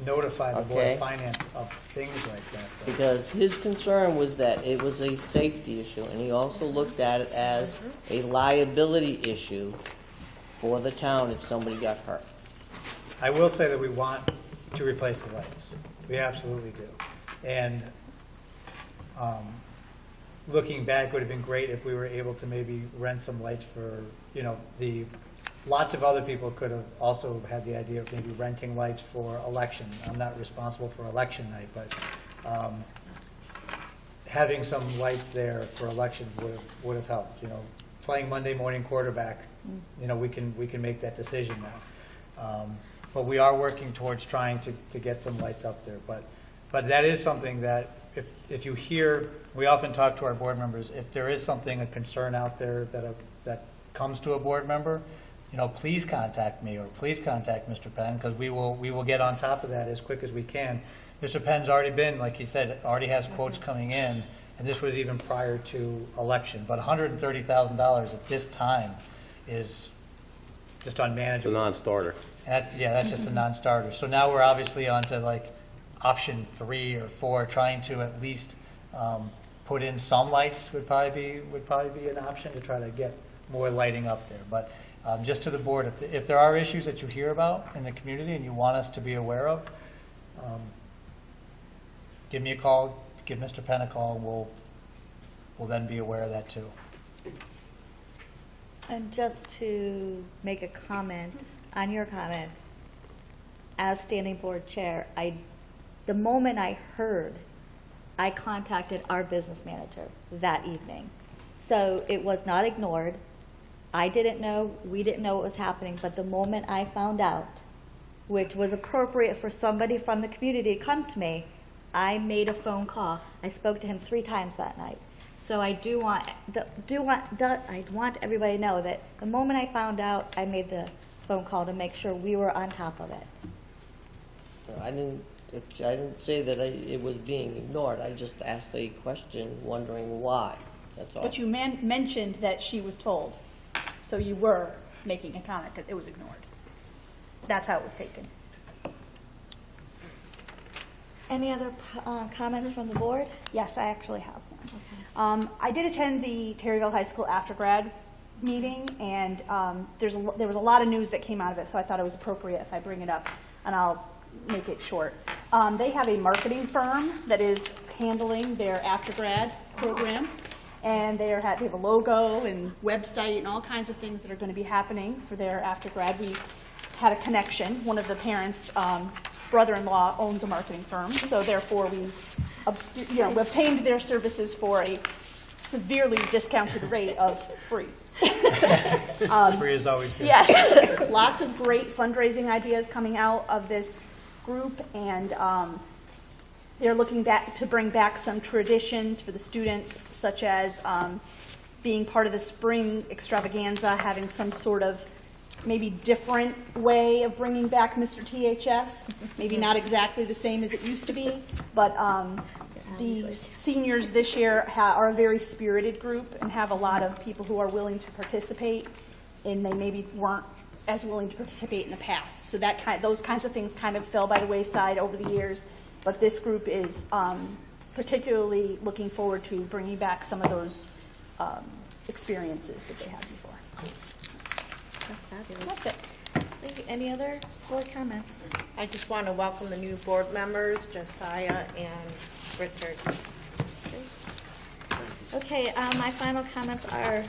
Speaker 2: notify the Board
Speaker 1: Okay.
Speaker 2: of Finance of things like that. though.
Speaker 1: because his concern was that it was a safety issue, and he also looked at it as a liability issue for the town if somebody got hurt.
Speaker 2: I will say that we want to replace the lights. We absolutely do. And looking back, it would have been great if we were able to maybe rent some lights for, you know, lots of other people could have also had the idea of maybe renting lights for election. I'm not responsible for election night, but having some lights there for election would have helped. You know, playing Monday morning quarterback, you know, we can make that decision now. But we are working towards trying to get some lights up there. But that is something that if you hear, we often talk to our board members, if there is something, a concern out there that comes to a board member, you know, please contact me or please contact Mr. Penn, because we will get on top of that as quick as we can. Mr. Penn's already been, like you said, already has quotes coming in, and this was even prior to election. But $130,000 at this time is just unmanageable.
Speaker 13: It's a non-starter.
Speaker 2: That's just a non-starter. So now we're obviously on to like option 3 or 4, trying to at least put in some lights would probably be an option to try to get more lighting up there. But just to the board, if there are issues that you hear about in the community and you want us to be aware of, give me a call, give Mr. Penn a call, and we'll then be aware of that too.
Speaker 18: And just to make a comment on your comment, as standing board chair, the moment I heard, I contacted our business manager that evening. So it was not ignored. I didn't know, we didn't know what was happening, but the moment I found out, which was appropriate for somebody from the community to come to me, I made a phone call. I spoke to him 3 times that night. So I want everybody to know that the moment I found out, I made the phone call to make sure we were on top of it.
Speaker 1: I didn't say that it was being ignored. I just asked a question wondering why. That's all.
Speaker 6: But you mentioned that she was told, so you were making a comment that it was ignored. That's how it was taken.
Speaker 18: Any other comments from the board?
Speaker 6: Yes, I actually have one. Okay. I did attend the Terryville High School after grad meeting, and there was a lot of news that came out of it, so I thought it was appropriate if I bring it up, and I'll make it short. They have a marketing firm that is handling their after grad program, and they have a logo and website and all kinds of things that are going to be happening for their after grad. We had a connection. One of the parents' brother-in-law owns a marketing firm, so therefore we obtained their services for a severely discounted rate of free.
Speaker 2: Free is always good.
Speaker 6: Yes, lots of great fundraising ideas coming out of this group, and They're looking back to bring back some traditions for the students, such as being part of the spring extravaganza, having some sort of maybe different way of bringing back Mr. THS, maybe not exactly the same as it used to be, but the seniors this year are a very spirited group and have a lot of people who are willing to participate, and they maybe weren't as willing to participate in the past. So those kinds of things kind of fell by the wayside over the years, but this group is particularly looking forward to bringing back some of those experiences that they had before.
Speaker 18: That's fabulous.
Speaker 6: That's it.
Speaker 18: Thank you. Any other board comments?
Speaker 5: I just want to welcome the new board members, Josiah and Richard.
Speaker 18: Okay, my final comments are,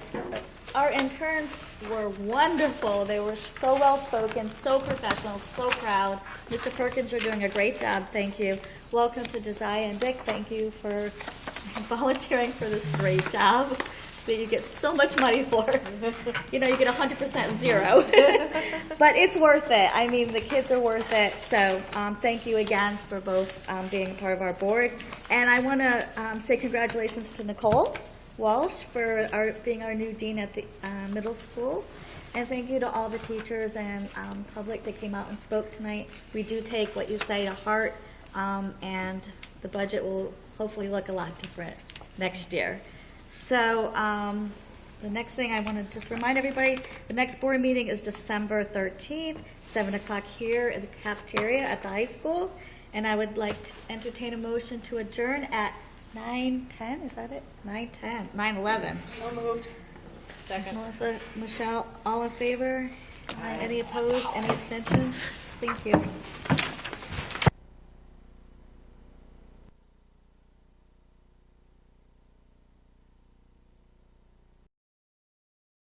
Speaker 18: our interns were wonderful. They were so well-spoken, so professional, so proud. Mr. Perkins, you're doing a great job. Thank you. Welcome to Josiah and Dick. Thank you for volunteering for this great job that you get so much money for. You know, you get 100% zero. But it's worth it. I mean, the kids are worth it. So thank you again for both being a part of our board. And I want to say congratulations to Nicole Walsh for being our new dean at the middle school. And thank you to all the teachers and public that came out and spoke tonight. We do take what you say to heart, and the budget will hopefully look a lot different next year. So the next thing I want to just remind everybody, the next board meeting is December 13th, 7 o'clock here in the cafeteria at the high school. And I would like to entertain a motion to adjourn at 9:10, is that it? 9:10, 9:11.
Speaker 5: So moved. Second.
Speaker 18: Melissa, Michelle, all in favor? Any opposed? Any abstentions? Thank you.